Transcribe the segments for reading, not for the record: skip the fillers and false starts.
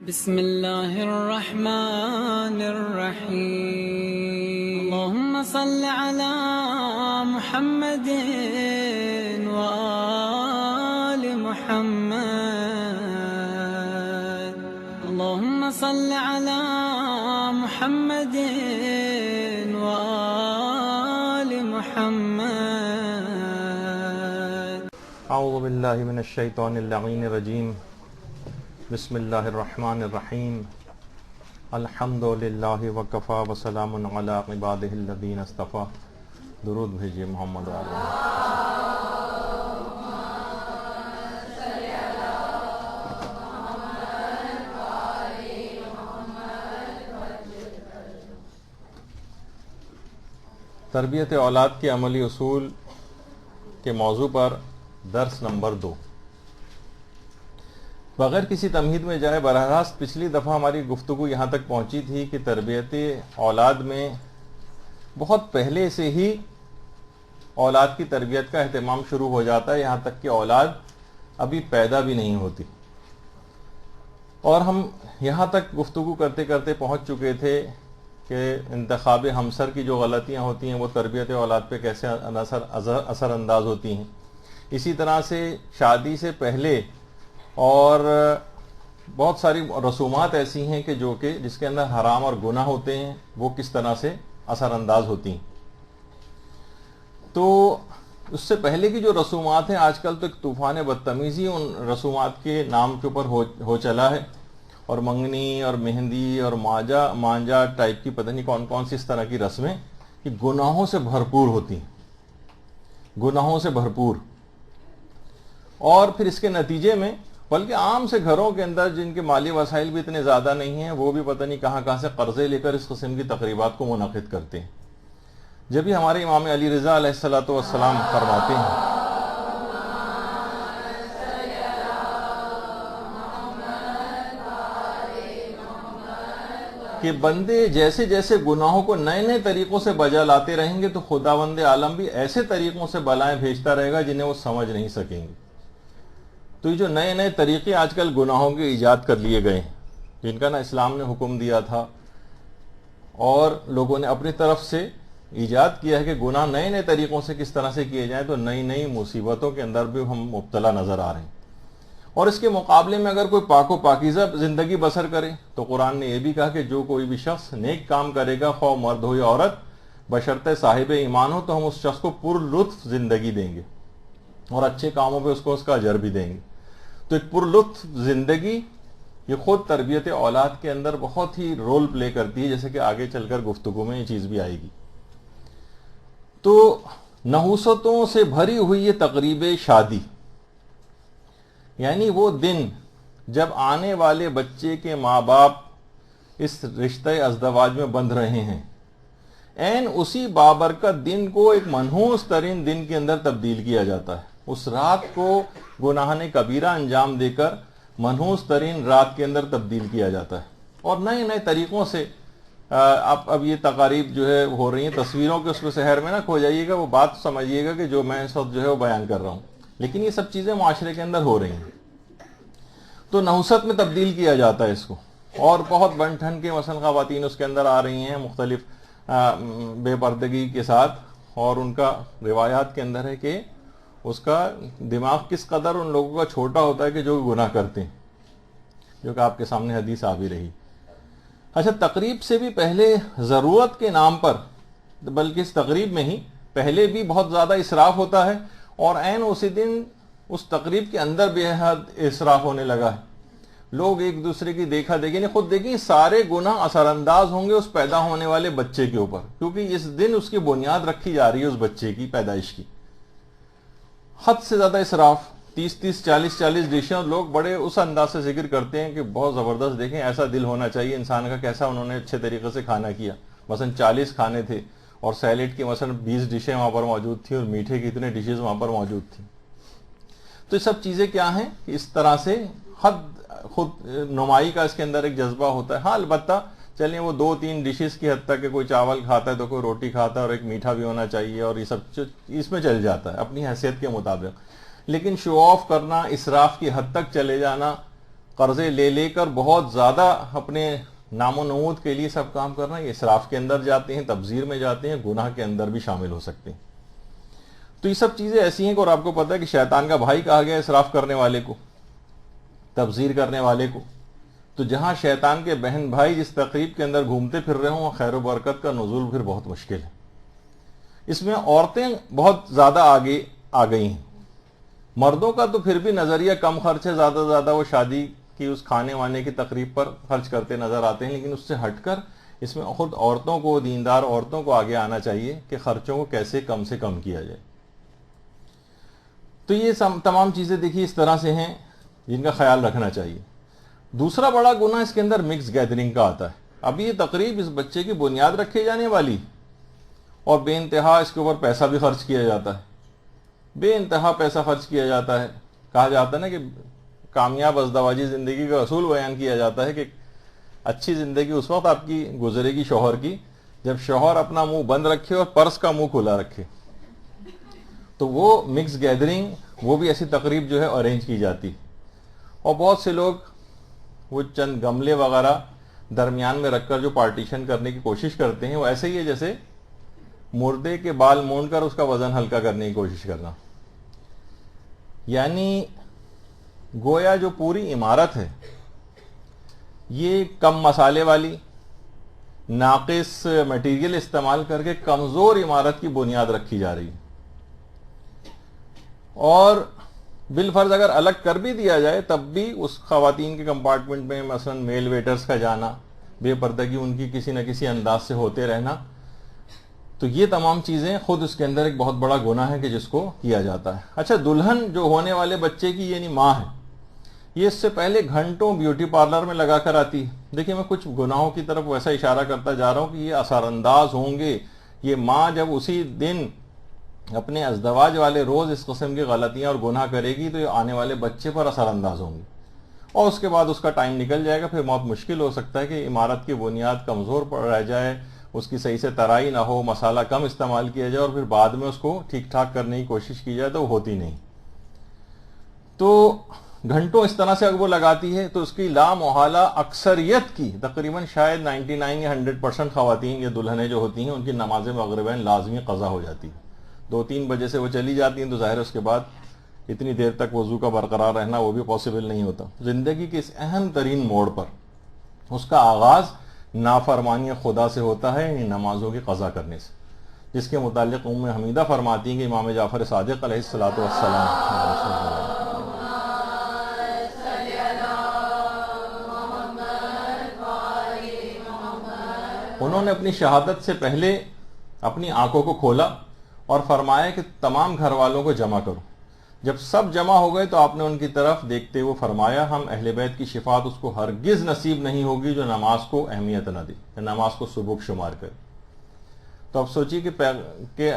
بسم الله الرحمن الرحيم اللهم صل على محمد وآل محمد اللهم صل على محمد وآل محمد اعوذ باللہ من الشیطان اللعین الرجیم بسم اللہ الرحمن الرحیم الحمد للہ وکفا وسلام علی عبادہ الذین اصطفیٰ. درود بھیجیے محمد علیہ. تربیت اولاد کے عملی اصول کے موضوع پر درس نمبر 2. بغیر کسی تمہید میں جائے براہ راست پچھلی دفعہ ہماری گفتگو یہاں تک پہنچی تھی کہ تربیت اولاد میں بہت پہلے سے ہی اولاد کی تربیت کا اہتمام شروع ہو جاتا ہے، یہاں تک کہ اولاد ابھی پیدا بھی نہیں ہوتی. اور ہم یہاں تک گفتگو کرتے کرتے پہنچ چکے تھے کہ انتخاب ہمسر کی جو غلطیاں ہوتی ہیں وہ تربیت اولاد پہ کیسے اثر انداز ہوتی ہیں. اسی طرح سے شادی سے پہلے اور بہت ساری رسومات ایسی ہیں کہ جس کے اندر حرام اور گناہ ہوتے ہیں، وہ کس طرح سے اثر انداز ہوتی ہیں. تو اس سے پہلے کی جو رسومات ہیں، آج کل تو ایک طوفان بدتمیزی ان رسومات کے نام کے اوپر ہو چلا ہے، اور منگنی اور مہندی اور مانجا ٹائپ کی پتہ نہیں کون کون سی اس طرح کی رسمیں کہ گناہوں سے بھرپور ہوتی ہیں، گناہوں سے بھرپور. اور پھر اس کے نتیجے میں بلکہ عام سے گھروں کے اندر جن کے مالی وسائل بھی اتنے زیادہ نہیں ہیں، وہ بھی پتہ نہیں کہاں سے قرضے لے کر اس قسم کی تقریبات کو منعقد کرتے ہیں. جب بھی ہمارے امام علی رضا علیہ السلام فرماتے ہیں کہ بندے جیسے جیسے گناہوں کو نئے نئے طریقوں سے بجا لاتے رہیں گے تو خداوند عالم بھی ایسے طریقوں سے بلائیں بھیجتا رہے گا جنہیں وہ سمجھ نہیں سکیں گے. تو یہ جو نئے نئے طریقے آج کل گناہوں کے ایجاد کر لیے گئے ہیں، جن کا نہ اسلام نے حکم دیا تھا اور لوگوں نے اپنی طرف سے ایجاد کیا ہے کہ گناہ نئے نئے طریقوں سے کس طرح سے کیے جائیں، تو نئی نئی مصیبتوں کے اندر بھی ہم مبتلا نظر آ رہے ہیں. اور اس کے مقابلے میں اگر کوئی پاک و پاکیزہ زندگی بسر کرے تو قرآن نے یہ بھی کہا کہ جو کوئی بھی شخص نیک کام کرے گا، خواہ مرد ہو یا عورت، بشرطِ صاحب ایمان ہو، تو ہم اس شخص کو پر لطف زندگی دیں گے اور اچھے کاموں پہ اس کو اس کا اجر بھی دیں گے. تو ایک پر لطف زندگی یہ خود تربیت اولاد کے اندر بہت ہی رول پلے کرتی ہے، جیسے کہ آگے چل کر گفتگو میں یہ چیز بھی آئے گی. تو نحوستوں سے بھری ہوئی یہ تقریب شادی، یعنی وہ دن جب آنے والے بچے کے ماں باپ اس رشتہ ازدواج میں بندھ رہے ہیں، عین اسی بابرکت دن کو ایک منحوس ترین دن کے اندر تبدیل کیا جاتا ہے. اس رات کو گناہ کبیرہ انجام دے کر منحوس ترین رات کے اندر تبدیل کیا جاتا ہے. اور نئے نئے طریقوں سے اب یہ تقاریب جو ہے ہو رہی ہیں، تصویروں کے اس میں شہر میں نہ کھو جائیے گا، وہ بات سمجھیے گا کہ جو میں اس وقت جو ہے وہ بیان کر رہا ہوں، لیکن یہ سب چیزیں معاشرے کے اندر ہو رہی ہیں. تو نحوست میں تبدیل کیا جاتا ہے اس کو، اور بہت بن ٹھن کے مثلا خواتین اس کے اندر آ رہی ہیں مختلف بے پردگی کے ساتھ، اور ان کا روایات کے اندر ہے کہ اس کا دماغ کس قدر ان لوگوں کا چھوٹا ہوتا ہے کہ جو گناہ کرتے ہیں، جو کہ آپ کے سامنے حدیث آ بھی رہی. اچھا، تقریب سے بھی پہلے ضرورت کے نام پر، بلکہ اس تقریب میں ہی پہلے بھی بہت زیادہ اسراف ہوتا ہے، اور عین اسی دن اس تقریب کے اندر بے حد اسراف ہونے لگا ہے. لوگ ایک دوسرے کی دیکھا دیکھی نہیں، خود دیکھیں سارے گناہ اثر انداز ہوں گے اس پیدا ہونے والے بچے کے اوپر، کیونکہ اس دن اس کی بنیاد رکھی جا رہی ہے اس بچے کی پیدائش کی. حد سے زیادہ اسراف، 30 40 ڈشیں لوگ بڑے اس انداز سے ذکر کرتے ہیں کہ بہت زبردست، دیکھیں ایسا دل ہونا چاہیے انسان کا، کیسا انہوں نے اچھے طریقے سے کھانا کیا. مثلا 40 کھانے تھے اور سیلیڈ کی مثلا 20 ڈشیں وہاں پر موجود تھیں، اور میٹھے کی اتنے ڈشز وہاں پر موجود تھیں. تو یہ سب چیزیں کیا ہیں کہ اس طرح سے حد خود نمائی کا اس کے اندر ایک جذبہ ہوتا ہے. ہاں البتہ چلیں وہ 2-3 ڈشز کی حد تک کہ کوئی چاول کھاتا ہے تو کوئی روٹی کھاتا ہے، اور ایک میٹھا بھی ہونا چاہیے، اور یہ سب اس میں چل جاتا ہے اپنی حیثیت کے مطابق. لیکن شو آف کرنا، اسراف کی حد تک چلے جانا، قرضے لے لے کر بہت زیادہ اپنے نام و نمود کے لیے سب کام کرنا، یہ اسراف کے اندر جاتے ہیں، تبذیر میں جاتے ہیں، گناہ کے اندر بھی شامل ہو سکتے ہیں۔ تو یہ سب چیزیں ایسی ہیں کہ اور آپ کو پتہ ہے کہ شیطان کا بھائی کہا گیا اسراف کرنے والے کو، تبذیر کرنے والے کو۔ تو جہاں شیطان کے بہن بھائی جس تقریب کے اندر گھومتے پھر رہے ہوں، خیر و برکت کا نزول پھر بہت مشکل ہے۔ اس میں عورتیں بہت زیادہ آگے آ گئی ہیں، مردوں کا تو پھر بھی نظریہ کم خرچ ہے، زیادہ سے زیادہ وہ شادی کی اس کھانے وانے کی تقریب پر خرچ کرتے نظر آتے ہیں، لیکن اس سے ہٹ کر اس میں خود عورتوں کو، دیندار عورتوں کو آگے آنا چاہیے کہ خرچوں کو کیسے کم سے کم کیا جائے۔ تو یہ تمام چیزیں دیکھیے اس طرح سے ہیں جن کا خیال رکھنا چاہیے۔ دوسرا بڑا گناہ اس کے اندر مکس گیدرنگ کا آتا ہے۔ اب یہ تقریب اس بچے کی بنیاد رکھے جانے والی اور بے انتہا اس کے اوپر پیسہ بھی خرچ کیا جاتا ہے، بے انتہا پیسہ خرچ کیا جاتا ہے۔ کہا جاتا ہے نا کہ کامیاب ازدواجی زندگی کا اصول بیان کیا جاتا ہے کہ اچھی زندگی اس وقت آپ کی گزرے گی شوہر کی جب شوہر اپنا منہ بند رکھے اور پرس کا منہ کھلا رکھے۔ تو وہ مکس گیدرنگ، وہ بھی ایسی تقریب جو ہے ارینج کی جاتی، اور بہت سے لوگ وہ چند گملے وغیرہ درمیان میں رکھ کر جو پارٹیشن کرنے کی کوشش کرتے ہیں وہ ایسے ہی ہے جیسے مردے کے بال مونڈ کر اس کا وزن ہلکا کرنے کی کوشش کرنا۔ یعنی گویا جو پوری عمارت ہے یہ کم مسالے والی، ناقص میٹیریل استعمال کر کے کمزور عمارت کی بنیاد رکھی جا رہی ہے، اور بالفرض اگر الگ کر بھی دیا جائے تب بھی اس خواتین کے کمپارٹمنٹ میں مثلا میل ویٹرز کا جانا، بے پردگی ان کی کسی نہ کسی انداز سے ہوتے رہنا، تو یہ تمام چیزیں خود اس کے اندر ایک بہت بڑا گناہ ہے کہ جس کو کیا جاتا ہے۔ اچھا، دلہن جو ہونے والے بچے کی یعنی ماں ہے، یہ اس سے پہلے گھنٹوں بیوٹی پارلر میں لگا کر آتی ہے۔ دیکھیں میں کچھ گناہوں کی طرف ویسا اشارہ کرتا جا رہا ہوں کہ یہ اثر انداز ہوں گے۔ یہ ماں جب اسی دن اپنے ازدواج والے روز اس قسم کی غلطیاں اور گناہ کرے گی تو یہ آنے والے بچے پر اثر انداز ہوں گی، اور اس کے بعد اس کا ٹائم نکل جائے گا، پھر بہت مشکل ہو سکتا ہے کہ عمارت کی بنیاد کمزور پڑ رہ جائے، اس کی صحیح سے ترائی نہ ہو، مسالہ کم استعمال کیا جائے، اور پھر بعد میں اس کو ٹھیک ٹھاک کرنے کی کوشش کی جائے تو وہ ہوتی نہیں۔ تو گھنٹوں اس طرح سے اگر وہ لگاتی ہے تو اس کی لا محالہ اکثریت کی، تقریباً شاید 99 یا 100% خواتین یا دلہنیں جو ہوتی ہیں ان کی نماز مغربین لازمی قضا ہو جاتی ہے۔ 2-3 بجے سے وہ چلی جاتی ہیں تو ظاہر ہے اس کے بعد اتنی دیر تک وضو کا برقرار رہنا وہ بھی پاسبل نہیں ہوتا۔ زندگی کے اس اہم ترین موڑ پر اس کا آغاز نافرمانی خدا سے ہوتا ہے، یعنی نمازوں کی قضا کرنے سے، جس کے متعلق ام حمیدہ فرماتی ہیں کہ امام جعفر صادق علیہ الصلوۃ والسلام انہوں نے اپنی شہادت سے پہلے اپنی آنکھوں کو کھولا اور فرمایا کہ تمام گھر والوں کو جمع کرو۔ جب سب جمع ہو گئے تو آپ نے ان کی طرف دیکھتے ہوئے فرمایا، ہم اہل بیت کی شفاعت اس کو ہرگز نصیب نہیں ہوگی جو نماز کو اہمیت نہ دے، نماز کو سبک شمار کرے۔ تو اب سوچیے کہ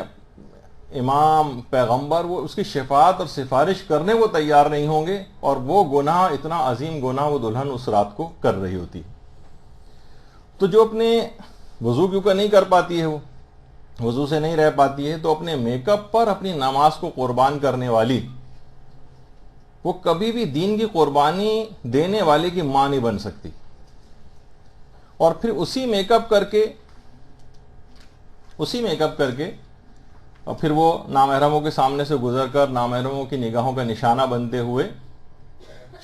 امام پیغمبر وہ اس کی شفاعت اور سفارش کرنے وہ تیار نہیں ہوں گے، اور وہ گناہ، اتنا عظیم گناہ وہ دلہن اس رات کو کر رہی ہوتی۔ تو جو اپنے وضو کیونکہ نہیں کر پاتی ہے، وہ وضو سے نہیں رہ پاتی ہے، تو اپنے میک اپ پر اپنی نماز کو قربان کرنے والی وہ کبھی بھی دین کی قربانی دینے والے کی ماں نہیں بن سکتی۔ اور پھر اسی میک اپ کر کے اور پھر وہ نامحرموں کے سامنے سے گزر کر نامحرموں کی نگاہوں کا نشانہ بنتے ہوئے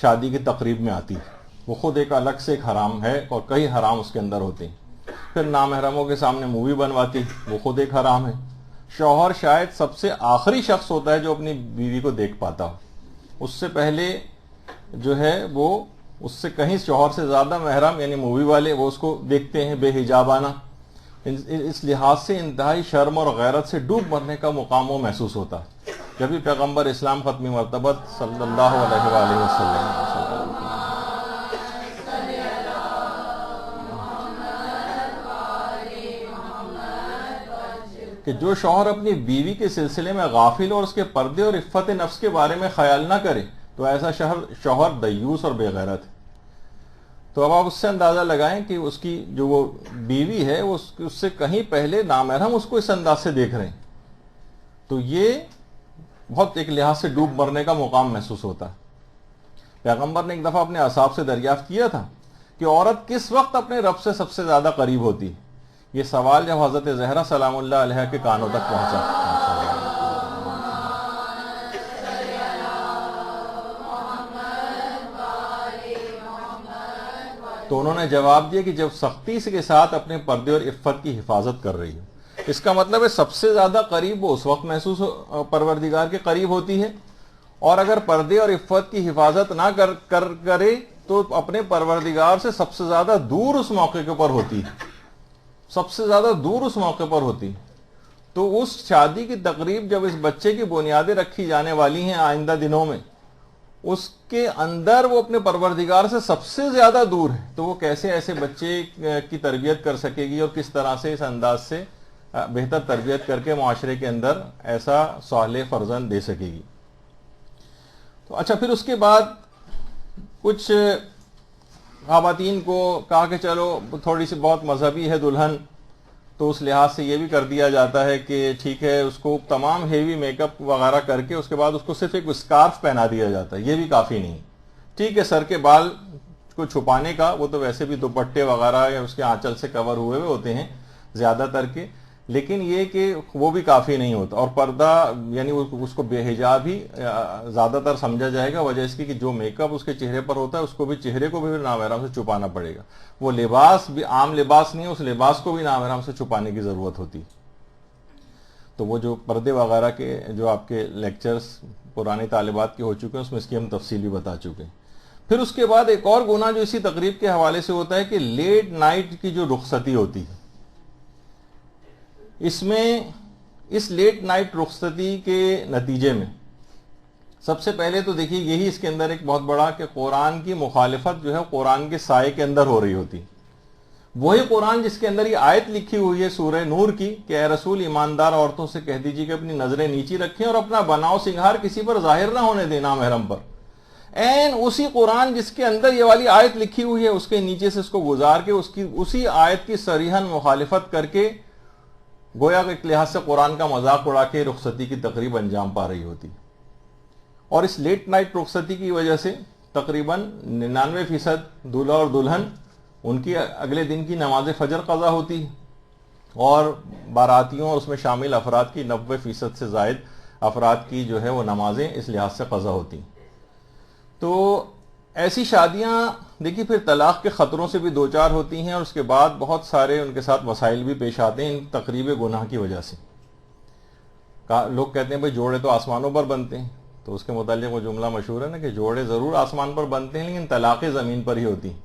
شادی کی تقریب میں آتی ہے۔ وہ خود ایک الگ سے ایک حرام ہے، اور کئی حرام اس کے اندر ہوتے ہیں۔ پھر نامحرموں کے سامنے مووی بنواتی، وہ خود ایک حرام ہے۔ شوہر شاید سب سے آخری شخص ہوتا ہے جو اپنی بیوی کو دیکھ پاتا ہو، اس سے پہلے جو ہے وہ اس سے کہیں شوہر سے زیادہ محرم یعنی مووی والے وہ اس کو دیکھتے ہیں بے حجابانہ۔ اس لحاظ سے انتہائی شرم اور غیرت سے ڈوب مرنے کا مقام وہ محسوس ہوتا ہے جب بھی پیغمبر اسلام ختمی مرتبت صلی اللہ علیہ وآلہ وسلم کہ جو شوہر اپنی بیوی کے سلسلے میں غافل اور اس کے پردے اور عفت نفس کے بارے میں خیال نہ کرے تو ایسا شوہر دیوس اور بے غیرت ہے۔ تو اب آپ اس سے اندازہ لگائیں کہ اس کی جو وہ بیوی ہے وہ اس سے کہیں پہلے نامحرم اس کو اس انداز سے دیکھ رہے ہیں، تو یہ بہت ایک لحاظ سے ڈوب مرنے کا مقام محسوس ہوتا ہے۔ پیغمبر نے ایک دفعہ اپنے اصحاب سے دریافت کیا تھا کہ عورت کس وقت اپنے رب سے سب سے زیادہ قریب ہوتی ہے. یہ سوال جب حضرت زہرا سلام اللہ علیہ کے کانوں تک پہنچا تو انہوں نے جواب دیا کہ جب سختی کے ساتھ اپنے پردے اور عفت کی حفاظت کر رہی ہو. اس کا مطلب ہے سب سے زیادہ قریب وہ اس وقت محسوس پروردگار کے قریب ہوتی ہے، اور اگر پردے اور عفت کی حفاظت نہ کرے تو اپنے پروردگار سے سب سے زیادہ دور اس موقع کے اوپر ہوتی ہے، سب سے زیادہ دور اس موقع پر ہوتی ہے. تو اس شادی کی تقریب جب اس بچے کی بنیادیں رکھی جانے والی ہیں آئندہ دنوں میں، اس کے اندر وہ اپنے پروردگار سے سب سے زیادہ دور ہے، تو وہ کیسے ایسے بچے کی تربیت کر سکے گی اور کس طرح سے اس انداز سے بہتر تربیت کر کے معاشرے کے اندر ایسا صالح فرزند دے سکے گی. تو اچھا، پھر اس کے بعد کچھ خواتین کو کہا کہ چلو تھوڑی سی بہت مذہبی ہے دلہن، تو اس لحاظ سے یہ بھی کر دیا جاتا ہے کہ ٹھیک ہے اس کو تمام ہیوی میک اپ وغیرہ کر کے اس کے بعد اس کو صرف ایک اسکارف پہنا دیا جاتا ہے. یہ بھی کافی نہیں. ٹھیک ہے، سر کے بال کو چھپانے کا وہ تو ویسے بھی دوپٹے وغیرہ یا اس کے آنچل سے کور ہوئے ہوتے ہیں زیادہ تر کے، لیکن یہ کہ وہ بھی کافی نہیں ہوتا. اور پردہ یعنی اس کو بے حجاب ہی زیادہ تر سمجھا جائے گا، وجہ اس کی کہ جو میک اپ اس کے چہرے پر ہوتا ہے اس کو بھی چہرے کو بھی نامحرم سے چھپانا پڑے گا. وہ لباس بھی عام لباس نہیں ہے، اس لباس کو بھی نامحرم سے چھپانے کی ضرورت ہوتی. تو وہ جو پردے وغیرہ کے جو آپ کے لیکچرز پرانی طالبات کے ہو چکے ہیں اس میں اس کی ہم تفصیل بھی بتا چکے ہیں. پھر اس کے بعد ایک اور گناہ جو اسی تقریب کے حوالے سے ہوتا ہے کہ لیٹ نائٹ کی جو رخصتی ہوتی ہے، اس میں اس لیٹ نائٹ رخصتی کے نتیجے میں سب سے پہلے تو دیکھیے یہی اس کے اندر ایک بہت بڑا کہ قرآن کی مخالفت جو ہے قرآن کے سائے کے اندر ہو رہی ہوتی. وہی قرآن جس کے اندر یہ آیت لکھی ہوئی ہے سورہ نور کی کہ اے رسول ایماندار عورتوں سے کہہ دیجیے کہ اپنی نظریں نیچی رکھیں اور اپنا بناؤ سنگھار کسی پر ظاہر نہ ہونے دینا محرم پر. این اسی قرآن جس کے اندر یہ والی آیت لکھی ہوئی ہے اس کے نیچے سے اس کو گزار کے اسی آیت کی صریحاً مخالفت کر کے گویا کہ ایک لحاظ سے قرآن کا مذاق اڑا کے رخصتی کی تقریب انجام پا رہی ہوتی. اور اس لیٹ نائٹ رخصتی کی وجہ سے تقریباً 99% دولہا اور دلہن ان کی اگلے دن کی نماز فجر قضا ہوتی ہے، اور باراتیوں اور اس میں شامل افراد کی 90% سے زائد افراد کی جو ہے وہ نمازیں اس لحاظ سے قضا ہوتی. تو ایسی شادیاں دیکھیے پھر طلاق کے خطروں سے بھی دوچار ہوتی ہیں، اور اس کے بعد بہت سارے ان کے ساتھ مسائل بھی پیش آتے ہیں ان تقریب گناہ کی وجہ سے. لوگ کہتے ہیں بھئی جوڑے تو آسمانوں پر بنتے ہیں، تو اس کے متعلق وہ جملہ مشہور ہے نا کہ جوڑے ضرور آسمان پر بنتے ہیں لیکن طلاقیں زمین پر ہی ہوتی ہیں.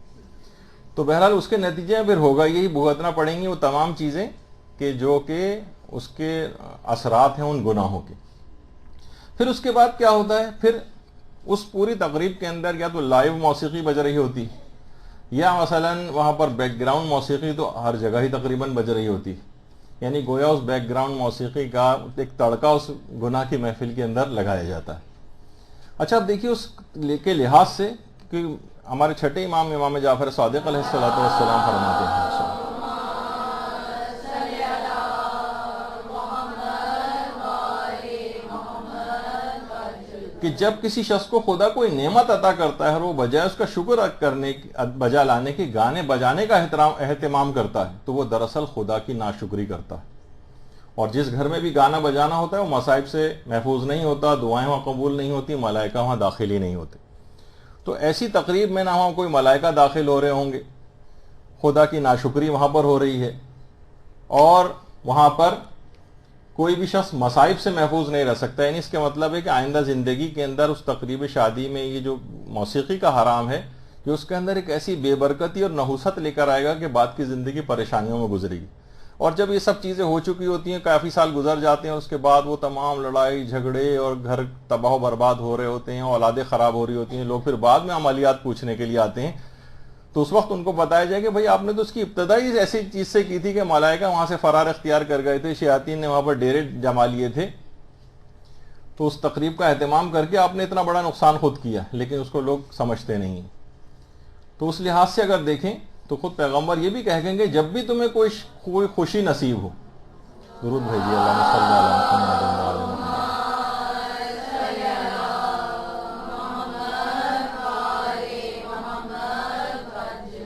تو بہرحال اس کے نتیجے میں پھر ہوگا یہی بھگتنا پڑیں گی وہ تمام چیزیں کہ جو کہ اس کے اثرات ہیں ان گناہوں کے. پھر اس کے بعد کیا ہوتا ہے، پھر اس پوری تقریب کے اندر یا تو لائیو موسیقی بج رہی ہوتی، یا مثلاً وہاں پر بیک گراؤنڈ موسیقی تو ہر جگہ ہی تقریباً بج رہی ہوتی، یعنی گویا اس بیک گراؤنڈ موسیقی کا ایک تڑکا اس گناہ کی محفل کے اندر لگایا جاتا ہے. اچھا اب دیکھیے اس کے لحاظ سے کہ ہمارے چھٹے امام جعفر صادق علیہ السلام فرماتے ہیں کہ جب کسی شخص کو خدا کوئی نعمت عطا کرتا ہے اور وہ بجائے اس کا شکر بجا لانے کے گانے بجانے کا اہتمام کرتا ہے تو وہ دراصل خدا کی ناشکری کرتا ہے. اور جس گھر میں بھی گانا بجانا ہوتا ہے وہ مصائب سے محفوظ نہیں ہوتا، دعائیں وہاں قبول نہیں ہوتی، ملائکہ وہاں داخل ہی نہیں ہوتے. تو ایسی تقریب میں نہ وہاں کوئی ملائکہ داخل ہو رہے ہوں گے، خدا کی ناشکری وہاں پر ہو رہی ہے، اور وہاں پر کوئی بھی شخص مصائب سے محفوظ نہیں رہ سکتا. یعنی اس کے مطلب ہے کہ آئندہ زندگی کے اندر اس تقریب شادی میں یہ جو موسیقی کا حرام ہے کہ اس کے اندر ایک ایسی بے برکتی اور نحوست لے کر آئے گا کہ بعد کی زندگی پریشانیوں میں گزرے گی. اور جب یہ سب چیزیں ہو چکی ہوتی ہیں، کافی سال گزر جاتے ہیں، اس کے بعد وہ تمام لڑائی جھگڑے اور گھر تباہ و برباد ہو رہے ہوتے ہیں، اولادیں خراب ہو رہی ہوتی ہیں، لوگ پھر بعد میں عملیات پوچھنے کے لیے آتے ہیں، تو اس وقت ان کو بتایا جائے کہ بھئی آپ نے تو اس کی ابتدائی ایسی چیز سے کی تھی کہ ملائکہ وہاں سے فرار اختیار کر گئے تھے، شیاطین نے وہاں پر ڈیرے جما لیے تھے، تو اس تقریب کا اہتمام کر کے آپ نے اتنا بڑا نقصان خود کیا، لیکن اس کو لوگ سمجھتے نہیں. تو اس لحاظ سے اگر دیکھیں تو خود پیغمبر یہ بھی کہیں گے جب بھی تمہیں کوئی خوشی نصیب ہو، درود بھیجیے اللہم صلی علی محمد و علی محمد.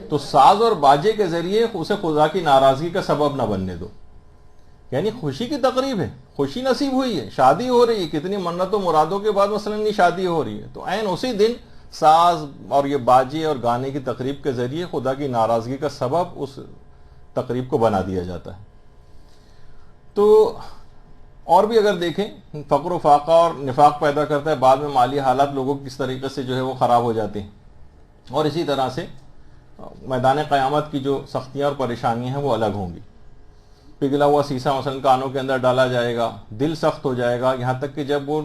تو ساز اور باجے کے ذریعے اسے خدا کی ناراضگی کا سبب نہ بننے دو. یعنی خوشی کی تقریب ہے, خوشی نصیب ہوئی ہے, شادی ہو رہی ہے, کتنی منتوں مرادوں کے بعد مثلا یہ شادی ہو رہی ہے, تو عین اسی دن ساز اور یہ باجے اور گانے کی تقریب کے ذریعے خدا کی ناراضگی کا سبب اس تقریب کو بنا دیا جاتا ہے. تو اور بھی اگر دیکھیں, فقر و فاقہ اور نفاق پیدا کرتا ہے, بعد میں مالی حالات لوگوں کس طریقے سے جو ہے وہ خراب ہو جاتے ہیں, اور اسی طرح سے میدان قیامت کی جو سختیاں اور پریشانیاں ہیں وہ الگ ہوں گی. پگھلا ہوا سیسا مثلا کانوں کے اندر ڈالا جائے گا, دل سخت ہو جائے گا, یہاں تک کہ جب وہ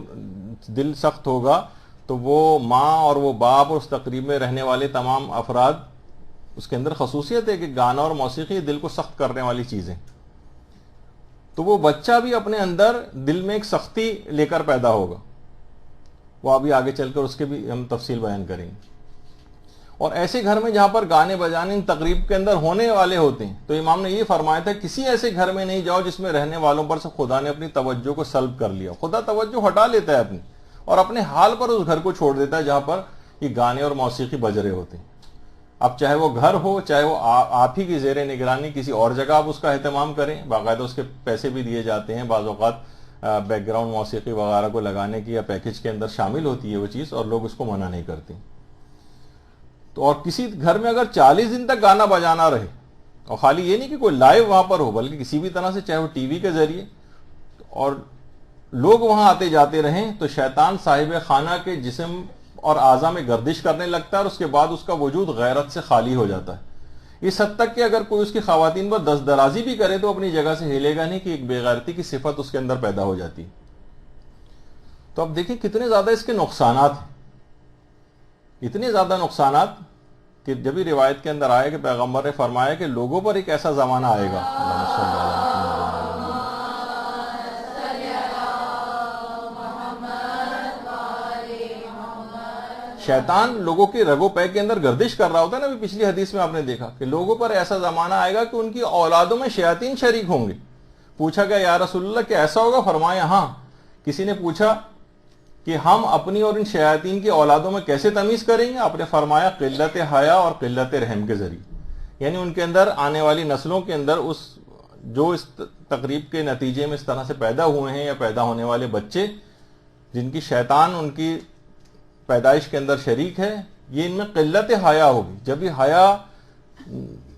دل سخت ہوگا تو وہ ماں اور وہ باپ اور اس تقریب میں رہنے والے تمام افراد, اس کے اندر خصوصیت ہے کہ گانا اور موسیقی دل کو سخت کرنے والی چیزیں, تو وہ بچہ بھی اپنے اندر دل میں ایک سختی لے کر پیدا ہوگا. وہ ابھی آگے چل کر اس کے بھی ہم تفصیل بیان کریں گے. اور ایسے گھر میں جہاں پر گانے بجانے ان تقریب کے اندر ہونے والے ہوتے ہیں, تو امام نے یہ فرمایا تھا کسی ایسے گھر میں نہیں جاؤ جس میں رہنے والوں پر سے خدا نے اپنی توجہ کو سلب کر لیا. خدا توجہ ہٹا لیتا ہے اپنی, اور اپنے حال پر اس گھر کو چھوڑ دیتا ہے جہاں پر یہ گانے اور موسیقی بج رہے ہوتے ہیں. اب چاہے وہ گھر ہو, چاہے وہ آپ ہی کی زیر نگرانی کسی اور جگہ آپ اس کا اہتمام کریں, باقاعدہ اس کے پیسے بھی دیے جاتے ہیں, بعض اوقات بیک گراؤنڈ موسیقی وغیرہ کو لگانے کی یا پیکج کے اندر شامل ہوتی ہے وہ چیز, اور لوگ اس کو منع نہیں کرتے. تو اور کسی گھر میں اگر 40 دن تک گانا بجانا رہے, اور خالی یہ نہیں کہ کوئی لائیو وہاں پر ہو, بلکہ کسی بھی طرح سے, چاہے وہ ٹی وی کے ذریعے, اور لوگ وہاں آتے جاتے رہیں, تو شیطان صاحب خانہ کے جسم اور اعضاء میں گردش کرنے لگتا ہے, اور اس کے بعد اس کا وجود غیرت سے خالی ہو جاتا ہے. اس حد تک کہ اگر کوئی اس کی خواتین پر دست درازی بھی کرے تو اپنی جگہ سے ہلے گا نہیں, کہ ایک بے غیرتی کی صفت اس کے اندر پیدا ہو جاتی. تو اب دیکھیں کتنے زیادہ اس کے نقصانات ہیں, اتنے زیادہ نقصانات کہ جب بھی روایت کے اندر آئے کہ پیغمبر نے فرمایا کہ لوگوں پر ایک ایسا زمانہ آئے گا, شیطان لوگوں کے رگو پے کے اندر گردش کر رہا ہوتا ہے نا. پچھلی حدیث میں آپ نے دیکھا کہ لوگوں پر ایسا زمانہ آئے گا کہ ان کی اولادوں میں شیاطین شریک ہوں گے. پوچھا گیا یا رسول اللہ کہ ایسا ہوگا؟ فرمایا ہاں. کسی نے پوچھا کہ ہم اپنی اور ان شیاطین کی اولادوں میں کیسے تمیز کریں گے؟ آپ نے فرمایا قلت حیا اور قلت رحم کے ذریعے. یعنی ان کے اندر آنے والی نسلوں کے اندر جو اس تقریب کے نتیجے میں اس طرح سے پیدا ہوئے ہیں, یا پیدا ہونے والے بچے جن کی شیطان ان کی پیدائش کے اندر شریک ہے, یہ ان میں قلت حیا ہوگی. جب یہ حیا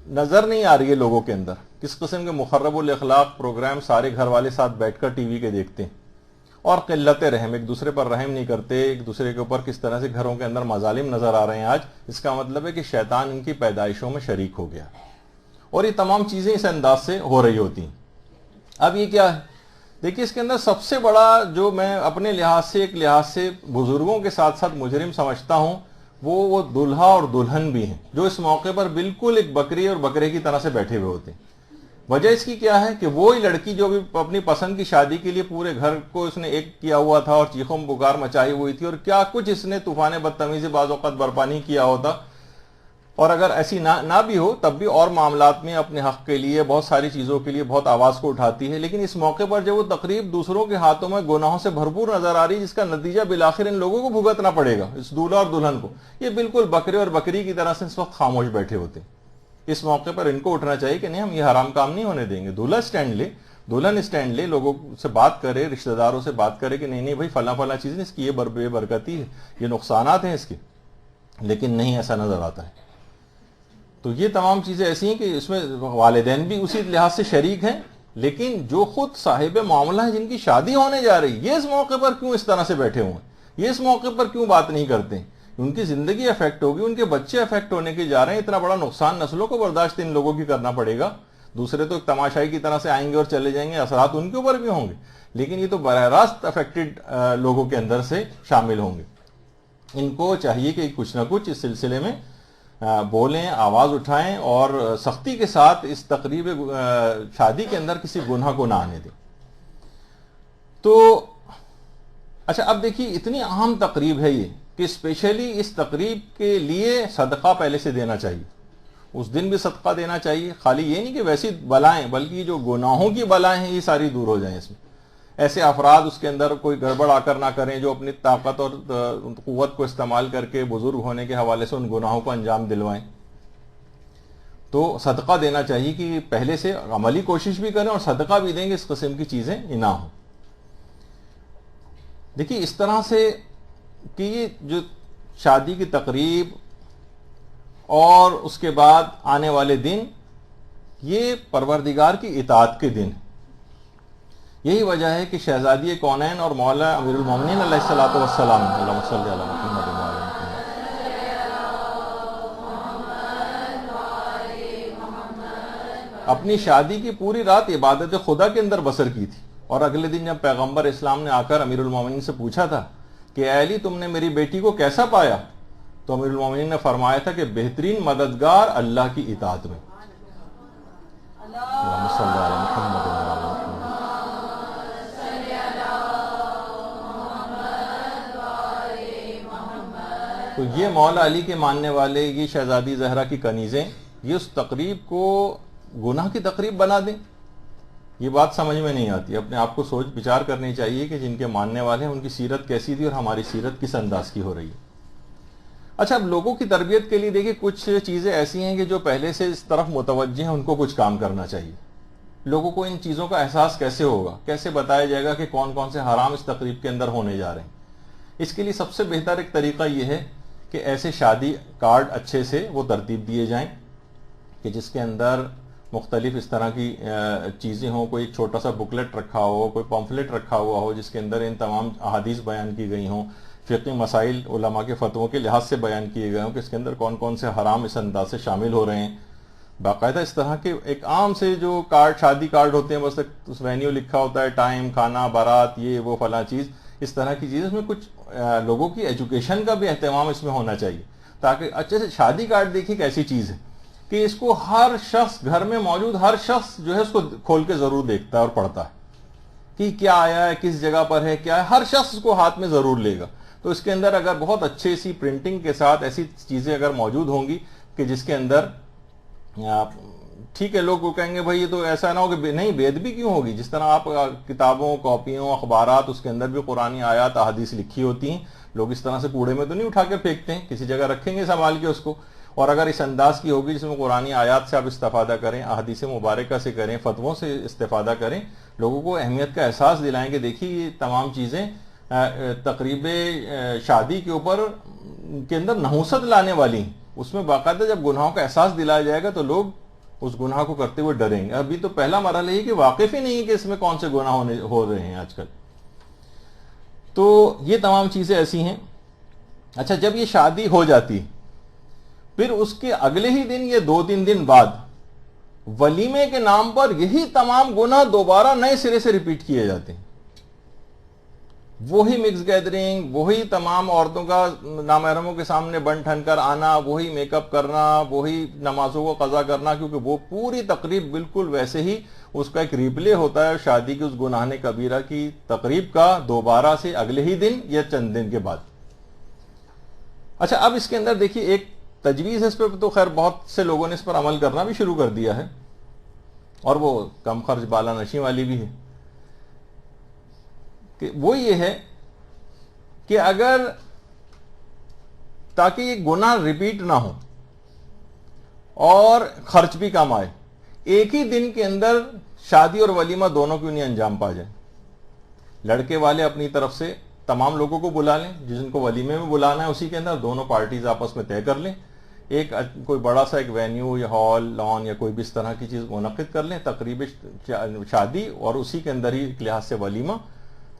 نظر نہیں آ رہی ہے لوگوں کے اندر, کس قسم کے مخرب الاخلاق پروگرام سارے گھر والے ساتھ بیٹھ کر ٹی وی کے دیکھتے ہیں, اور قلت رحم, ایک دوسرے پر رحم نہیں کرتے, ایک دوسرے کے اوپر کس طرح سے گھروں کے اندر مظالم نظر آ رہے ہیں آج. اس کا مطلب ہے کہ شیطان ان کی پیدائشوں میں شریک ہو گیا, اور یہ تمام چیزیں اس انداز سے ہو رہی ہوتی ہیں. اب یہ کیا ہے؟ دیکھیے اس کے اندر سب سے بڑا جو میں اپنے لحاظ سے, ایک لحاظ سے بزرگوں کے ساتھ ساتھ مجرم سمجھتا ہوں, وہ دلہا اور دلہن بھی ہیں, جو اس موقع پر بالکل ایک بکری اور بکرے کی طرح سے بیٹھے ہوئے ہوتے ہیں. وجہ اس کی کیا ہے کہ وہی لڑکی جو بھی اپنی پسند کی شادی کے لیے پورے گھر کو اس نے ایک کیا ہوا تھا اور چیخوں پکار مچائی ہوئی تھی, اور کیا کچھ اس نے طوفان بدتمیزی بعض اوقات برپا نہیں کیا ہوتا, اور اگر ایسی نہ بھی ہو تب بھی اور معاملات میں اپنے حق کے لیے, بہت ساری چیزوں کے لیے بہت آواز کو اٹھاتی ہے. لیکن اس موقع پر جب وہ تقریب دوسروں کے ہاتھوں میں گناہوں سے بھرپور نظر آ رہی, جس کا نتیجہ بالآخر ان لوگوں کو بھگتنا پڑے گا, اس دولہا اور دلہن کو, یہ بالکل بکرے اور بکری کی طرح سے اس وقت خاموش بیٹھے ہوتے ہیں. اس موقع پر ان کو اٹھنا چاہیے کہ نہیں, ہم یہ حرام کام نہیں ہونے دیں گے. دولہا اسٹینڈ لے, دلہن اسٹینڈ لے, لوگوں سے بات کرے, رشتہ داروں سے بات کرے کہ نہیں بھائی فلاں فلاں چیزیں اس کی یہ بے برکتی ہے, یہ نقصانات ہیں اس کے. لیکن نہیں, ایسا نظر آتا ہے. تو یہ تمام چیزیں ایسی ہیں کہ اس میں والدین بھی اسی لحاظ سے شریک ہیں, لیکن جو خود صاحب معاملہ ہیں, جن کی شادی ہونے جا رہی, یہ اس موقع پر کیوں اس طرح سے بیٹھے ہوئے ہیں, یہ اس موقع پر کیوں بات نہیں کرتے؟ ان کی زندگی افیکٹ ہوگی, ان کے بچے افیکٹ ہونے کے جا رہے ہیں. اتنا بڑا نقصان نسلوں کو برداشت ان لوگوں کی کرنا پڑے گا. دوسرے تو ایک تماشائی کی طرح سے آئیں گے اور چلے جائیں گے, اثرات ان کے اوپر بھی ہوں گے, لیکن یہ تو براہ راست افیکٹڈ لوگوں کے اندر سے شامل ہوں گے. ان کو چاہیے کہ کچھ نہ کچھ اس سلسلے میں بولیں, آواز اٹھائیں, اور سختی کے ساتھ اس تقریب شادی کے اندر کسی گناہ کو نہ آنے دیں. تو اچھا, اب دیکھیے اتنی اہم تقریب ہے یہ کہ اسپیشلی اس تقریب کے لیے صدقہ پہلے سے دینا چاہیے. اس دن بھی صدقہ دینا چاہیے. خالی یہ نہیں کہ ویسی بلائیں, بلکہ جو گناہوں کی بلائیں ہیں یہ ساری دور ہو جائیں. اس میں ایسے افراد اس کے اندر کوئی گڑبڑ آ کر نہ کریں جو اپنی طاقت اور قوت کو استعمال کر کے بزرگ ہونے کے حوالے سے ان گناہوں کو انجام دلوائیں. تو صدقہ دینا چاہیے کہ پہلے سے عملی کوشش بھی کریں اور صدقہ بھی دیں گے، اس قسم کی چیزیں نہ ہوں۔ دیکھیے اس طرح سے کہ یہ جو شادی کی تقریب اور اس کے بعد آنے والے دن یہ پروردگار کی اطاعت کے دن، یہی وجہ ہے کہ شہزادی کونین اور مولا امیر المومنین علیہ الصلوۃ والسلام، اللہم صلی علی محمد وعلی محمد، اپنی شادی کی پوری رات عبادت خدا کے اندر بسر کی تھی، اور اگلے دن جب پیغمبر اسلام نے آ کر امیر المومنین سے پوچھا تھا کہ اے علی تم نے میری بیٹی کو کیسا پایا، تو امیر المومنین نے فرمایا تھا کہ بہترین مددگار اللہ کی اطاعت میں۔ اللہم صلی علی محمد وعلی محمد۔ تو یہ مولا علی کے ماننے والے، یہ شہزادی زہرا کی کنیزیں، یہ اس تقریب کو گناہ کی تقریب بنا دیں، یہ بات سمجھ میں نہیں آتی۔ اپنے آپ کو سوچ بچار کرنی چاہیے کہ جن کے ماننے والے ہیں ان کی سیرت کیسی تھی اور ہماری سیرت کس انداز کی ہو رہی ہے۔ اچھا، اب لوگوں کی تربیت کے لیے دیکھیں کچھ چیزیں ایسی ہیں کہ جو پہلے سے اس طرف متوجہ ہیں، ان کو کچھ کام کرنا چاہیے۔ لوگوں کو ان چیزوں کا احساس کیسے ہوگا، کیسے بتایا جائے گا کہ کون کون سے حرام اس تقریب کے اندر ہونے جا رہے ہیں۔ اس کے لیے سب سے بہتر ایک طریقہ یہ ہے کہ ایسے شادی کارڈ اچھے سے وہ ترتیب دیے جائیں کہ جس کے اندر مختلف اس طرح کی چیزیں ہوں، کوئی ایک چھوٹا سا بکلیٹ رکھا ہو، کوئی پمفلٹ رکھا ہوا ہو جس کے اندر ان تمام احادیث بیان کی گئی ہوں، فقہی مسائل علماء کے فتووں کے لحاظ سے بیان کیے گئے ہوں کہ اس کے اندر کون کون سے حرام اس انداز سے شامل ہو رہے ہیں۔ باقاعدہ اس طرح کے ایک عام سے جو کارڈ، شادی کارڈ ہوتے ہیں، بس اس وینیو لکھا ہوتا ہے، ٹائم، کھانا، بارات، یہ وہ فلاں چیز، اس طرح کی چیزیں، اس میں کچھ لوگوں کی ایجوکیشن کا بھی اہتمام اس میں ہونا چاہیے، تاکہ اچھے سے شادی کارڈ دیکھیے ایک ایسی چیز ہے کہ اس کو ہر شخص، گھر میں موجود ہر شخص جو ہے اس کو کھول کے ضرور دیکھتا ہے اور پڑھتا ہے کہ کیا آیا ہے، کس جگہ پر ہے، کیا ہے، ہر شخص اس کو ہاتھ میں ضرور لے گا۔ تو اس کے اندر اگر بہت اچھے سی پرنٹنگ کے ساتھ ایسی چیزیں اگر موجود ہوں گی کہ جس کے اندر ٹھیک ہے، لوگ کہیں گے بھائی یہ تو ایسا نہ ہو کہ نہیں، بے ادبی کیوں ہوگی؟ جس طرح آپ کتابوں، کاپیوں، اخبارات، اس کے اندر بھی قرآنی آیات، احادیث لکھی ہوتی ہیں، لوگ اس طرح سے کوڑے میں تو نہیں اٹھا کر پھینکتے ہیں، کسی جگہ رکھیں گے سنبھال کے اس کو۔ اور اگر اس انداز کی ہوگی جس میں قرآنی آیات سے آپ استفادہ کریں، احادیث مبارکہ سے کریں، فتووں سے استفادہ کریں، لوگوں کو اہمیت کا احساس دلائیں کہ دیکھیے یہ تمام چیزیں تقریب شادی کے اوپر کے اندر نحوست لانے والی ہیں، اس میں باقاعدہ جب گناہوں کا احساس دلایا جائے گا تو لوگ اس گناہ کو کرتے ہوئے ڈریں گے۔ ابھی تو پہلا مرحلہ یہ کہ واقف ہی نہیں ہے کہ اس میں کون سے گناہ ہو رہے ہیں آج کل۔ تو یہ تمام چیزیں ایسی ہیں۔ اچھا، جب یہ شادی ہو جاتی پھر اس کے اگلے ہی دن یا 2-3 دن بعد ولیمے کے نام پر یہی تمام گناہ دوبارہ نئے سرے سے ریپیٹ کیے جاتے ہیں۔ وہی مکس گیدرنگ، وہی تمام عورتوں کا نامحرموں کے سامنے بن ٹھن کر آنا، وہی میک اپ کرنا، وہی نمازوں کو قضا کرنا، کیونکہ وہ پوری تقریب بالکل ویسے ہی اس کا ایک ریپلے ہوتا ہے شادی کی اس گناہ کبیرہ کی تقریب کا، دوبارہ سے اگلے ہی دن یا چند دن کے بعد۔ اچھا، اب اس کے اندر دیکھیے ایک تجویز ہے، اس پہ تو خیر بہت سے لوگوں نے اس پر عمل کرنا بھی شروع کر دیا ہے، اور وہ کم خرچ بالا نشی والی بھی ہے، کہ وہ یہ ہے کہ اگر تاکہ یہ گناہ ریپیٹ نہ ہو اور خرچ بھی کم آئے، ایک ہی دن کے اندر شادی اور ولیمہ دونوں کیوں نہیں انجام پا جائیں۔ لڑکے والے اپنی طرف سے تمام لوگوں کو بلا لیں، جن کو ولیمے میں بلانا ہے اسی کے اندر دونوں پارٹیز آپس میں طے کر لیں، ایک کوئی بڑا سا ایک وینیو یا ہال، لان یا کوئی بھی اس طرح کی چیز منعقد کر لیں، تقریب شادی، اور اسی کے اندر ہی ایک لحاظ سے ولیمہ۔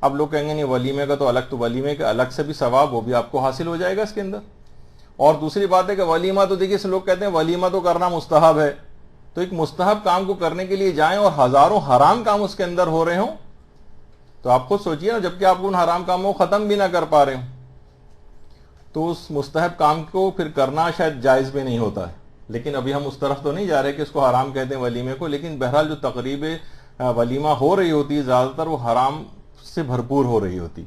اب لوگ کہیں گے نہیں ولیمے کا تو الگ، تو ولیمے کا الگ سے بھی ثواب وہ بھی آپ کو حاصل ہو جائے گا اس کے اندر۔ اور دوسری بات ہے کہ ولیمہ تو دیکھیے لوگ کہتے ہیں ولیمہ تو کرنا مستحب ہے، تو ایک مستحب کام کو کرنے کے لیے جائیں اور ہزاروں حرام کام اس کے اندر ہو رہے ہوں تو آپ خود سوچئے نا، جبکہ آپ ان حرام کاموں کو ختم بھی نہ کر پا رہے ہوں تو اس مستحب کام کو پھر کرنا شاید جائز بھی نہیں ہوتا ہے۔ لیکن ابھی ہم اس طرف تو نہیں جا رہے کہ اس کو حرام کہتے ہیں ولیمے کو، لیکن بہرحال جو تقریب ولیمہ ہو رہی ہوتی ہے زیادہ تر وہ حرام سے بھرپور ہو رہی ہوتی،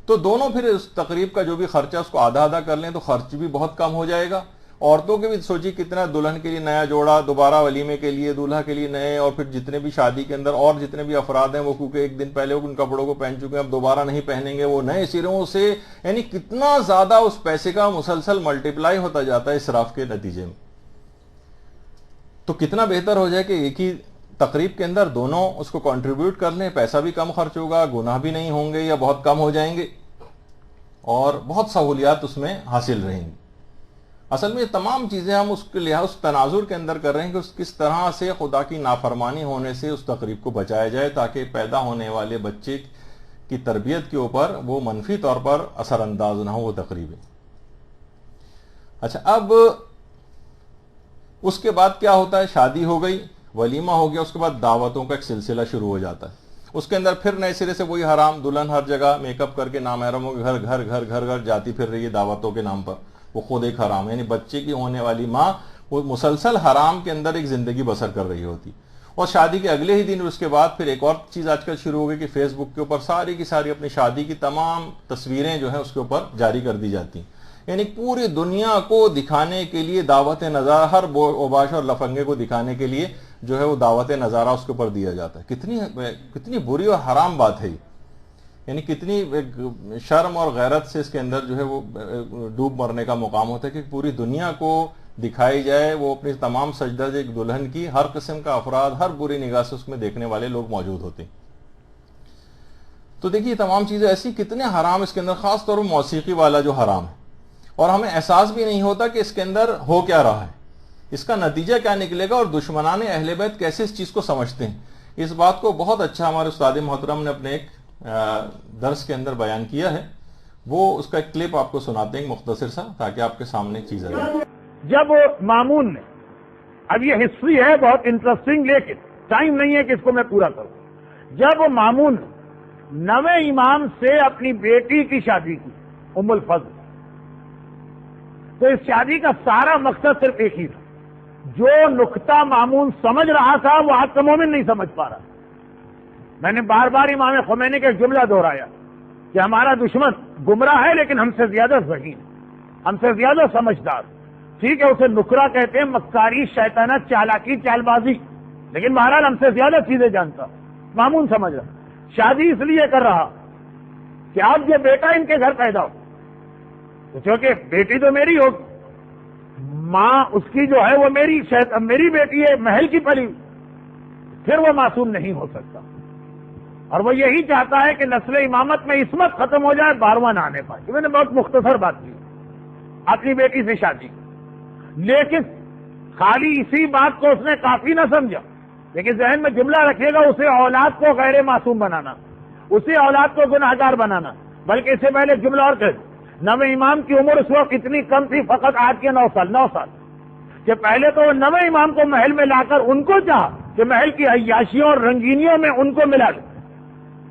تو دونوں پھر اس تقریب کا جو بھی خرچہ اس کو آدھا آدھا کر لیں تو خرچ بھی بہت کم ہو جائے گا۔ عورتوں کے بھی سوچی کتنا، دلہن کے لیے نیا جوڑا، دوبارہ ولیمے کے لیے دولہا کے لیے نئے، اور پھر جتنے بھی شادی کے اندر اور جتنے بھی افراد ہیں وہ کیونکہ ایک دن پہلے ان کپڑوں کو پہن چکے ہیں اب دوبارہ نہیں پہنیں گے، وہ نئے سروں سے، یعنی کتنا زیادہ اس پیسے کا مسلسل ملٹیپلائی ہوتا جاتا ہے اسراف کے نتیجے میں۔ تو کتنا بہتر ہو جائے کہ ایک ہی تقریب کے اندر دونوں اس کو کنٹریبیوٹ کر لیں، پیسہ بھی کم خرچ ہوگا، گناہ بھی نہیں ہوں گے یا بہت کم ہو جائیں گے، اور بہت سہولیات اس میں حاصل رہیں گی۔ اصل میں یہ تمام چیزیں ہم اس کے لحاظ تناظر کے اندر کر رہے ہیں کہ کس طرح سے خدا کی نافرمانی ہونے سے اس تقریب کو بچایا جائے، تاکہ پیدا ہونے والے بچے کی تربیت کے اوپر وہ منفی طور پر اثر انداز نہ ہو وہ تقریبیں۔ اچھا، اب اس کے بعد کیا ہوتا ہے؟ شادی ہو گئی، ولیمہ ہو گیا، اس کے بعد دعوتوں کا ایک سلسلہ شروع ہو جاتا ہے۔ اس کے اندر پھر نئے سرے سے وہی حرام، دلہن ہر جگہ میک اپ کر کے نامحرموں کے گھر گھر گھر گھر گھر جاتی پھر رہی ہے دعوتوں کے نام پر، وہ خود ایک حرام، یعنی بچے کی ہونے والی ماں وہ مسلسل حرام کے اندر ایک زندگی بسر کر رہی ہوتی۔ اور شادی کے اگلے ہی دن اس کے بعد پھر ایک اور چیز آج کل شروع ہو گئی کہ فیس بک کے اوپر ساری کی ساری اپنی شادی کی تمام تصویریں جو ہیں اس کے اوپر جاری کر دی جاتی، یعنی پوری دنیا کو دکھانے کے لیے دعوت نظارہ، ہر اوباش اور لفنگے کو دکھانے کے لیے جو ہے وہ دعوت نظارہ اس کے اوپر دیا جاتا ہے۔ کتنی بری اور حرام بات ہے، یعنی کتنی شرم اور غیرت سے اس کے اندر جو ہے وہ ڈوب مرنے کا مقام ہوتا ہے کہ پوری دنیا کو دکھائی جائے وہ اپنی تمام سجدہ ایک دلہن کی، ہر قسم کا افراد ہر بری نگاہ سے اس میں دیکھنے والے لوگ موجود ہوتے ہیں۔ تو دیکھیے تمام چیزیں ایسی کتنے حرام اس کے اندر، خاص طور پر موسیقی والا جو حرام ہے، اور ہمیں احساس بھی نہیں ہوتا کہ اس کے اندر ہو کیا رہا ہے، اس کا نتیجہ کیا نکلے گا، اور دشمنان اہل بیت کیسے اس چیز کو سمجھتے ہیں۔ اس بات کو بہت اچھا ہمارے استاد محترم نے اپنے ایک درس کے اندر بیان کیا ہے، وہ اس کا ایک کلپ آپ کو سناتے ہیں مختصر سا، تاکہ آپ کے سامنے ایک چیز آ جائے۔ جب مامون نے، اب یہ ہسٹری ہے بہت انٹرسٹنگ، لیکن ٹائم نہیں ہے کہ اس کو میں پورا کروں۔ جب مامون نے نویں امام سے اپنی بیٹی کی شادی کی، ام الفضل، تو اس شادی کا سارا مقصد صرف ایک ہی تھا، جو نقطہ مامون سمجھ رہا تھا وہ آج کا مومن نہیں سمجھ پا رہا۔ میں نے بار بار امام خمینی کا ایک جملہ دہرایا کہ ہمارا دشمن گمراہ ہے لیکن ہم سے زیادہ ذہین، ہم سے زیادہ سمجھدار۔ ٹھیک ہے، اسے نکرا کہتے ہیں، مکاری، شیطانہ، چالاکی، چال بازی، لیکن بہرحال ہم سے زیادہ چیزیں جانتا۔ مامون سمجھ رہا شادی اس لیے کر رہا کہ اب یہ بیٹا ان کے گھر پیدا ہو، تو چونکہ بیٹی تو میری ہوگی، ماں اس کی جو ہے وہ میری بیٹی ہے، محل کی پلی، پھر وہ معصوم نہیں ہو سکتا۔ اور وہ یہی چاہتا ہے کہ نسل امامت میں عصمت ختم ہو جائے، 12واں نہ آنے پائے۔ میں نے بہت مختصر بات کی، اپنی بیٹی سے شادی، لیکن خالی اسی بات کو اس نے کافی نہ سمجھا، لیکن ذہن میں جملہ رکھے گا، اسے اولاد کو غیر معصوم بنانا، اسے اولاد کو گناہگار بنانا۔ بلکہ اس سے پہلے جملہ اور کہ نویں امام کی عمر اس وقت اتنی کم تھی، فقط آج کے 9 سال، کہ پہلے تو وہ نویں امام کو محل میں لا کر ان کو چاہا کہ محل کی عیاشیوں اور رنگینیوں میں ان کو ملا لے،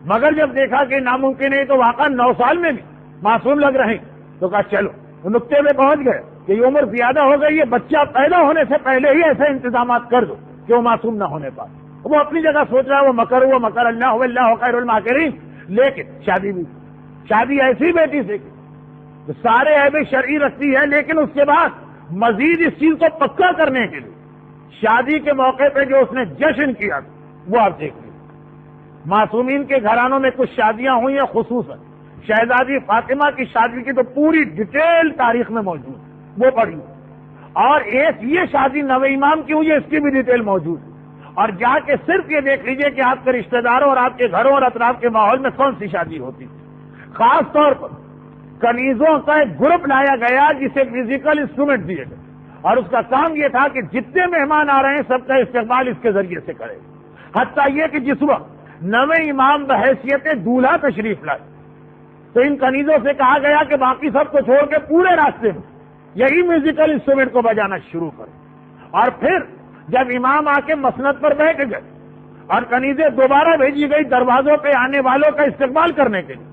مگر جب دیکھا کہ ناممکن ہے تو واقعا 9 سال میں بھی معصوم لگ رہے ہیں، تو کہا چلو وہ نقطے میں پہنچ گئے کہ یہ عمر زیادہ ہو گئی ہے، بچہ پیدا ہونے سے پہلے ہی ایسے انتظامات کر دو کہ وہ معصوم نہ ہونے پائے۔ وہ اپنی جگہ سوچ رہا ہے وہ مکر اللہ خیر الماکرین، لیکن شادی ایسی بیٹی سے کی تو سارے عیب شرعی رکھتی ہے، لیکن اس کے بعد مزید اس چیز کو پکا کرنے کے لیے شادی کے موقع پہ جو اس نے جشن کیا وہ آپ دیکھ لیجیے۔ معصومین کے گھرانوں میں کچھ شادیاں ہوئی ہیں، خصوصاً شہزادی فاطمہ کی شادی کی تو پوری ڈیٹیل تاریخ میں موجود ہے، وہ پڑھی، اور ایک یہ شادی نویں امام کی ہوئی ہے، اس کی بھی ڈیٹیل موجود ہے۔ اور جا کے صرف یہ دیکھ لیجئے کہ آپ کے رشتہ داروں اور آپ کے گھروں اور اطراف کے ماحول میں کون سی شادی ہوتی ہے۔ خاص طور پر کنیزوں کا ایک گروپ لایا گیا جسے میوزیکل انسٹرومنٹ دیے گئے، اور اس کا کام یہ تھا کہ جتنے مہمان آ رہے ہیں سب کا استقبال اس کے ذریعے سے کرے، حتیٰ یہ کہ جس وقت نویں امام بحیثیت دولہا تشریف لائے تو ان کنیزوں سے کہا گیا کہ باقی سب کو چھوڑ کے پورے راستے میں یہی میوزیکل انسٹرومنٹ کو بجانا شروع کرو۔ اور پھر جب امام آ کے مسند پر بیٹھ گئے اور کنیزیں دوبارہ بھیجی گئی دروازوں پہ آنے والوں کا استقبال کرنے کے لیے،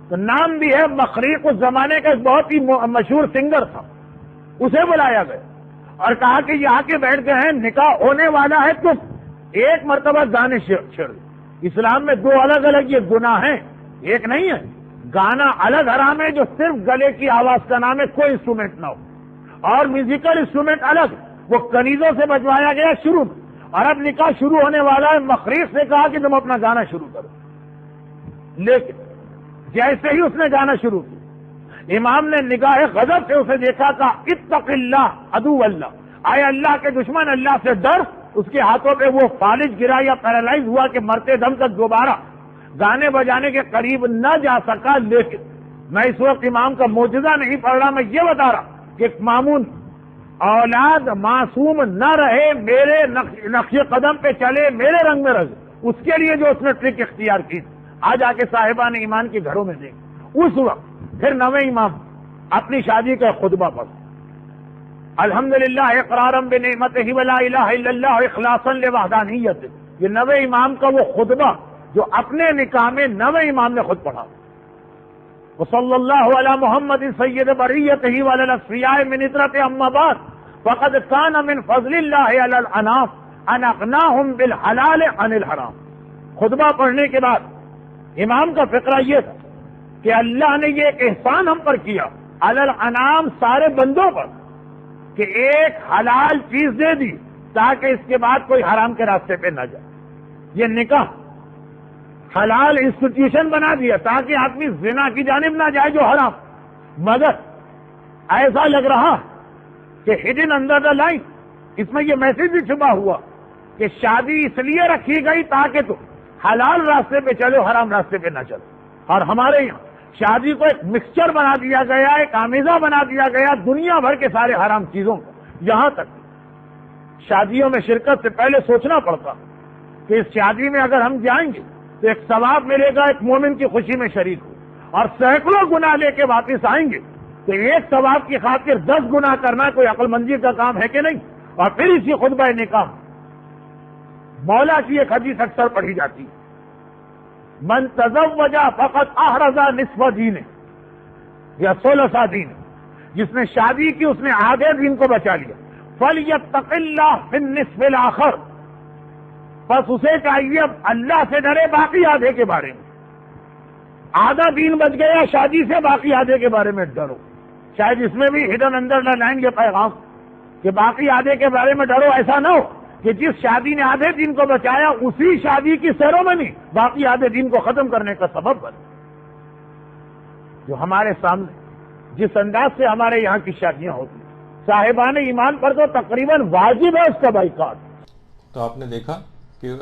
تو نام بھی ہے مخریق، اس زمانے کا ایک بہت ہی مشہور سنگر تھا، اسے بلایا گیا اور کہا کہ یہ آ کے بیٹھ گئے ہیں، نکاح ہونے والا ہے، تو ایک مرتبہ گانے چھیڑ۔ اسلام میں 2 الگ الگ یہ گناہ ہیں، ایک نہیں ہے، گانا الگ حرام ہے جو صرف گلے کی آواز کا نام ہے، کوئی انسٹرومنٹ نہ ہو، اور میوزیکل انسٹرومنٹ الگ، وہ کنیزوں سے بجوایا گیا شروع میں، اور اب نکاح شروع ہونے والا ہے، مخریق سے کہا کہ تم اپنا گانا شروع کرو۔ لیکن جیسے ہی اس نے گانا شروع کیا، امام نے نگاہ غضب سے اسے دیکھا، کہا اتق اللہ عدو اللہ، آئے اللہ کے دشمن اللہ سے ڈر، اس کے ہاتھوں پہ وہ فالج گرا یا پیرالائز ہوا کہ مرتے دم تک دوبارہ گانے بجانے کے قریب نہ جا سکا. لیکن میں اس وقت امام کا معجزہ نہیں پڑھ رہا، میں یہ بتا رہا کہ ایک مامون اولاد معصوم نہ رہے، میرے نقش قدم پہ چلے، میرے رنگ میں رہے، اس کے لیے جو اس نے ٹرک اختیار کی، آج آ کے صاحبان ایمان کے گھروں میں دیکھ. اس وقت پھر نویں امام اپنی شادی کا خطبہ پڑھ، الحمدللہ اقرارا بنعمتہ ولا الہ الا اللہ اخلاصا لوحدانیتہ. یہ نویں امام کا وہ خطبہ جو اپنے نکاح میں نویں امام نے خود پڑھا. وصلی اللہ علی محمد سید بریتہ وعلی الاصفیاء من اطرۃ اما بعد فقد کان من فضل اللہ علی الانام ان اغناہم بالحلال عن الحرام. خطبہ پڑھنے کے بعد امام کا فقرہ یہ تھا کہ اللہ نے یہ ایک احسان ہم پر کیا علی الانام، سارے بندوں پر، کہ ایک حلال چیز دے دی تاکہ اس کے بعد کوئی حرام کے راستے پہ نہ جائے. یہ نکاح حلال انسٹیٹیوشن بنا دیا تاکہ آدمی زنا کی جانب نہ جائے جو حرام. مگر ایسا لگ رہا کہ ہڈن انڈر دا لائن اس میں یہ میسج بھی چھپا ہوا کہ شادی اس لیے رکھی گئی تاکہ تو حلال راستے پہ چلو، حرام راستے پہ نہ چلو. اور ہمارے یہاں شادی کو ایک مکسچر بنا دیا گیا، ایک آمیزہ بنا دیا گیا دنیا بھر کے سارے حرام چیزوں کا. یہاں تک شادیوں میں شرکت سے پہلے سوچنا پڑتا کہ اس شادی میں اگر ہم جائیں گے تو ایک ثواب ملے گا، ایک مومن کی خوشی میں شریک ہو، اور سینکڑوں گناہ لے کے واپس آئیں گے تو ایک ثواب کی خاطر 10 گناہ کرنا کوئی عقل مندی کا کام ہے کہ نہیں. اور پھر اسی خطبہ نکاح مولا کی ایک حدیث اکثر پڑھی جاتی ہے، من تزوج فقط احرز نصف دین یا ثلث دین، جس نے شادی کی اس نے آدھے دین کو بچا لیا. فلیتق اللہ فی النصف الاخر، بس اسے چاہیے اب اللہ سے ڈرے باقی آدھے کے بارے میں. آدھا دین بچ گیا شادی سے، باقی آدھے کے بارے میں ڈرو. شاید اس میں بھی ہڈن اندر نہ لائیں گے پیغام کہ باقی آدھے کے بارے میں ڈرو. ایسا نہ ہو کہ جس شادی نے آدھے دن کو بچایا اسی شادی کی سیرومنی باقی آدھے دن کو ختم کرنے کا سبب بنے. جو ہمارے سامنے جس انداز سے ہمارے یہاں کی شادیاں ہوتی ہیں، صاحبان ایمان پر تو تقریباً واجب ہے اس کا بائیکاٹ. تو آپ نے دیکھا کہ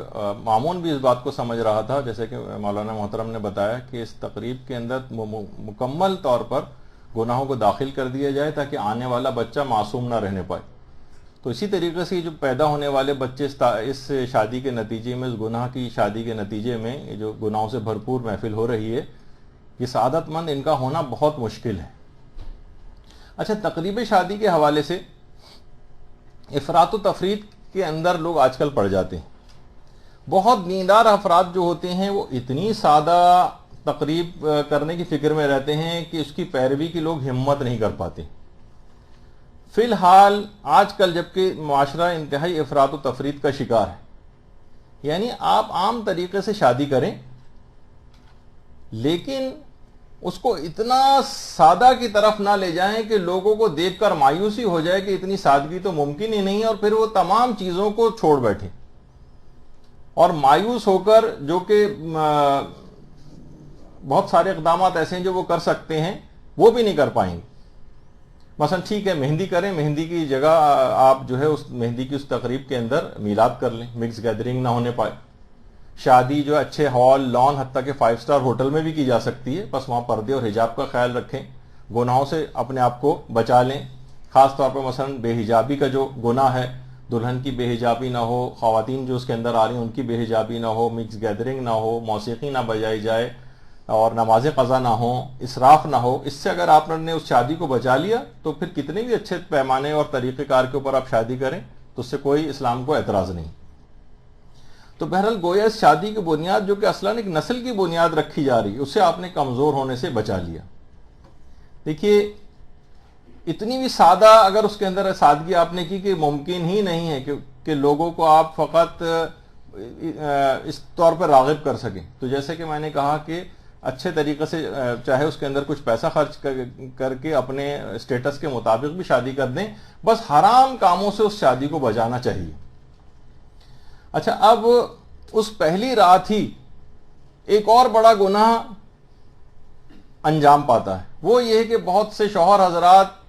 مامون بھی اس بات کو سمجھ رہا تھا، جیسے کہ مولانا محترم نے بتایا کہ اس تقریب کے اندر مکمل طور پر گناہوں کو داخل کر دیا جائے تاکہ آنے والا بچہ معصوم نہ رہنے پائے. تو اسی طریقے سے جو پیدا ہونے والے بچے اس شادی کے نتیجے میں، اس گناہ کی شادی کے نتیجے میں جو گناہوں سے بھرپور محفل ہو رہی ہے، یہ سعادت مند ان کا ہونا بہت مشکل ہے. اچھا، تقریب شادی کے حوالے سے افراط و تفریط کے اندر لوگ آج کل پڑ جاتے ہیں. بہت دیندار افراد جو ہوتے ہیں وہ اتنی سادہ تقریب کرنے کی فکر میں رہتے ہیں کہ اس کی پیروی کی لوگ ہمت نہیں کر پاتے. فی الحال آج کل جبکہ معاشرہ انتہائی افراط و تفریط کا شکار ہے، یعنی آپ عام طریقے سے شادی کریں لیکن اس کو اتنا سادہ کی طرف نہ لے جائیں کہ لوگوں کو دیکھ کر مایوسی ہو جائے کہ اتنی سادگی تو ممکن ہی نہیں ہے، اور پھر وہ تمام چیزوں کو چھوڑ بیٹھے اور مایوس ہو کر، جو کہ بہت سارے اقدامات ایسے ہیں جو وہ کر سکتے ہیں وہ بھی نہیں کر پائیں گے. مثلا ٹھیک ہے مہندی کریں، مہندی کی جگہ آپ جو ہے اس مہندی کی اس تقریب کے اندر میلاد کر لیں، مکس گیدرنگ نہ ہونے پائے. شادی جو اچھے ہال، لان، حتیٰ کہ 5 اسٹار ہوٹل میں بھی کی جا سکتی ہے، بس وہاں پردے اور حجاب کا خیال رکھیں، گناہوں سے اپنے آپ کو بچا لیں. خاص طور پر مثلا بے حجابی کا جو گناہ ہے، دلہن کی بے حجابی نہ ہو، خواتین جو اس کے اندر آ رہی ہیں ان کی بے حجابی نہ ہو، مکس گیدرنگ نہ ہو، موسیقی نہ بجائی جائے اور نماز قضا نہ ہو، اسراف نہ ہو. اس سے اگر آپ نے اس شادی کو بچا لیا تو پھر کتنے بھی اچھے پیمانے اور طریقہ کار کے اوپر آپ شادی کریں تو اس سے کوئی اسلام کو اعتراض نہیں. تو بہرحال گویا اس شادی کی بنیاد جو کہ اصلاً ایک نسل کی بنیاد رکھی جا رہی ہے، اسے آپ نے کمزور ہونے سے بچا لیا. دیکھیے اتنی بھی سادہ اگر اس کے اندر سادگی آپ نے کی کہ ممکن ہی نہیں ہے کہ لوگوں کو آپ فقط اس طور پر راغب کر سکیں. تو جیسے کہ میں نے کہا کہ اچھے طریقے سے چاہے اس کے اندر کچھ پیسہ خرچ کر کے اپنے اسٹیٹس کے مطابق بھی شادی کر دیں، بس حرام کاموں سے اس شادی کو بچانا چاہیے. اچھا، اب اس پہلی رات ہی ایک اور بڑا گناہ انجام پاتا ہے، وہ یہ ہے کہ بہت سے شوہر حضرات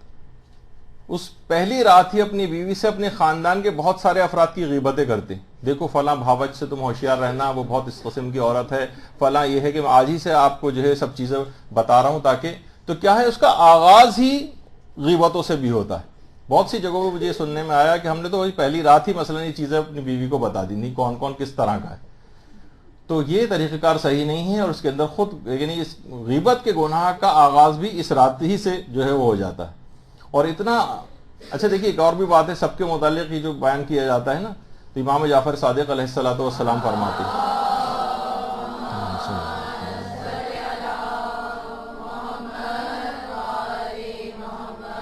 اس پہلی رات ہی اپنی بیوی سے اپنے خاندان کے بہت سارے افراد کی غیبتیں کرتے. دیکھو فلاں بھاوچ سے تم ہوشیار رہنا, وہ بہت اس قسم کی عورت ہے, فلاں یہ ہے کہ میں آج ہی سے آپ کو جو ہے سب چیزیں بتا رہا ہوں تاکہ, تو کیا ہے اس کا آغاز ہی غیبتوں سے بھی ہوتا ہے. بہت سی جگہوں پہ مجھے سننے میں آیا کہ ہم نے تو وہی پہلی رات ہی مثلا یہ چیزیں اپنی بیوی کو بتا دی, نہیں کون کون کس طرح کا ہے. تو یہ طریقہ کار صحیح نہیں ہے, اور اس کے اندر خود یعنی اس غیبت کے گناہ کا آغاز بھی اس رات ہی سے جو ہے وہ ہو جاتا ہے. اور اتنا اچھا دیکھیے ایک اور بھی بات ہے سب کے متعلق یہ جو بیان کیا جاتا ہے نا, تو امام جعفر صادق علیہ الصلوۃ والسلام فرماتے ہیں,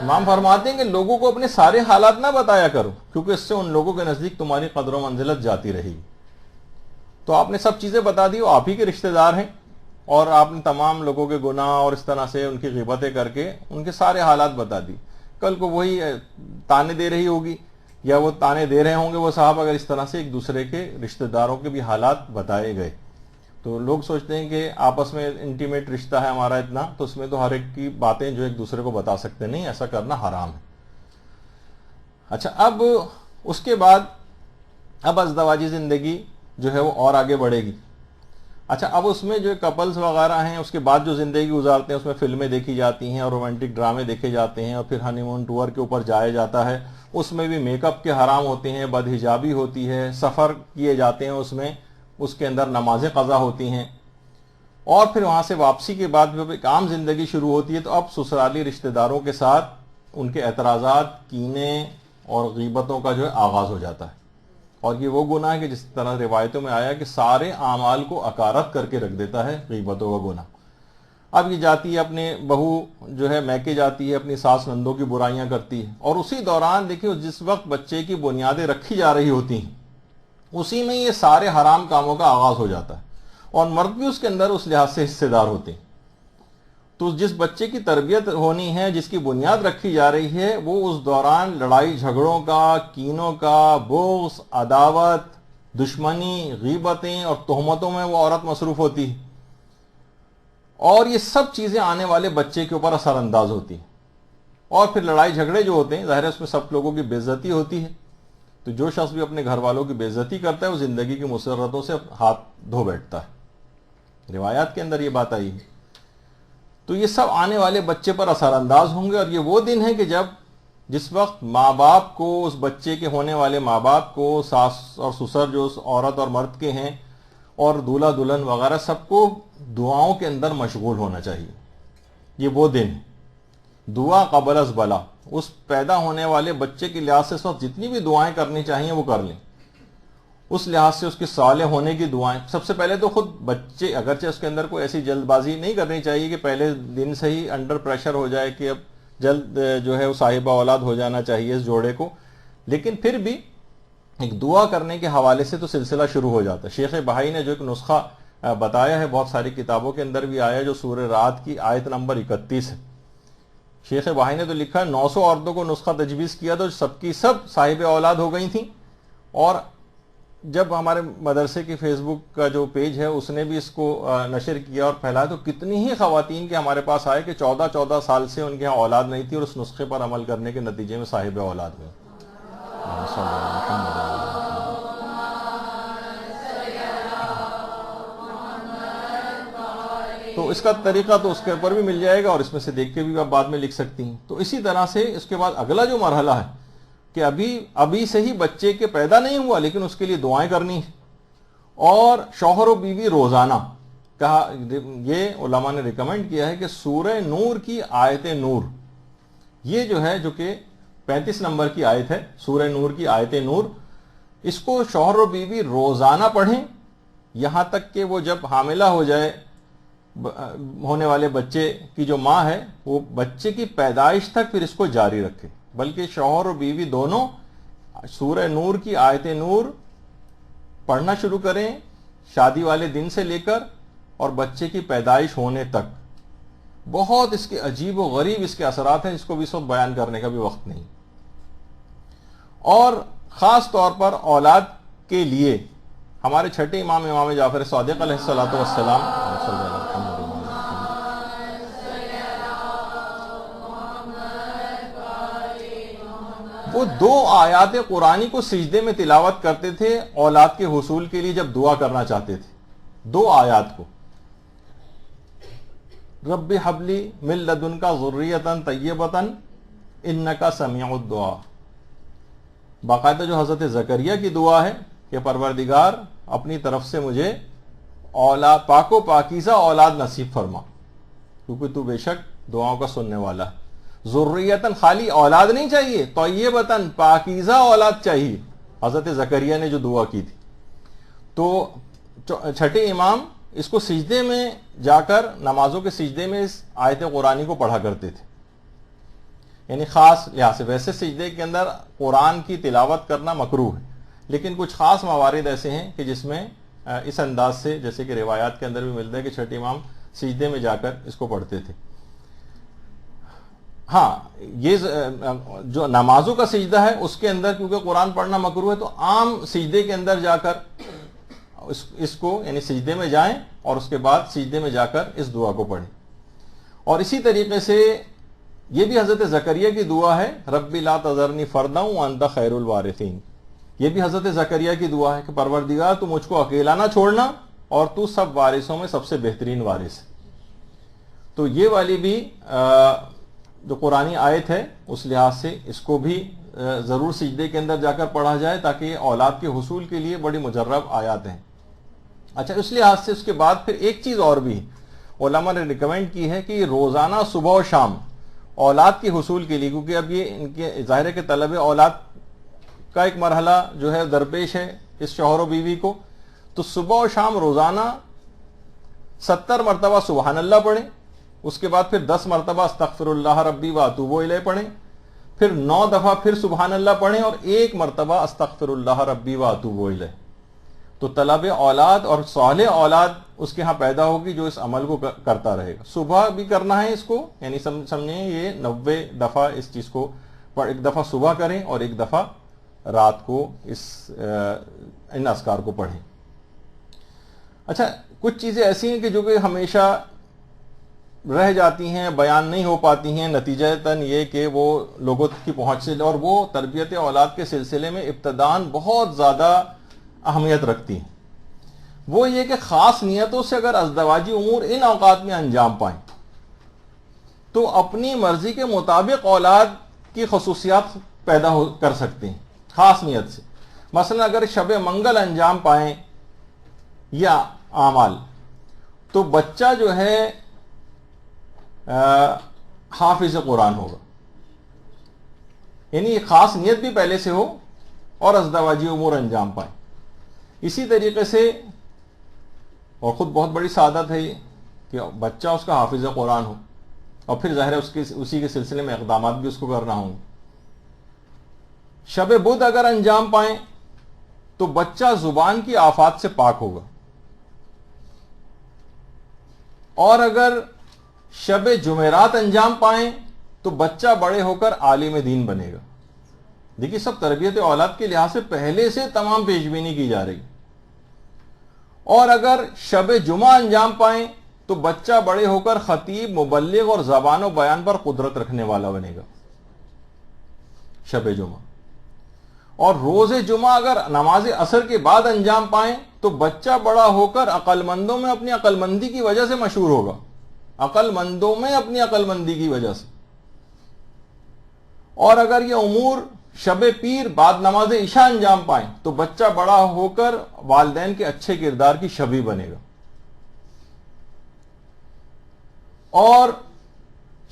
امام فرماتے ہیں کہ لوگوں کو اپنے سارے حالات نہ بتایا کرو, کیونکہ اس سے ان لوگوں کے نزدیک تمہاری قدر و منزلت جاتی رہے گی. تو آپ نے سب چیزیں بتا دی, وہ آپ ہی کے رشتہ دار ہیں, اور آپ نے تمام لوگوں کے گناہ اور اس طرح سے ان کی غیبتیں کر کے ان کے سارے حالات بتا دی. کل کو وہی تانے دے رہی ہوگی, یا وہ تانے دے رہے ہوں گے وہ صاحب, اگر اس طرح سے ایک دوسرے کے رشتہ داروں کے بھی حالات بتائے گئے. تو لوگ سوچتے ہیں کہ آپس میں انٹیمیٹ رشتہ ہے ہمارا اتنا, تو اس میں تو ہر ایک کی باتیں جو ایک دوسرے کو بتا سکتے نہیں, ایسا کرنا حرام ہے. اچھا اب اس کے بعد اب ازدواجی زندگی جو ہے وہ اور آگے بڑھے گی. اچھا اب اس میں جو کپلز وغیرہ ہیں اس کے بعد جو زندگی گزارتے ہیں اس میں فلمیں دیکھی جاتی ہیں اور رومانٹک ڈرامے دیکھے جاتے ہیں, اور پھر ہنی مون ٹور کے اوپر جایا جاتا ہے. اس میں بھی میک اپ کے حرام ہوتے ہیں, بدحجابی ہوتی ہے, سفر کیے جاتے ہیں, اس کے اندر نمازیں قضا ہوتی ہیں. اور پھر وہاں سے واپسی کے بعد جب ایک عام زندگی شروع ہوتی ہے تو اب سسرالی رشتہ داروں کے ساتھ ان کے اعتراضات, کینے اور غیبتوں کا جو ہے آغاز ہو جاتا ہے. اور یہ وہ گناہ ہے کہ جس طرح روایتوں میں آیا کہ سارے اعمال کو اکارت کر کے رکھ دیتا ہے غیبتوں کا گناہ. اب یہ جاتی ہے اپنے بہو جو ہے میکے جاتی ہے, اپنی ساس نندوں کی برائیاں کرتی ہے, اور اسی دوران دیکھیے جس وقت بچے کی بنیادیں رکھی جا رہی ہوتی ہیں اسی میں یہ سارے حرام کاموں کا آغاز ہو جاتا ہے, اور مرد بھی اس کے اندر اس لحاظ سے حصے دار ہوتے ہیں. تو جس بچے کی تربیت ہونی ہے, جس کی بنیاد رکھی جا رہی ہے, وہ اس دوران لڑائی جھگڑوں کا, کینوں کا, بغض, عداوت, دشمنی, غیبتیں اور تہمتوں میں وہ عورت مصروف ہوتی ہے. اور یہ سب چیزیں آنے والے بچے کے اوپر اثر انداز ہوتی ہیں. اور پھر لڑائی جھگڑے جو ہوتے ہیں ظاہر ہے اس میں سب لوگوں کی بے عزتی ہوتی ہے. تو جو شخص بھی اپنے گھر والوں کی بے عزتی کرتا ہے وہ زندگی کی مسرتوں سے ہاتھ دھو بیٹھتا ہے. روایات کے اندر یہ بات آئی ہے. تو یہ سب آنے والے بچے پر اثر انداز ہوں گے, اور یہ وہ دن ہے کہ جس وقت ماں باپ کو, اس بچے کے ہونے والے ماں باپ کو, ساس اور سسر جو اس عورت اور مرد کے ہیں, اور دولہا دلہن وغیرہ سب کو دعاؤں کے اندر مشغول ہونا چاہیے. یہ وہ دن ہے دعا قبل از بلا. اس پیدا ہونے والے بچے کے لحاظ سے اس وقت جتنی بھی دعائیں کرنی چاہیے وہ کر لیں. اس لحاظ سے اس کے صالح ہونے کی دعائیں, سب سے پہلے تو خود بچے, اگرچہ اس کے اندر کوئی ایسی جلد بازی نہیں کرنی چاہیے کہ پہلے دن سے ہی انڈر پریشر ہو جائے کہ اب جلد جو ہے وہ صاحبہ اولاد ہو جانا چاہیے اس جوڑے کو, لیکن پھر بھی ایک دعا کرنے کے حوالے سے تو سلسلہ شروع ہو جاتا ہے. شیخ بہائی نے جو ایک نسخہ بتایا ہے, بہت ساری کتابوں کے اندر بھی آیا, جو سورہ رات کی آیت نمبر 31 ہے. شیخ بہائی نے تو لکھا ہے 900 عورتوں کو نسخہ تجویز کیا تو سب کی سب صاحب اولاد ہو گئی تھیں. اور جب ہمارے مدرسے کی فیس بک کا جو پیج ہے اس نے بھی اس کو نشر کیا اور پھیلایا, تو کتنی ہی خواتین کے ہمارے پاس آئے کہ 14 سال سے ان کے یہاں اولاد نہیں تھی, اور اس نسخے پر عمل کرنے کے نتیجے میں صاحب اولاد ہوئے. تو اس کا طریقہ تو اس کے اوپر بھی مل جائے گا, اور اس میں سے دیکھ کے بھی آپ بعد میں لکھ سکتی ہیں. تو اسی طرح سے اس کے بعد اگلا جو مرحلہ ہے کہ ابھی سے ہی بچے کے پیدا نہیں ہوا لیکن اس کے لیے دعائیں کرنی ہیں, اور شوہر و بیوی روزانہ کہا, یہ علماء نے ریکمینڈ کیا ہے کہ سورہ نور کی آیت نور, یہ جو ہے جو کہ 35 نمبر کی آیت ہے, سورہ نور کی آیت نور, اس کو شوہر و بیوی روزانہ پڑھیں یہاں تک کہ وہ جب حاملہ ہو جائے, ہونے والے بچے کی جو ماں ہے وہ بچے کی پیدائش تک پھر اس کو جاری رکھے. بلکہ شوہر و بیوی دونوں سورہ نور کی آیت نور پڑھنا شروع کریں شادی والے دن سے لے کر اور بچے کی پیدائش ہونے تک. بہت اس کے عجیب و غریب اس کے اثرات ہیں, جس کو بھی سب بیان کرنے کا بھی وقت نہیں. اور خاص طور پر اولاد کے لیے ہمارے چھٹے امام جعفر صادق علیہ الصلوۃ والسلام وہ 2 آیات قرآنی کو سجدے میں تلاوت کرتے تھے اولاد کے حصول کے لیے جب دعا کرنا چاہتے تھے. 2 آیات کو، رب حبلی من لدنک ذریۃ طیبۃ انک سمیع الدعاء. باقاعدہ جو حضرت زکریا کی دعا ہے کہ پروردگار اپنی طرف سے مجھے اولاد، پاک و پاکیزہ اولاد نصیب فرما، کیونکہ تو بے شک دعاؤں کا سننے والا ہے. ذریۃ، خالی اولاد نہیں چاہیے، طیبۃ، پاکیزہ اولاد چاہیے. حضرت زکریا نے جو دعا کی تھی. تو چھٹے امام اس کو سجدے میں جا کر، نمازوں کے سجدے میں اس آیت قرآنی کو پڑھا کرتے تھے، یعنی خاص لحاظ سے. ویسے سجدے کے اندر قرآن کی تلاوت کرنا مکروہ ہے، لیکن کچھ خاص موارد ایسے ہیں کہ جس میں اس انداز سے، جیسے کہ روایات کے اندر بھی ملتا ہے کہ چھٹے امام سجدے میں جا کر اس کو پڑھتے تھے. ہاں، یہ جو نمازوں کا سجدہ ہے اس کے اندر کیونکہ قرآن پڑھنا مکروہ ہے، تو عام سجدے کے اندر جا کر اس کو، یعنی سجدے میں جائیں اور اس کے بعد سجدے میں جا کر اس دعا کو پڑھیں. اور اسی طریقے سے یہ بھی حضرت زکریا کی دعا ہے، رب لا تذرنی فردا وانت خیر الوارثین. یہ بھی حضرت زکریا کی دعا ہے کہ پروردگار تو مجھ کو اکیلا نہ چھوڑنا اور تو سب وارثوں میں سب سے بہترین وارث ہے. تو یہ والی بھی جو قرآنی آیت ہے اس لحاظ سے اس کو بھی ضرور سجدے کے اندر جا کر پڑھا جائے، تاکہ یہ اولاد کے حصول کے لیے بڑی مجرب آیات ہیں. اچھا، اس لحاظ سے اس کے بعد پھر ایک چیز اور بھی علماء نے ریکمینڈ کی ہے کہ روزانہ صبح و شام اولاد کے حصول کے لیے، کیونکہ اب یہ ان کے ظاہر ہے کہ طلب اولاد کا ایک مرحلہ جو ہے درپیش ہے اس شوہر و بیوی کو، تو صبح و شام روزانہ 70 مرتبہ سبحان اللہ پڑھیں، اس کے بعد پھر 10 مرتبہ استغفر اللہ ربی واتوب الیہ پڑھیں، پھر 9 دفعہ پھر سبحان اللہ پڑھیں اور 1 مرتبہ استغفر اللہ ربی واتوب الیہ. تو طلب اولاد اور صالح اولاد اس کے ہاں پیدا ہوگی جو اس عمل کو کرتا رہے گا. صبح بھی کرنا ہے اس کو، یعنی سمجھیں یہ 90 دفعہ اس چیز کو، 1 دفعہ صبح کریں اور 1 دفعہ رات کو ان اذکار کو پڑھیں. اچھا، کچھ چیزیں ایسی ہیں کہ جو کہ ہمیشہ رہ جاتی ہیں، بیان نہیں ہو پاتی ہیں، نتیجتاً یہ کہ وہ لوگوں کی پہنچ سے، اور وہ تربیت اولاد کے سلسلے میں ابتداً بہت زیادہ اہمیت رکھتی ہیں. وہ یہ کہ خاص نیتوں سے اگر ازدواجی امور ان اوقات میں انجام پائیں تو اپنی مرضی کے مطابق اولاد کی خصوصیات پیدا کر سکتے ہیں خاص نیت سے. مثلا اگر شب منگل انجام پائیں یا اعمال، تو بچہ جو ہے حافظ قرآن ہوگا، یعنی خاص نیت بھی پہلے سے ہو اور ازدواجی امور انجام پائیں. اسی طریقے سے، اور خود بہت بڑی سعادت ہے یہ کہ بچہ اس کا حافظ قرآن ہو، اور پھر ظاہر ہے اسی کے سلسلے میں اقدامات بھی اس کو کرنا ہوں. شب بدھ اگر انجام پائیں تو بچہ زبان کی آفات سے پاک ہوگا، اور اگر شب جمعرات انجام پائیں تو بچہ بڑے ہو کر عالم دین بنے گا. دیکھیے، سب تربیت اولاد کے لحاظ سے پہلے سے تمام پیش بینی کی جا رہی. اور اگر شب جمعہ انجام پائیں تو بچہ بڑے ہو کر خطیب، مبلغ اور زبان و بیان پر قدرت رکھنے والا بنے گا شب جمعہ. اور روز جمعہ اگر نماز عصر کے بعد انجام پائیں تو بچہ بڑا ہو کر عقل مندوں میں اپنی عقل مندی کی وجہ سے مشہور ہوگا، عقل مندوں میں اپنی عقل مندی کی وجہ سے. اور اگر یہ امور شب پیر بعد نماز عشاء انجام پائیں تو بچہ بڑا ہو کر والدین کے اچھے کردار کی شبیہ بنے گا. اور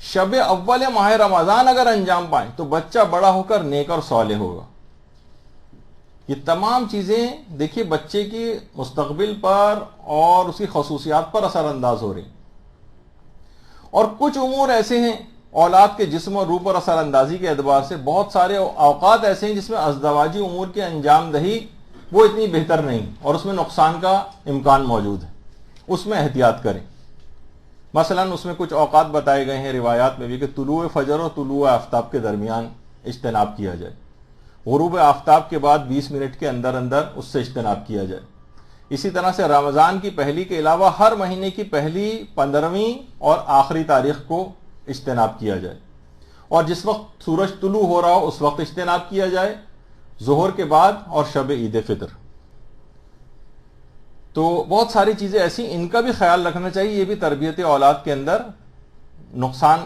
شب اول ماہ رمضان اگر انجام پائیں تو بچہ بڑا ہو کر نیک اور صالح ہوگا. یہ تمام چیزیں دیکھیے بچے کی مستقبل پر اور اس کی خصوصیات پر اثر انداز ہو رہی. اور کچھ امور ایسے ہیں اولاد کے جسم اور روح پر اثر اندازی کے اعتبار سے، بہت سارے اوقات ایسے ہیں جس میں ازدواجی امور کی انجام دہی وہ اتنی بہتر نہیں اور اس میں نقصان کا امکان موجود ہے، اس میں احتیاط کریں. مثلا اس میں کچھ اوقات بتائے گئے ہیں روایات میں بھی کہ طلوع فجر اور طلوع آفتاب کے درمیان اجتناب کیا جائے، غروب آفتاب کے بعد 20 منٹ کے اندر اندر اس سے اجتناب کیا جائے. اسی طرح سے رمضان کی پہلی کے علاوہ ہر مہینے کی پہلی، 15ویں اور آخری تاریخ کو اجتناب کیا جائے. اور جس وقت سورج طلوع ہو رہا ہو اس وقت اجتناب کیا جائے، ظہر کے بعد اور شب عید فطر. تو بہت ساری چیزیں ایسی، ان کا بھی خیال رکھنا چاہیے. یہ بھی تربیت اولاد کے اندر نقصان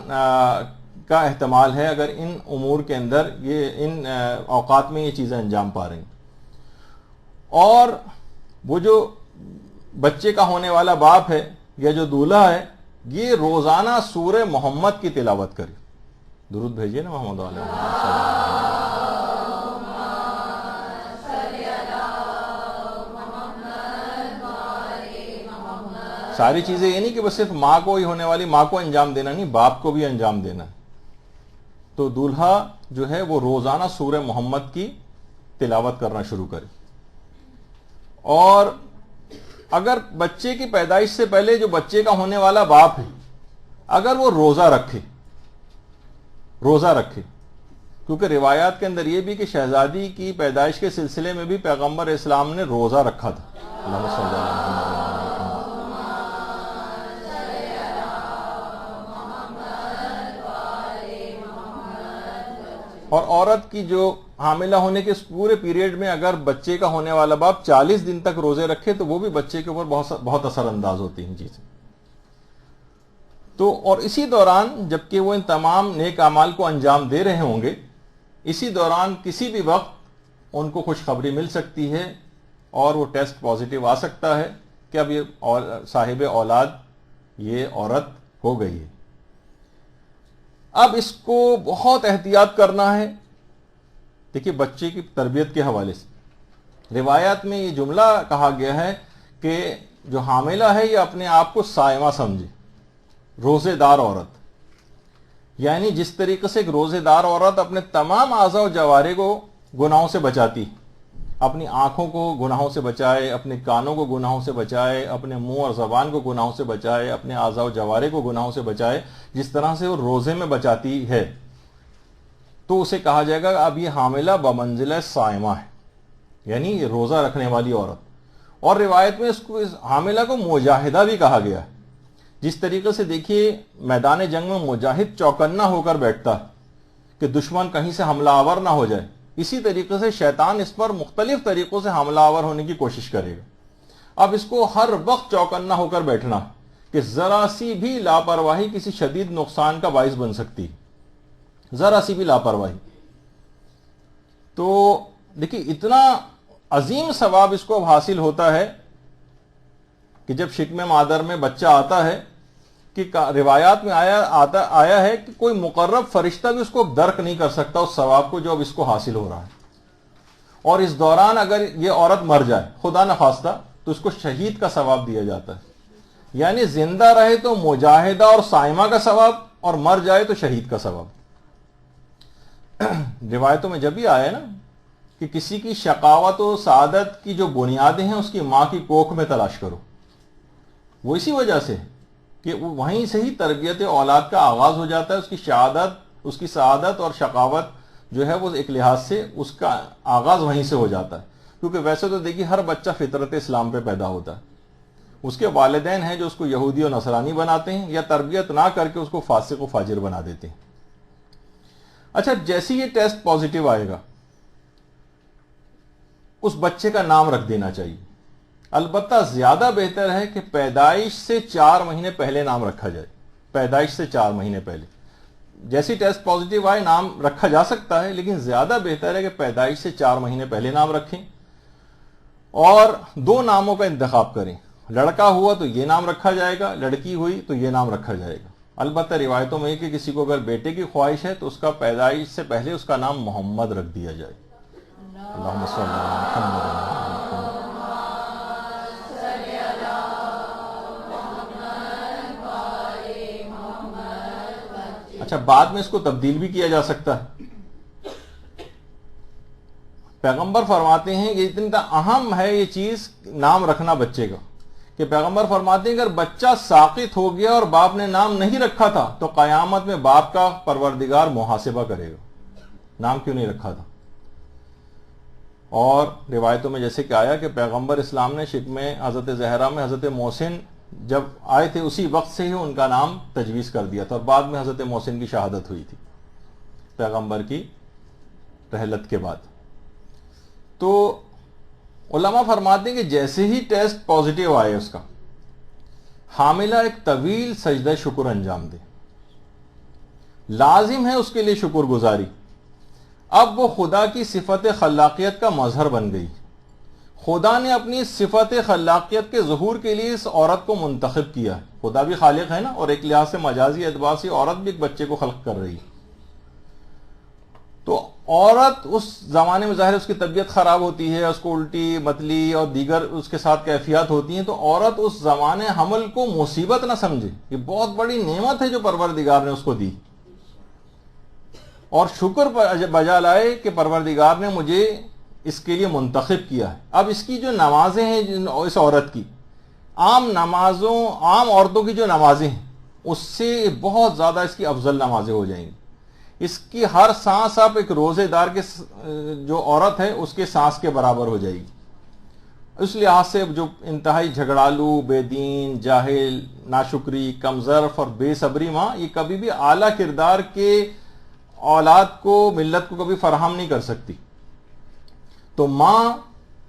کا احتمال ہے اگر ان امور کے اندر ان اوقات میں یہ چیزیں انجام پا رہی ہیں. اور وہ جو بچے کا ہونے والا باپ ہے یا جو دولہا ہے، یہ روزانہ سورہ محمد کی تلاوت کرے. درود بھیجیے نا محمد علیہ وسلم. ساری چیزیں یہ نہیں کہ بس صرف ماں کو ہی ہونے والی، ماں کو انجام دینا نہیں، باپ کو بھی انجام دینا. تو دولہا جو ہے وہ روزانہ سورہ محمد کی تلاوت کرنا شروع کرے. اور اگر بچے کی پیدائش سے پہلے جو بچے کا ہونے والا باپ ہے، اگر وہ روزہ رکھے، کیونکہ روایات کے اندر یہ بھی کہ شہزادی کی پیدائش کے سلسلے میں بھی پیغمبر اسلام نے روزہ رکھا تھا. اللہم صلی اللہ علیہ وسلم. اور عورت کی جو حاملہ ہونے کے اس پورے پیریڈ میں اگر بچے کا ہونے والا باپ 40 دن تک روزے رکھے تو وہ بھی بچے کے اوپر بہت اثر انداز ہوتی ہیں چیزیں. تو اور اسی دوران جبکہ وہ ان تمام نیک اعمال کو انجام دے رہے ہوں گے، اسی دوران کسی بھی وقت ان کو خوشخبری مل سکتی ہے اور وہ ٹیسٹ پازیٹیو آ سکتا ہے کہ اب یہ صاحب اولاد یہ عورت ہو گئی ہے. اب اس کو بہت احتیاط کرنا ہے. دیکھیے بچے کی تربیت کے حوالے سے روایات میں یہ جملہ کہا گیا ہے کہ جو حاملہ ہے یہ اپنے آپ کو صائمہ سمجھے، روزے دار عورت. یعنی جس طریقے سے ایک روزے دار عورت اپنے تمام اعضاء و جوارح کو گناہوں سے بچاتی، اپنی آنکھوں کو گناہوں سے بچائے، اپنے کانوں کو گناہوں سے بچائے، اپنے منہ اور زبان کو گناہوں سے بچائے، اپنے اعضاء و جوارح کو گناہوں سے بچائے، جس طرح سے وہ روزے میں بچاتی ہے، تو اسے کہا جائے گا اب یہ حاملہ بمنزلہ صائمہ ہے، یعنی یہ روزہ رکھنے والی عورت. اور روایت میں اس حاملہ کو مجاہدہ بھی کہا گیا ہے. جس طریقے سے دیکھیے میدان جنگ میں مجاہد چوکنا ہو کر بیٹھتا کہ دشمن کہیں سے حملہ آور نہ ہو جائے، اسی طریقے سے شیطان اس پر مختلف طریقوں سے حملہ آور ہونے کی کوشش کرے گا. اب اس کو ہر وقت چوکنا ہو کر بیٹھنا کہ ذرا سی بھی لاپرواہی کسی شدید نقصان کا باعث بن سکتی، ذرا سی بھی لاپرواہی. تو دیکھیے اتنا عظیم ثواب اس کو اب حاصل ہوتا ہے کہ جب شکم مادر میں بچہ آتا ہے کہ روایات میں آیا ہے کہ کوئی مقرب فرشتہ بھی اس کو درک نہیں کر سکتا اس ثواب کو جو اب اس کو حاصل ہو رہا ہے. اور اس دوران اگر یہ عورت مر جائے خدا نخواستہ تو اس کو شہید کا ثواب دیا جاتا ہے. یعنی زندہ رہے تو مجاہدہ اور صائمہ کا ثواب، اور مر جائے تو شہید کا ثواب. روایتوں میں جب بھی آیا نا کہ کسی کی شقاوت و سعادت کی جو بنیادیں ہیں اس کی ماں کی کوکھ میں تلاش کرو، وہ اسی وجہ سے کہ وہیں سے ہی تربیت اولاد کا آغاز ہو جاتا ہے. اس کی سعادت اور شقاوت جو ہے وہ ایک لحاظ سے اس کا آغاز وہیں سے ہو جاتا ہے. کیونکہ ویسے تو دیکھیے ہر بچہ فطرت اسلام پہ پیدا ہوتا ہے، اس کے والدین ہیں جو اس کو یہودی و نصرانی بناتے ہیں یا تربیت نہ کر کے اس کو فاسق و فاجر بنا دیتے ہیں. اچھا، جیسے یہ ٹیسٹ پازیٹیو آئے گا اس بچے کا نام رکھ دینا چاہیے. البتہ زیادہ بہتر ہے کہ پیدائش سے 4 مہینے پہلے نام رکھا جائے. پیدائش سے 4 مہینے پہلے جیسی ٹیسٹ پازیٹیو آئے نام رکھا جا سکتا ہے، لیکن زیادہ بہتر ہے کہ پیدائش سے 4 مہینے پہلے نام رکھیں اور 2 ناموں کا انتخاب کریں. لڑکا ہوا تو یہ نام رکھا جائے گا، لڑکی ہوئی تو یہ نام رکھا جائے گا. البتہ روایتوں میں کہ کسی کو اگر بیٹے کی خواہش ہے تو اس کا پیدائش سے پہلے اس کا نام محمد رکھ دیا جائے. اللہم صلی اللہ علیہ وسلم. اچھا، بعد میں اس کو تبدیل بھی کیا جا سکتا ہے. پیغمبر فرماتے ہیں کہ اتنا اہم ہے یہ چیز نام رکھنا بچے کا کہ پیغمبر فرماتے ہیں اگر بچہ ساقط ہو گیا اور باپ نے نام نہیں رکھا تھا تو قیامت میں باپ کا پروردگار محاسبہ کرے گا، نام کیوں نہیں رکھا تھا. اور روایتوں میں جیسے کہ آیا کہ پیغمبر اسلام نے شکم حضرت زہرا میں حضرت محسن جب آئے تھے اسی وقت سے ہی ان کا نام تجویز کر دیا تھا، اور بعد میں حضرت محسن کی شہادت ہوئی تھی. پیغمبر کی رحلت کے بعد. تو علماء فرماتے ہیں کہ جیسے ہی ٹیسٹ پازیٹیو آئے اس کا، حاملہ ایک طویل سجدہ شکر انجام دے. لازم ہے اس کے لیے شکر گزاری. اب وہ خدا کی صفت خلاقیت کا مظہر بن گئی. خدا نے اپنی صفت خلاقیت کے ظہور کے لیے اس عورت کو منتخب کیا ہے. خدا بھی خالق ہے نا، اور ایک لحاظ سے مجازی اعتبار سے عورت بھی ایک بچے کو خلق کر رہی ہے. تو عورت اس زمانے میں ظاہر اس کی طبیعت خراب ہوتی ہے، اس کو الٹی متلی اور دیگر اس کے ساتھ کیفیات ہوتی ہیں، تو عورت اس زمانے حمل کو مصیبت نہ سمجھے. یہ بہت بڑی نعمت ہے جو پروردگار نے اس کو دی، اور شکر بجا لائے کہ پروردگار نے مجھے اس کے لیے منتخب کیا ہے. اب اس کی جو نمازیں ہیں اس عورت کی، عام عورتوں کی جو نمازیں ہیں اس سے بہت زیادہ اس کی افضل نمازیں ہو جائیں گی. اس کی ہر سانس آپ ایک روزے دار کے جو عورت ہے اس کے سانس کے برابر ہو جائے گی. اس لحاظ سے جو انتہائی جھگڑالو، بے دین، جاہل، ناشکری، کمظرف اور بے صبری ماں، یہ کبھی بھی اعلیٰ کردار کے اولاد کو، ملت کو کبھی فراہم نہیں کر سکتی. تو ماں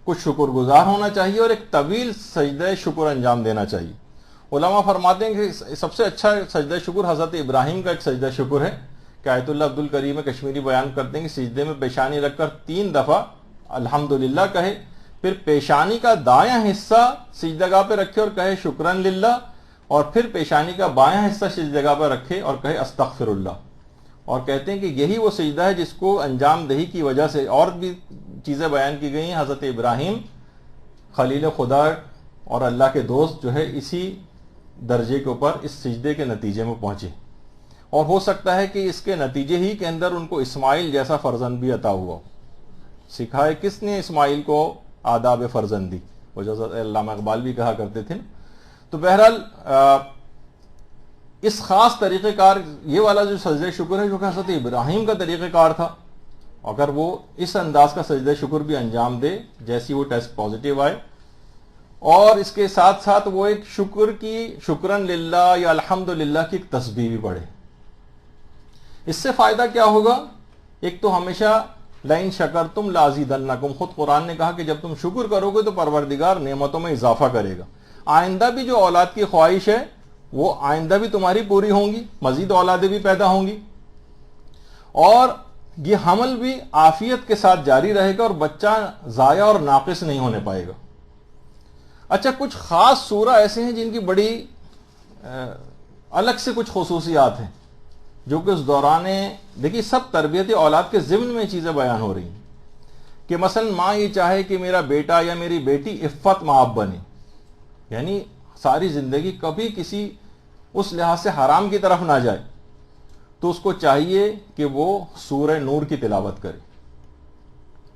کو شکر گزار ہونا چاہیے اور ایک طویل سجدہ شکر انجام دینا چاہیے. علماء فرماتے ہیں کہ سب سے اچھا سجدہ شکر حضرت ابراہیم کا ایک سجدہ شکر ہے کہ آیت اللہ عبد الکریم کشمیری بیان کرتے ہیں کہ سجدے میں پیشانی رکھ کر 3 دفعہ الحمدللہ کہے، پھر پیشانی کا دایاں حصہ سجدگاہ پہ رکھے اور کہے شکرن للہ، اور پھر پیشانی کا بایاں حصہ سجدگاہ پہ رکھے اور کہے استغفر اللہ. اور کہتے ہیں کہ یہی وہ سجدہ ہے جس کو انجام دہی کی وجہ سے اور بھی چیزیں بیان کی گئی ہیں. حضرت ابراہیم خلیل خدا اور اللہ کے دوست جو ہے اسی درجے کے اوپر اس سجدے کے نتیجے میں پہنچے، اور ہو سکتا ہے کہ اس کے نتیجے ہی کے اندر ان کو اسماعیل جیسا فرزند بھی عطا ہوا. سکھائے کس نے اسماعیل کو آداب فرزندی، وہ جو علامہ اقبال بھی کہا کرتے تھے. تو بہرحال اس خاص طریقہ کار یہ والا جو سجدہ شکر ہے جو کہ حضرت ابراہیم کا طریقہ کار تھا، اگر وہ اس انداز کا سجدہ شکر بھی انجام دے جیسی وہ ٹیسٹ پازیٹیو آئے، اور اس کے ساتھ ساتھ وہ ایک شکرن للہ یا الحمدللہ کی ایک تسبیح بھی پڑھے. اس سے فائدہ کیا ہوگا؟ ایک تو ہمیشہ لئن شکرتم لازیدنکم، خود قرآن نے کہا کہ جب تم شکر کرو گے تو پروردگار نعمتوں میں اضافہ کرے گا. آئندہ بھی جو اولاد کی خواہش ہے وہ آئندہ بھی تمہاری پوری ہوں گی، مزید اولادیں بھی پیدا ہوں گی، اور یہ حمل بھی عافیت کے ساتھ جاری رہے گا اور بچہ ضائع اور ناقص نہیں ہونے پائے گا. اچھا، کچھ خاص سورہ ایسے ہیں جن کی بڑی الگ سے کچھ خصوصیات ہیں جو کہ اس دوران دیکھیے سب تربیت اولاد کے ضمن میں چیزیں بیان ہو رہی ہیں کہ مثلا ماں یہ چاہے کہ میرا بیٹا یا میری بیٹی عفت مآب بنے، یعنی ساری زندگی کبھی کسی اس لحاظ سے حرام کی طرف نہ جائے، تو اس کو چاہیے کہ وہ سورہ نور کی تلاوت کرے.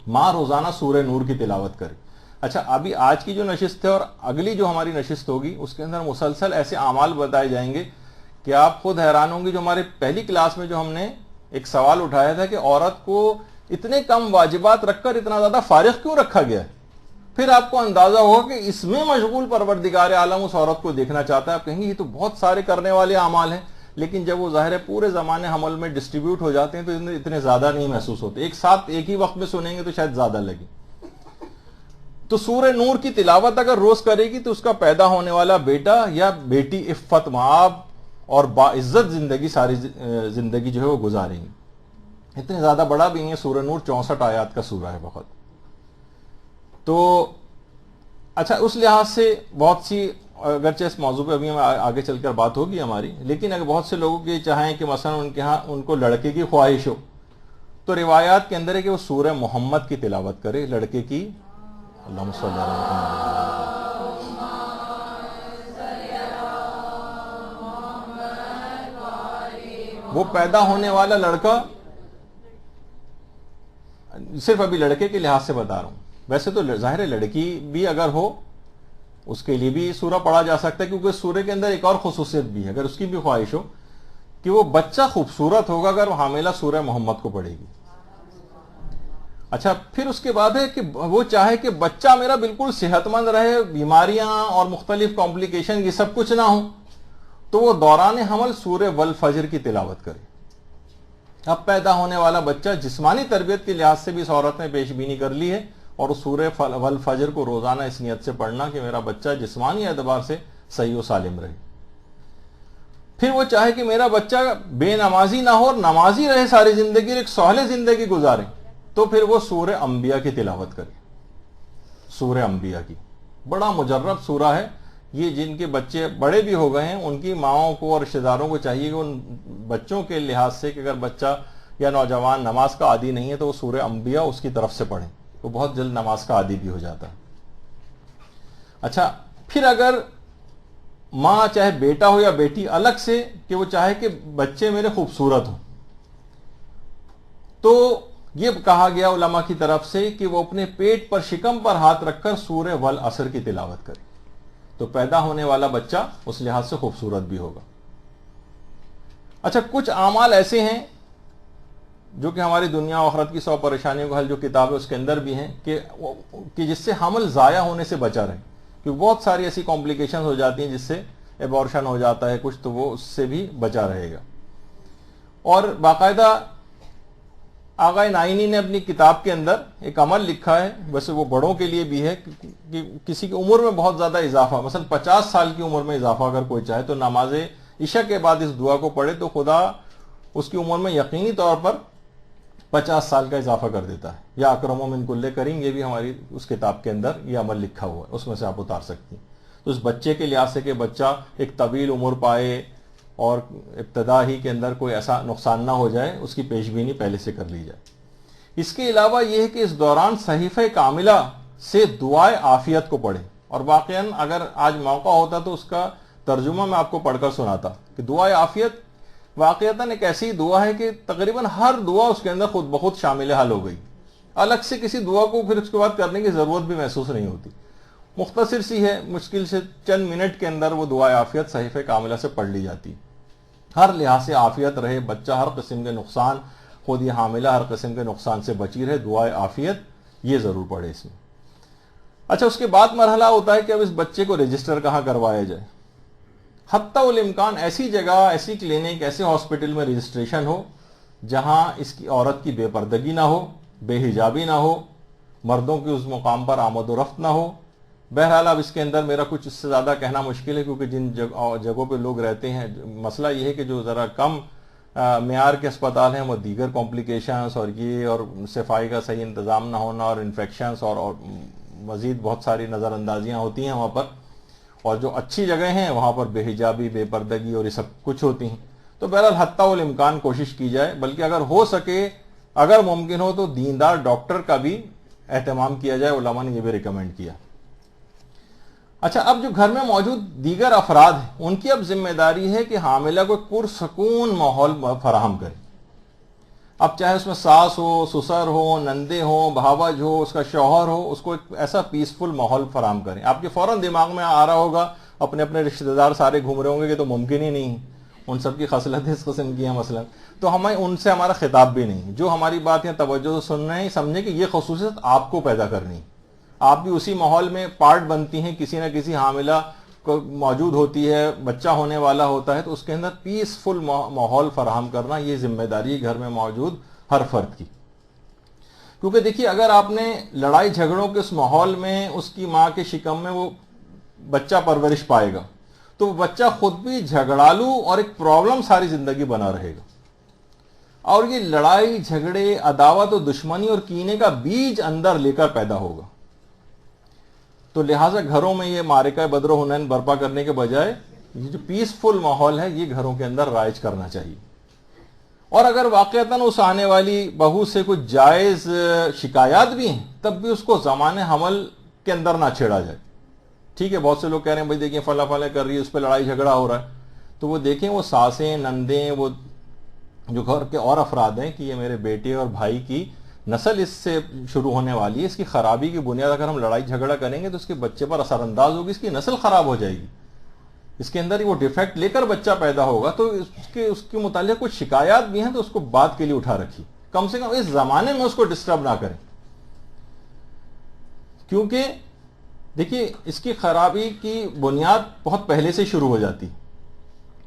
ماں روزانہ سورہ نور کی تلاوت کرے. اچھا، ابھی آج کی جو نشست ہے اور اگلی جو ہماری نشست ہوگی اس کے اندر مسلسل ایسے اعمال بتائے جائیں گے کہ آپ خود حیران ہوں گے. جو ہمارے پہلی کلاس میں جو ہم نے ایک سوال اٹھایا تھا کہ عورت کو اتنے کم واجبات رکھ کر اتنا زیادہ فارغ کیوں رکھا گیا ہے، پھر آپ کو اندازہ ہوگا کہ اس میں مشغول پروردگار عالم اس عورت کو دیکھنا چاہتا ہے. آپ کہیں گے یہ تو بہت سارے کرنے والے اعمال ہیں، لیکن جب وہ ظاہر ہے پورے زمانے حمل میں ڈسٹریبیوٹ ہو جاتے ہیں تو اتنے زیادہ نہیں محسوس ہوتے. ایک ساتھ ایک ہی وقت میں سنیں گے تو شاید زیادہ لگے. تو سورہ نور کی تلاوت اگر روز کرے گی تو اس کا پیدا ہونے والا بیٹا یا بیٹی عفت مآب اور باعزت زندگی ساری زندگی جو ہے وہ گزاریں گی. اتنے زیادہ بڑا بھی نہیں ہے سورہ نور، 64 آیات کا سورہ ہے بہت. تو اچھا، اس لحاظ سے بہت سی، اگرچہ اس موضوع پہ ابھی ہم آگے چل کر بات ہوگی ہماری، لیکن اگر بہت سے لوگوں کے چاہیں کہ مثلا ان کے ہاں ان کو لڑکے کی خواہش ہو تو روایات کے اندر ہے کہ وہ سورہ محمد کی تلاوت کرے لڑکے کی. اللہم صلی اللہ علیہ وسلم. وہ پیدا ہونے والا لڑکا، صرف ابھی لڑکے کے لحاظ سے بتا رہا ہوں، ویسے تو ظاہر ہے لڑکی بھی اگر ہو اس کے لیے بھی سورہ پڑھا جا سکتا ہے، کیونکہ اس سورہ کے اندر ایک اور خصوصیت بھی ہے. اگر اس کی بھی خواہش ہو کہ وہ بچہ خوبصورت ہوگا اگر وہ حاملہ سورہ محمد کو پڑھے گی. اچھا، پھر اس کے بعد ہے کہ وہ چاہے کہ بچہ میرا بالکل صحت مند رہے، بیماریاں اور مختلف کمپلیکیشن یہ سب کچھ نہ ہو، تو وہ دوران حمل سورہ والفجر کی تلاوت کرے. اب پیدا ہونے والا بچہ جسمانی تربیت کے لحاظ سے بھی اس عورت نے پیش بینی کر لی ہے، اور اس سورہ والفجر کو روزانہ اس نیت سے پڑھنا کہ میرا بچہ جسمانی اعتبار سے صحیح و سالم رہے۔ پھر وہ چاہے کہ میرا بچہ بے نمازی نہ ہو اور نمازی رہے ساری زندگی اور ایک صالح زندگی گزارے، تو پھر وہ سورہ انبیاء کی تلاوت کرے۔ سورہ انبیاء کی بڑا مجرب سورہ ہے یہ، جن کے بچے بڑے بھی ہو گئے ہیں ان کی ماؤں کو اور رشتہ داروں کو چاہیے کہ ان بچوں کے لحاظ سے کہ اگر بچہ یا نوجوان نماز کا عادی نہیں ہے تو وہ سورہ انبیاء اس کی طرف سے پڑھیں، وہ بہت جلد نماز کا عادی بھی ہو جاتا ہے۔ اچھا، پھر اگر ماں چاہے بیٹا ہو یا بیٹی الگ سے کہ وہ چاہے کہ بچے میرے خوبصورت ہوں، تو یہ کہا گیا علماء کی طرف سے کہ وہ اپنے پیٹ پر شکم پر ہاتھ رکھ کر سورہ والعصر کی تلاوت کرے، تو پیدا ہونے والا بچہ اس لحاظ سے خوبصورت بھی ہوگا۔ اچھا، کچھ اعمال ایسے ہیں جو کہ ہماری دنیا و آخرت کی 100 پریشانیوں کا حل جو کتاب ہے اس کے اندر بھی ہیں کہ جس سے حمل ضائع ہونے سے بچا رہے، کیونکہ بہت ساری ایسی کمپلیکیشنز ہو جاتی ہیں جس سے ایبورشن ہو جاتا ہے کچھ، تو وہ اس سے بھی بچا رہے گا۔ اور باقاعدہ آغا نائینی نے اپنی کتاب کے اندر ایک عمل لکھا ہے، ویسے وہ بڑوں کے لیے بھی ہے، کہ کسی کی عمر میں بہت زیادہ اضافہ، مثلا 50 سال کی عمر میں اضافہ اگر کوئی چاہے تو نماز عشاء کے بعد اس دعا کو پڑھے تو خدا اس کی عمر میں یقینی طور پر 50 سال کا اضافہ کر دیتا ہے۔ یا اکرم من کل کریم، یہ بھی ہماری اس کتاب کے اندر یہ عمل لکھا ہوا ہے، اس میں سے آپ اتار سکتی ہیں۔ تو اس بچے کے لحاظ سے کہ بچہ ایک طویل عمر پائے اور ابتدا ہی کے اندر کوئی ایسا نقصان نہ ہو جائے، اس کی پیش بینی پہلے سے کر لی جائے۔ اس کے علاوہ یہ ہے کہ اس دوران صحیفہ کاملہ سے دعائے عافیت کو پڑھیں، اور واقعاً اگر آج موقع ہوتا تو اس کا ترجمہ میں آپ کو پڑھ کر سناتا کہ دعائے عافیت واقعتاً ایک ایسی دعا ہے کہ تقریباً ہر دعا اس کے اندر خود بخود شامل حل ہو گئی، الگ سے کسی دعا کو پھر اس کے بعد کرنے کی ضرورت بھی محسوس نہیں ہوتی، مختصر سی ہے، مشکل سے چند منٹ کے اندر وہ دعائے عافیت صحیفہ کاملہ سے پڑھ لی جاتی، ہر لحاظ سے عافیت رہے، بچہ ہر قسم کے نقصان، خود یہ حاملہ ہر قسم کے نقصان سے بچی رہے، دعائے عافیت یہ ضرور پڑھے اس میں۔ اچھا، اس کے بعد مرحلہ ہوتا ہے کہ اب اس بچے کو رجسٹر کہاں کروایا جائے۔ حتی الامکان ایسی جگہ، ایسی کلینک، ایسے ہاسپٹل میں رجسٹریشن ہو جہاں اس کی عورت کی بے پردگی نہ ہو، بے حجابی نہ ہو، مردوں کی اس مقام پر آمد و رفت نہ ہو۔ بہرحال اب اس کے اندر میرا کچھ اس سے زیادہ کہنا مشکل ہے، کیونکہ جن جگہوں پہ لوگ رہتے ہیں، مسئلہ یہ ہے کہ جو ذرا کم معیار کے اسپتال ہیں وہ دیگر کمپلیکیشنز اور یہ اور صفائی کا صحیح انتظام نہ ہونا اور انفیکشنز اور مزید بہت ساری نظر اندازیاں ہوتی ہیں وہاں پر، اور جو اچھی جگہ ہیں وہاں پر بے حجابی، بے پردگی اور یہ سب کچھ ہوتی ہیں۔ تو بہرحال حتی الامکان کوشش کی جائے، بلکہ اگر ہو سکے، اگر ممکن ہو تو دیندار ڈاکٹر کا بھی اہتمام کیا جائے، علماء نے یہ بھی ریکمینڈ کیا۔ اچھا، اب جو گھر میں موجود دیگر افراد ہیں ان کی اب ذمہ داری ہے کہ حاملہ کو پرسکون ماحول فراہم کرے۔ اب چاہے اس میں ساس ہو، سسر ہو، نندے ہو، بھاوج ہو، اس کا شوہر ہو، اس کو ایک ایسا پیسفل ماحول فراہم کریں۔ آپ کے فوراً دماغ میں آ رہا ہوگا، اپنے اپنے رشتہ دار سارے گھوم رہے ہوں گے کہ تو ممکن ہی نہیں، ان سب کی خصلتیں اس قسم کی ہیں مثلا، تو ہمیں ان سے ہمارا خطاب بھی نہیں، جو ہماری بات یا توجہ سے سن رہے ہیں سمجھیں کہ یہ خصوصیت آپ کو پیدا کرنی، آپ بھی اسی ماحول میں پارٹ بنتی ہیں، کسی نہ کسی حاملہ کو موجود ہوتی ہے، بچہ ہونے والا ہوتا ہے، تو اس کے اندر پیسفل ماحول فراہم کرنا یہ ذمہ داری گھر میں موجود ہر فرد کی۔ کیونکہ دیکھیے، اگر آپ نے لڑائی جھگڑوں کے اس ماحول میں اس کی ماں کے شکم میں وہ بچہ پرورش پائے گا تو وہ بچہ خود بھی جھگڑالو اور ایک پرابلم ساری زندگی بنا رہے گا، اور یہ لڑائی جھگڑے، عداوت و دشمنی اور کینے کا بیج اندر لے کر پیدا ہوگا۔ تو لہٰذا گھروں میں یہ معرکہ بدر و حنین برپا کرنے کے بجائے یہ جو پیسفل ماحول ہے یہ گھروں کے اندر رائج کرنا چاہیے۔ اور اگر واقعتاً اس آنے والی بہو سے کچھ جائز شکایات بھی ہیں تب بھی اس کو زمان حمل کے اندر نہ چھیڑا جائے۔ ٹھیک ہے، بہت سے لوگ کہہ رہے ہیں بھائی دیکھیں فلاں فلاں کر رہی ہے، اس پہ لڑائی جھگڑا ہو رہا ہے، تو وہ دیکھیں وہ ساسیں، نندیں، وہ جو گھر کے اور افراد ہیں کہ یہ میرے بیٹے اور بھائی کی نسل اس سے شروع ہونے والی ہے، اس کی خرابی کی بنیاد اگر ہم لڑائی جھگڑا کریں گے تو اس کے بچے پر اثر انداز ہوگی، اس کی نسل خراب ہو جائے گی، اس کے اندر وہ ڈیفیکٹ لے کر بچہ پیدا ہوگا۔ تو اس کے متعلق کچھ شکایات بھی ہیں تو اس کو بات کے لیے اٹھا رکھی، کم سے کم اس زمانے میں اس کو ڈسٹرب نہ کریں، کیونکہ دیکھیے اس کی خرابی کی بنیاد بہت پہلے سے شروع ہو جاتی۔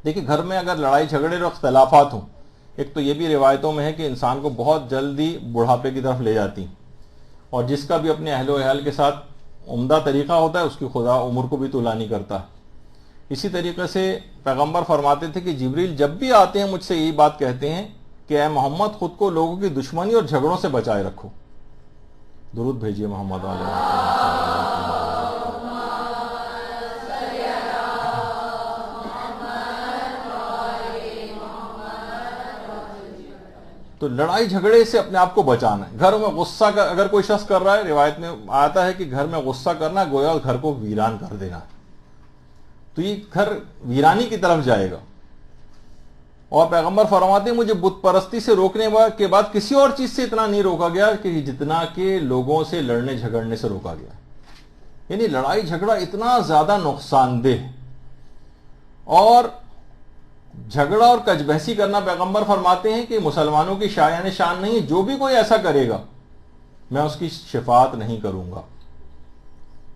دیکھیے گھر میں اگر لڑائی جھگڑے اور اختلافات ہوں، ایک تو یہ بھی روایتوں میں ہے کہ انسان کو بہت جلدی بڑھاپے کی طرف لے جاتی، اور جس کا بھی اپنے اہل و عیال کے ساتھ عمدہ طریقہ ہوتا ہے اس کی خدا عمر کو بھی طولانی نہیں کرتا۔ اسی طریقے سے پیغمبر فرماتے تھے کہ جبریل جب بھی آتے ہیں مجھ سے یہی بات کہتے ہیں کہ اے محمد خود کو لوگوں کی دشمنی اور جھگڑوں سے بچائے رکھو۔ درود بھیجیے محمد علیہ وسلم۔ تو لڑائی جھگڑے سے اپنے آپ کو بچانا ہے۔ گھر میں غصہ اگر کوئی شخص کر رہا ہے، روایت میں آتا ہے کہ گھر میں غصہ کرنا گویا گھر کو ویران کر دینا، تو یہ گھر ویرانی کی طرف جائے گا۔ اور پیغمبر فرماتے ہیں مجھے بت پرستی سے روکنے کے بعد کسی اور چیز سے اتنا نہیں روکا گیا کہ جتنا کہ لوگوں سے لڑنے جھگڑنے سے روکا گیا۔ یعنی لڑائی جھگڑا اتنا زیادہ نقصان دہ، اور جھگڑا اور کج بحثی کرنا پیغمبر فرماتے ہیں کہ مسلمانوں کی شایان شان نہیں ہے، جو بھی کوئی ایسا کرے گا میں اس کی شفاعت نہیں کروں گا۔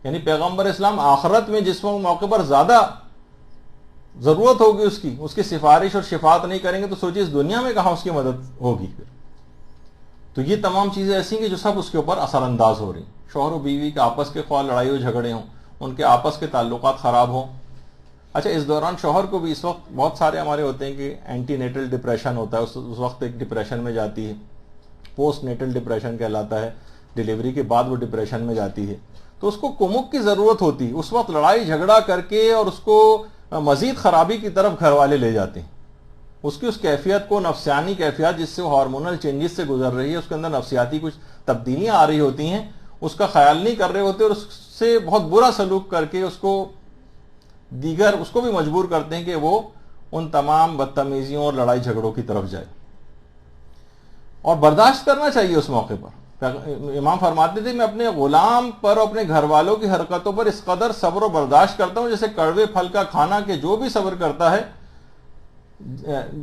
یعنی پیغمبر اسلام آخرت میں جس موقع پر زیادہ ضرورت ہوگی اس کی سفارش اور شفاعت نہیں کریں گے تو سوچیے اس دنیا میں کہاں اس کی مدد ہوگی پھر۔ تو یہ تمام چیزیں ایسی ہیں کہ جو سب اس کے اوپر اثر انداز ہو رہی ہیں۔ شوہر و بیوی کے آپس کے خواہ لڑائی و جھگڑے ہوں، ان کے آپس کے تعلقات خراب ہوں۔ اچھا، اس دوران شوہر کو بھی اس وقت بہت سارے ہمارے ہوتے ہیں کہ اینٹی نیٹل ڈپریشن ہوتا ہے، اس وقت ایک ڈپریشن میں جاتی ہے، پوسٹ نیٹل ڈپریشن کہلاتا ہے، ڈیلیوری کے بعد وہ ڈپریشن میں جاتی ہے، تو اس کو کمک کی ضرورت ہوتی ہے۔ اس وقت لڑائی جھگڑا کر کے اور اس کو مزید خرابی کی طرف گھر والے لے جاتے ہیں۔ اس کی اس کیفیت کو، نفسیانی کیفیت جس سے ہارمونل چینجز سے گزر رہی ہے، اس کے اندر نفسیاتی کچھ تبدیلیاں آ رہی ہوتی ہیں، اس کا خیال نہیں کر رہے ہوتے، اور اس سے بہت برا سلوک کر کے اس کو بھی مجبور کرتے ہیں کہ وہ ان تمام بدتمیزیوں اور لڑائی جھگڑوں کی طرف جائے، اور برداشت کرنا چاہیے اس موقع پر۔ امام فرماتے تھے میں اپنے غلام پر اور اپنے گھر والوں کی حرکتوں پر اس قدر صبر و برداشت کرتا ہوں جیسے کڑوے پھل کا کھانا، کہ جو بھی صبر کرتا ہے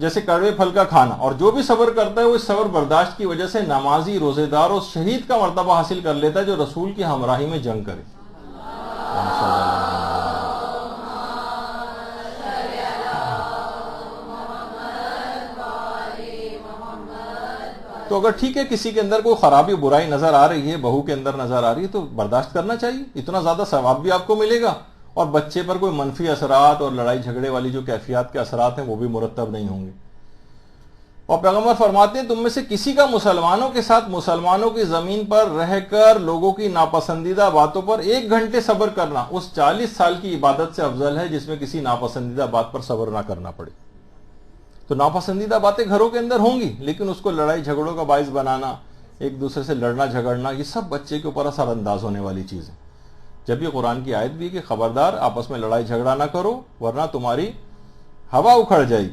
جیسے کڑوے پھل کا کھانا، اور جو بھی صبر کرتا ہے وہ اس صبر برداشت کی وجہ سے نمازی، روزے دار اور شہید کا مرتبہ حاصل کر لیتا ہے جو رسول کی ہمراہی میں جنگ کرے۔ تو اگر ٹھیک ہے کسی کے اندر کوئی خرابی برائی نظر آ رہی ہے، بہو کے اندر نظر آ رہی ہے، تو برداشت کرنا چاہیے، اتنا زیادہ ثواب بھی آپ کو ملے گا، اور بچے پر کوئی منفی اثرات اور لڑائی جھگڑے والی جو کیفیات کے اثرات ہیں وہ بھی مرتب نہیں ہوں گے۔ اور پیغمبر فرماتے ہیں تم میں سے کسی کا مسلمانوں کے ساتھ مسلمانوں کی زمین پر رہ کر لوگوں کی ناپسندیدہ باتوں پر 1 گھنٹے صبر کرنا اس 40 سال کی عبادت سے افضل ہے جس میں کسی ناپسندیدہ بات پر صبر نہ کرنا پڑے۔ تو ناپسندیدہ باتیں گھروں کے اندر ہوں گی، لیکن اس کو لڑائی جھگڑوں کا باعث بنانا، ایک دوسرے سے لڑنا جھگڑنا، یہ سب بچے کے اوپر اثر انداز ہونے والی چیز ہے۔ جب یہ قرآن کی آیت بھی کہ خبردار آپس میں لڑائی جھگڑا نہ کرو ورنہ تمہاری ہوا اکھڑ جائے گی،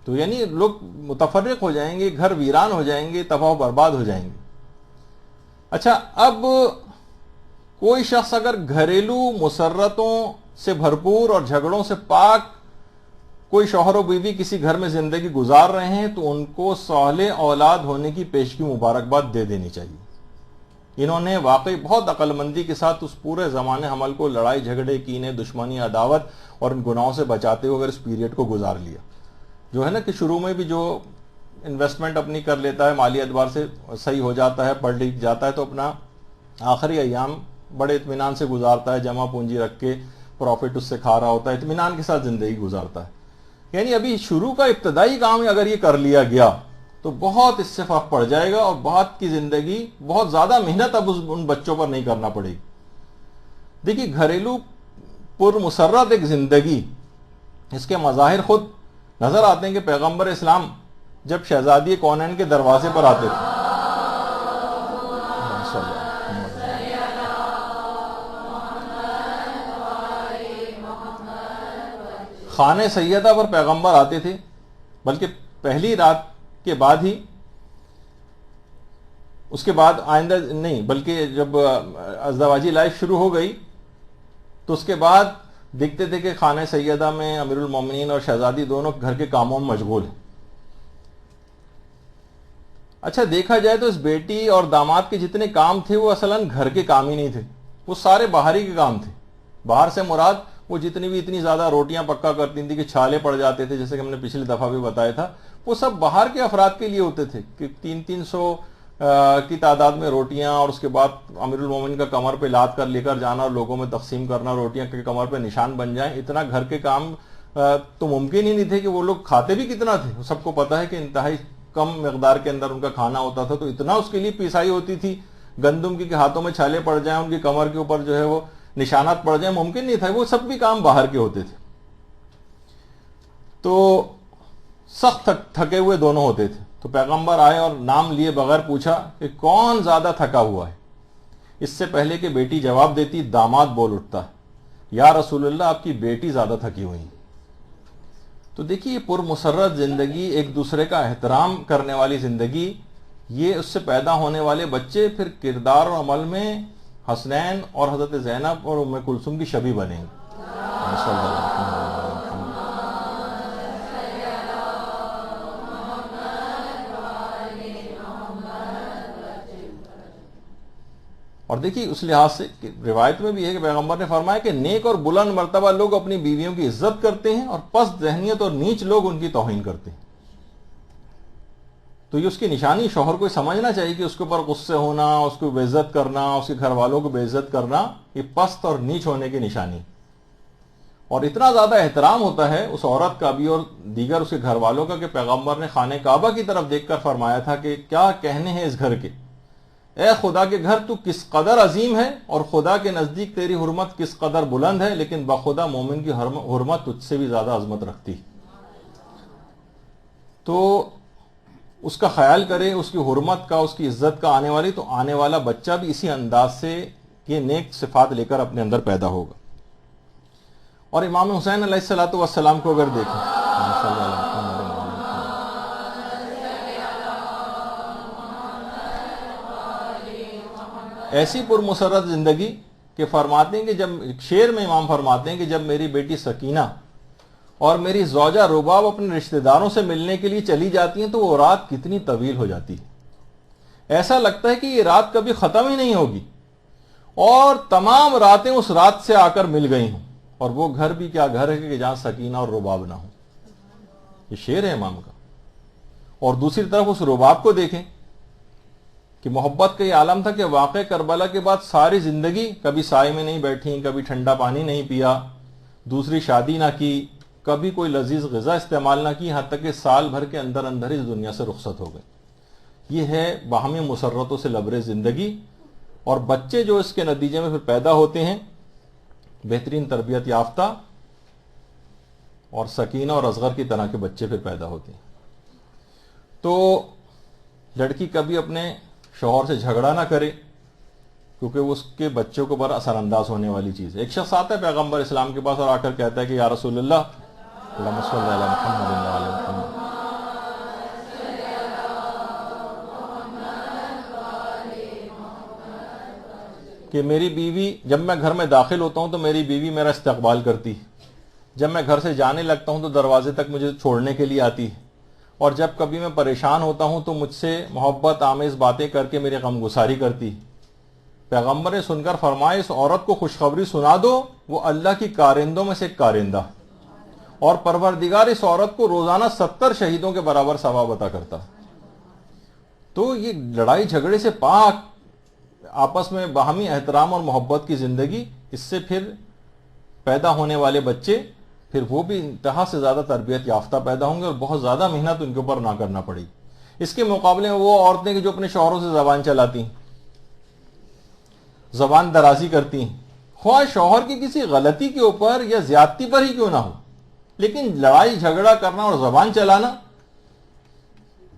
تو یعنی لوگ متفرق ہو جائیں گے، گھر ویران ہو جائیں گے، تباہ و برباد ہو جائیں گے۔ اچھا، اب کوئی شخص اگر گھریلو مسرتوں سے بھرپور اور جھگڑوں سے پاک کوئی شوہر و بیوی کسی گھر میں زندگی گزار رہے ہیں تو ان کو صالح اولاد ہونے کی پیشگی مبارکباد دے دینی چاہیے۔ انہوں نے واقعی بہت عقل مندی کے ساتھ اس پورے زمانے حمل کو لڑائی جھگڑے، کینے، دشمنی، عداوت اور ان گناہوں سے بچاتے ہوئے اگر اس پیریڈ کو گزار لیا، جو ہے نا کہ شروع میں بھی جو انویسٹمنٹ اپنی کر لیتا ہے، مالی اعتبار سے صحیح ہو جاتا ہے، پڑھ لکھ جاتا ہے، تو اپنا آخری ایام بڑے اطمینان سے گزارتا ہے، جمع پونجی رکھ کے پروفٹ اس سے کھا رہا ہوتا ہے، اطمینان کے ساتھ زندگی گزارتا ہے۔ یعنی ابھی شروع کا ابتدائی کام اگر یہ کر لیا گیا تو بہت اس سے فرق پڑ جائے گا، اور بہت کی زندگی، بہت زیادہ محنت اب ان بچوں پر نہیں کرنا پڑے گی۔ دیکھیے، گھریلو پر مسرت ایک زندگی، اس کے مظاہر خود نظر آتے ہیں کہ پیغمبر اسلام جب شہزادی کونین کے دروازے پر آتے تھے، خانہ سیدہ پر پیغمبر آتے تھے، بلکہ پہلی رات کے بعد ہی، اس کے بعد آئندہ نہیں، بلکہ جب ازدواجی لائف شروع ہو گئی تو اس کے بعد دیکھتے تھے کہ خانہ سیدہ میں امیر المومنین اور شہزادی دونوں گھر کے کاموں میں مشغول ہیں۔ اچھا، دیکھا جائے تو اس بیٹی اور داماد کے جتنے کام تھے وہ اصلاً گھر کے کام ہی نہیں تھے، وہ سارے باہری کے کام تھے۔ باہر سے مراد وہ جتنی بھی اتنی زیادہ روٹیاں پکا کرتی تھیں کہ چھالے پڑ جاتے تھے، جیسے کہ ہم نے پچھلی دفعہ بھی بتایا تھا، وہ سب باہر کے افراد کے لیے ہوتے تھے کہ 300 کی تعداد میں روٹیاں، اور اس کے بعد امیر المومنین کا کمر پہ لاد کر لے کر جانا اور لوگوں میں تقسیم کرنا، روٹیاں کے کمر پہ نشان بن جائیں. اتنا گھر کے کام تو ممکن ہی نہیں تھے کہ وہ لوگ کھاتے بھی کتنا تھے. سب کو پتا ہے کہ انتہائی کم مقدار کے اندر ان کا کھانا ہوتا تھا، تو اتنا اس کے لیے پیسائی ہوتی تھی گندم کی کہ ہاتھوں میں چھالے پڑ جائیں، ان کی کمر کے اوپر جو ہے وہ نشانات پڑ جائیں، ممکن نہیں تھا. وہ سب بھی کام باہر کے ہوتے تھے. تو سخت تھکے ہوئے دونوں ہوتے تھے. تو پیغمبر آئے اور نام لیے بغیر پوچھا کہ کون زیادہ تھکا ہوا ہے. اس سے پہلے کہ بیٹی جواب دیتی، داماد بول اٹھتا، یا رسول اللہ آپ کی بیٹی زیادہ تھکی ہوئی. تو دیکھیے یہ پرمسرت زندگی، ایک دوسرے کا احترام کرنے والی زندگی، یہ اس سے پیدا ہونے والے بچے پھر کردار اور عمل میں حسنین اور حضرت زینب اور ام کلثوم کی شبیہ بنیں گے. صلی اللہ علیہ وسلم. اور دیکھیے اس لحاظ سے روایت میں بھی ہے کہ پیغمبر نے فرمایا کہ نیک اور بلند مرتبہ لوگ اپنی بیویوں کی عزت کرتے ہیں اور پست ذہنیت اور نیچ لوگ ان کی توہین کرتے ہیں. تو یہ اس کی نشانی شوہر کو سمجھنا چاہیے کہ اس کے اوپر غصے ہونا، اس کو بے عزت کرنا، اس کے گھر والوں کو بے عزت کرنا، یہ پست اور نیچ ہونے کی نشانی. اور اتنا زیادہ احترام ہوتا ہے اس عورت کا بھی اور دیگر اس کے گھر والوں کا کہ پیغمبر نے خانہ کعبہ کی طرف دیکھ کر فرمایا تھا کہ کیا کہنے ہیں اس گھر کے، اے خدا کے گھر تو کس قدر عظیم ہے اور خدا کے نزدیک تیری حرمت کس قدر بلند ہے، لیکن بخدا مومن کی حرمت تجھ سے بھی زیادہ عظمت رکھتی. تو اس کا خیال کرے، اس کی حرمت کا، اس کی عزت کا آنے والی، تو آنے والا بچہ بھی اسی انداز سے یہ نیک صفات لے کر اپنے اندر پیدا ہوگا. اور امام حسین علیہ الصلوۃ والسلام کو اگر دیکھیں، ایسی پرمسرت زندگی کہ فرماتے ہیں کہ جب شعر میں امام فرماتے ہیں کہ جب میری بیٹی سکینہ اور میری زوجہ رباب اپنے رشتہ داروں سے ملنے کے لیے چلی جاتی ہیں تو وہ رات کتنی طویل ہو جاتی ہے. ایسا لگتا ہے کہ یہ رات کبھی ختم ہی نہیں ہوگی اور تمام راتیں اس رات سے آ کر مل گئی ہوں. اور وہ گھر بھی کیا گھر ہے کہ جہاں سکینہ اور رباب نہ ہو. یہ شعر ہے امام کا. اور دوسری طرف اس رباب کو دیکھیں کہ محبت کا یہ عالم تھا کہ واقع کربلا کے بعد ساری زندگی کبھی سائے میں نہیں بیٹھی، کبھی ٹھنڈا پانی نہیں پیا، دوسری شادی نہ کی، کبھی کوئی لذیذ غذا استعمال نہ کی، یہاں تک کہ سال بھر کے اندر اندر اس دنیا سے رخصت ہو گئے. یہ ہے باہمی مسرتوں سے لبریز زندگی. اور بچے جو اس کے نتیجے میں پھر پیدا ہوتے ہیں بہترین تربیت یافتہ اور سکینہ اور اصغر کی طرح کے بچے پھر پیدا ہوتے ہیں. تو لڑکی کبھی اپنے شوہر سے جھگڑا نہ کرے کیونکہ وہ اس کے بچوں کو بڑا اثر انداز ہونے والی چیز ہے. ایک شخص آتا ہے پیغمبر اسلام کے پاس اور آ کر کہتا ہے کہ یا رسول اللہ، اللہم صلی علی محمد وعلی محمد، کہ میری بیوی، جب میں گھر میں داخل ہوتا ہوں تو میری بیوی میرا استقبال کرتی ہے، جب میں گھر سے جانے لگتا ہوں تو دروازے تک مجھے چھوڑنے کے لیے آتی ہے، اور جب کبھی میں پریشان ہوتا ہوں تو مجھ سے محبت آمیز باتیں کر کے میری غم گساری کرتی. پیغمبر نے سن کر فرمایا اس عورت کو خوشخبری سنا دو، وہ اللہ کی کارندوں میں سے ایک کارندہ، اور پروردگار اس عورت کو روزانہ 70 شہیدوں کے برابر ثواب عطا کرتا. تو یہ لڑائی جھگڑے سے پاک آپس میں باہمی احترام اور محبت کی زندگی، اس سے پھر پیدا ہونے والے بچے پھر وہ بھی انتہا سے زیادہ تربیت یافتہ پیدا ہوں گے اور بہت زیادہ محنت ان کے اوپر نہ کرنا پڑے گی. اس کے مقابلے میں وہ عورتیں کہ جو اپنے شوہروں سے زبان چلاتی ہیں، زبان درازی کرتی ہیں، خواہ شوہر کی کسی غلطی کے اوپر یا زیادتی پر ہی کیوں نہ ہو، لیکن لڑائی جھگڑا کرنا اور زبان چلانا،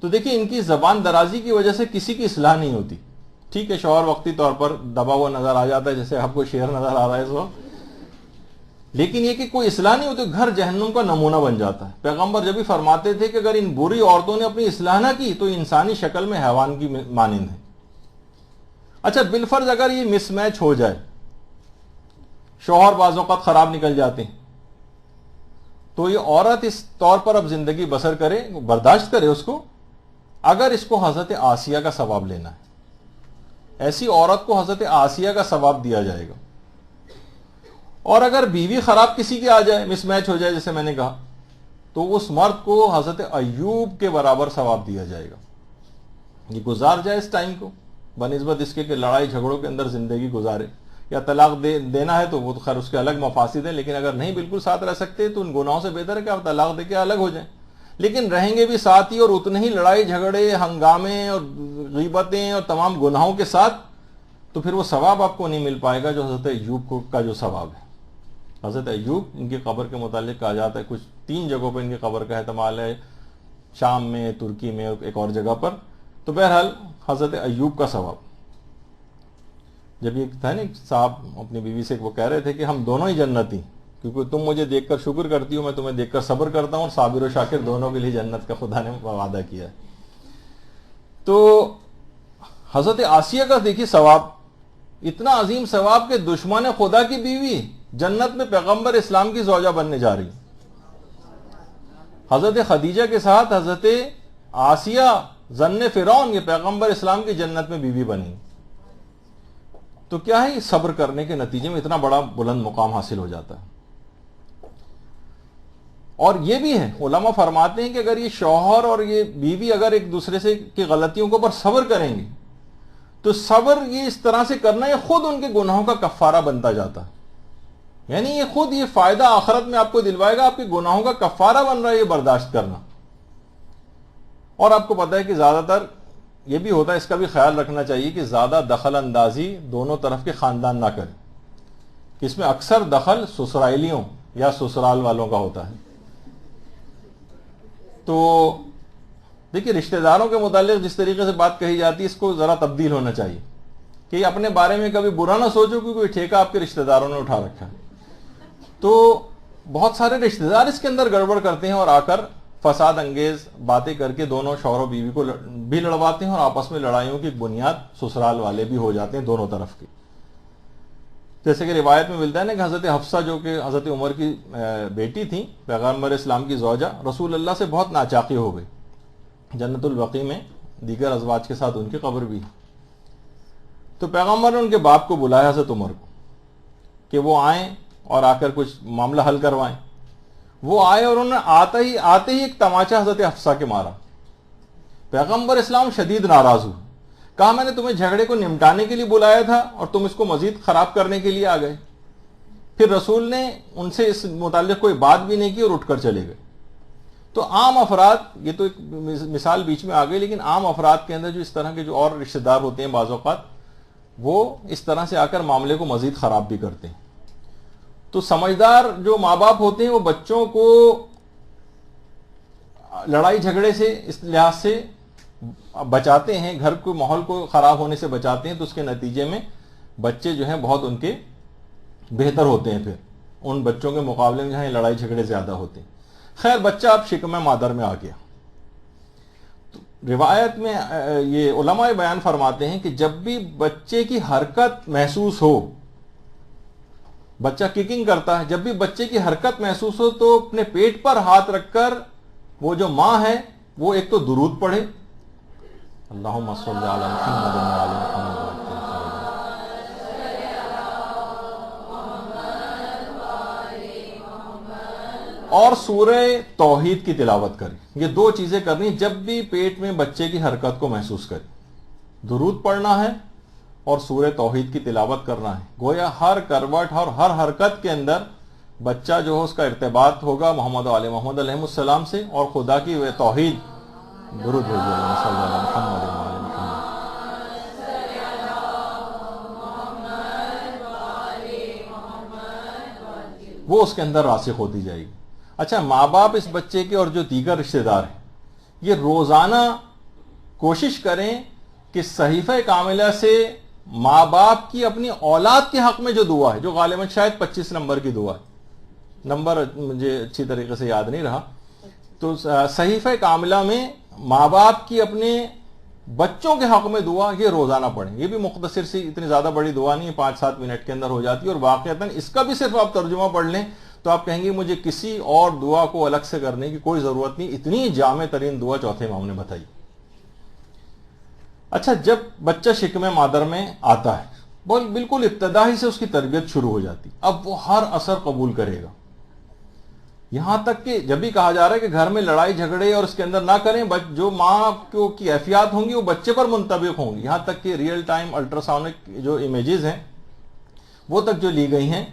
تو دیکھیں ان کی زبان درازی کی وجہ سے کسی کی اصلاح نہیں ہوتی. ٹھیک ہے شوہر وقتی طور پر دبا ہوا نظر آ جاتا ہے، جیسے آپ کو شعر نظر آ رہا ہے اس وقت، لیکن یہ کہ کوئی اصلاح نہیں ہوتی، گھر جہنم کا نمونہ بن جاتا ہے. پیغمبر جب بھی فرماتے تھے کہ اگر ان بری عورتوں نے اپنی اصلاح نہ کی تو انسانی شکل میں حیوان کی مانند ہے. اچھا بالفرض اگر یہ مس میچ ہو جائے، شوہر بعض اوقات خراب نکل جاتے ہیں، تو یہ عورت اس طور پر اب زندگی بسر کرے، برداشت کرے اس کو، اگر اس کو حضرت آسیہ کا ثواب لینا ہے، ایسی عورت کو حضرت آسیہ کا ثواب دیا جائے گا. اور اگر بیوی خراب کسی کی آ جائے، مس میچ ہو جائے جیسے میں نے کہا، تو اس مرد کو حضرت ایوب کے برابر ثواب دیا جائے گا. یہ گزار جائے اس ٹائم کو بنسبت اس کے کہ لڑائی جھگڑوں کے اندر زندگی گزارے، یا طلاق دینا ہے تو وہ خیر اس کے الگ مفاسد ہیں، لیکن اگر نہیں بالکل ساتھ رہ سکتے تو ان گناہوں سے بہتر ہے کہ آپ طلاق دے کے الگ ہو جائیں. لیکن رہیں گے بھی ساتھ ہی اور اتنے ہی لڑائی جھگڑے، ہنگامے اور غیبتیں اور تمام گناہوں کے ساتھ، تو پھر وہ ثواب آپ کو نہیں مل پائے گا جو حضرت ایوب کا جو ثواب ہے. حضرت ایوب ان کی قبر کے متعلق کہا جاتا ہے، کچھ 3 جگہوں پہ ان کی قبر کا احتمال ہے، شام میں، ترکی میں، ایک اور جگہ پر. تو بہرحال حضرت ایوب کا ثواب. جب یہ تھا نا صاحب اپنی بیوی سے وہ کہہ رہے تھے کہ ہم دونوں ہی جنتی، کیونکہ تم مجھے دیکھ کر شکر کرتی ہو، میں تمہیں دیکھ کر صبر کرتا ہوں، اور صابر و شاکر دونوں کے لیے جنت کا خدا نے وعدہ کیا ہے. تو حضرت آسیہ کا دیکھیے ثواب، اتنا عظیم ثواب کہ دشمن خدا کی بیوی جنت میں پیغمبر اسلام کی زوجہ بننے جا رہی. حضرت خدیجہ کے ساتھ حضرت آسیہ زن فرعون یہ پیغمبر اسلام کی جنت میں بیوی بنی. تو کیا ہے، صبر کرنے کے نتیجے میں اتنا بڑا بلند مقام حاصل ہو جاتا ہے. اور یہ بھی ہے، علماء فرماتے ہیں کہ اگر یہ شوہر اور یہ بیوی اگر ایک دوسرے سے کی غلطیوں کے اوپر صبر کریں گے تو صبر یہ اس طرح سے کرنا یہ خود ان کے گناہوں کا کفارہ بنتا جاتا ہے. یعنی یہ خود یہ فائدہ آخرت میں آپ کو دلوائے گا، آپ کے گناہوں کا کفارہ بن رہا ہے یہ برداشت کرنا. اور آپ کو پتہ ہے کہ زیادہ تر یہ بھی ہوتا ہے، اس کا بھی خیال رکھنا چاہیے کہ زیادہ دخل اندازی دونوں طرف کے خاندان نہ کریں، کہ اس میں اکثر دخل سسرائیلیوں یا سسرال والوں کا ہوتا ہے. تو دیکھیے رشتہ داروں کے متعلق جس طریقے سے بات کہی جاتی ہے اس کو ذرا تبدیل ہونا چاہیے، کہ اپنے بارے میں کبھی برا نہ سوچو کہ کوئی ٹھیکہ آپ کے رشتہ داروں نے اٹھا رکھا ہے. تو بہت سارے رشتہ دار اس کے اندر گڑبڑ کرتے ہیں اور آ کر فساد انگیز باتیں کر کے دونوں شوہر و بیوی کو بھی لڑواتے ہیں، اور آپس میں لڑائیوں کی بنیاد سسرال والے بھی ہو جاتے ہیں دونوں طرف کے. جیسے کہ روایت میں ملتا ہے نا کہ حضرت حفصہ جو کہ حضرت عمر کی بیٹی تھی، پیغمبر اسلام کی زوجہ، رسول اللہ سے بہت ناچاقی ہو گئی. جنت البقیع میں دیگر ازواج کے ساتھ ان کی قبر بھی. تو پیغمبر نے ان کے باپ کو بلایا حضرت عمر کو کہ وہ آئیں اور آ کر کچھ معاملہ حل کروائیں. وہ آئے اور انہوں نے آتے ہی ایک تماچا حضرت حفصہ کے مارا. پیغمبر اسلام شدید ناراض ہوئے، کہا میں نے تمہیں جھگڑے کو نمٹانے کے لیے بلایا تھا اور تم اس کو مزید خراب کرنے کے لیے آ گئے. پھر رسول نے ان سے اس متعلق کوئی بات بھی نہیں کی اور اٹھ کر چلے گئے. تو عام افراد، یہ تو ایک مثال بیچ میں آ گئی، لیکن عام افراد کے اندر جو اس طرح کے جو اور رشتہ دار ہوتے ہیں بعض اوقات وہ اس طرح سے آ کر معاملے کو مزید خراب بھی کرتے ہیں. تو سمجھدار جو ماں باپ ہوتے ہیں وہ بچوں کو لڑائی جھگڑے سے اس لحاظ سے بچاتے ہیں، گھر کو ماحول کو خراب ہونے سے بچاتے ہیں، تو اس کے نتیجے میں بچے جو ہیں بہت ان کے بہتر ہوتے ہیں پھر ان بچوں کے مقابلے میں جہاں لڑائی جھگڑے زیادہ ہوتے ہیں. خیر بچہ اب شکم مادر میں آ گیا. تو روایت میں یہ علماء بیان فرماتے ہیں کہ جب بھی بچے کی حرکت محسوس ہو، بچہ ککنگ کرتا ہے، جب بھی بچے کی حرکت محسوس ہو تو اپنے پیٹ پر ہاتھ رکھ کر وہ جو ماں ہے وہ ایک تو درود پڑھے، اللہم صلی علی محمد و علی محمد، اور سورہ توحید کی تلاوت کرے. یہ 2 چیزیں کرنی جب بھی پیٹ میں بچے کی حرکت کو محسوس کرے، درود پڑھنا ہے اور سورہ توحید کی تلاوت کرنا ہے. گویا ہر کروٹ اور ہر حرکت کے اندر بچہ جو ہے اس کا ارتباط ہوگا محمد و آل محمد علیہ السلام سے، اور خدا کی وہ توحید درود بھیجیے اللہ صلی اللہ علیہ محمد و آل محمد. وہ اس کے اندر راسخ ہوتی جائے گی. اچھا ماں باپ اس بچے کے اور جو دیگر رشتہ دار ہیں یہ روزانہ کوشش کریں کہ صحیفہ کاملہ سے ماں باپ کی اپنی اولاد کے حق میں جو دعا ہے، جو غالباً شاید 25 نمبر کی دعا ہے، نمبر مجھے اچھی طریقے سے یاد نہیں رہا، تو صحیفہ کاملہ میں ماں باپ کی اپنے بچوں کے حق میں دعا یہ روزانہ پڑھیں. یہ بھی مختصر سی اتنی زیادہ بڑی دعا نہیں ہے، 5-7 منٹ کے اندر ہو جاتی ہے، اور واقعتاً اس کا بھی صرف آپ ترجمہ پڑھ لیں تو آپ کہیں گے مجھے کسی اور دعا کو الگ سے کرنے کی کوئی ضرورت نہیں، اتنی جامع ترین دعا چوتھے امام نے بتائی. اچھا جب بچہ شکم مادر میں آتا ہے بالکل ابتدائی سے اس کی تربیت شروع ہو جاتی. اب وہ ہر اثر قبول کرے گا. یہاں تک کہ جب بھی کہا جا رہا ہے کہ گھر میں لڑائی جھگڑے اور اس کے اندر نہ کریں, جو ماں کی کیفیات ہوں گی وہ بچے پر منطبق ہوں گی. یہاں تک کہ ریئل ٹائم الٹراساؤنڈ جو امیجز ہیں وہ تک جو لی گئی ہیں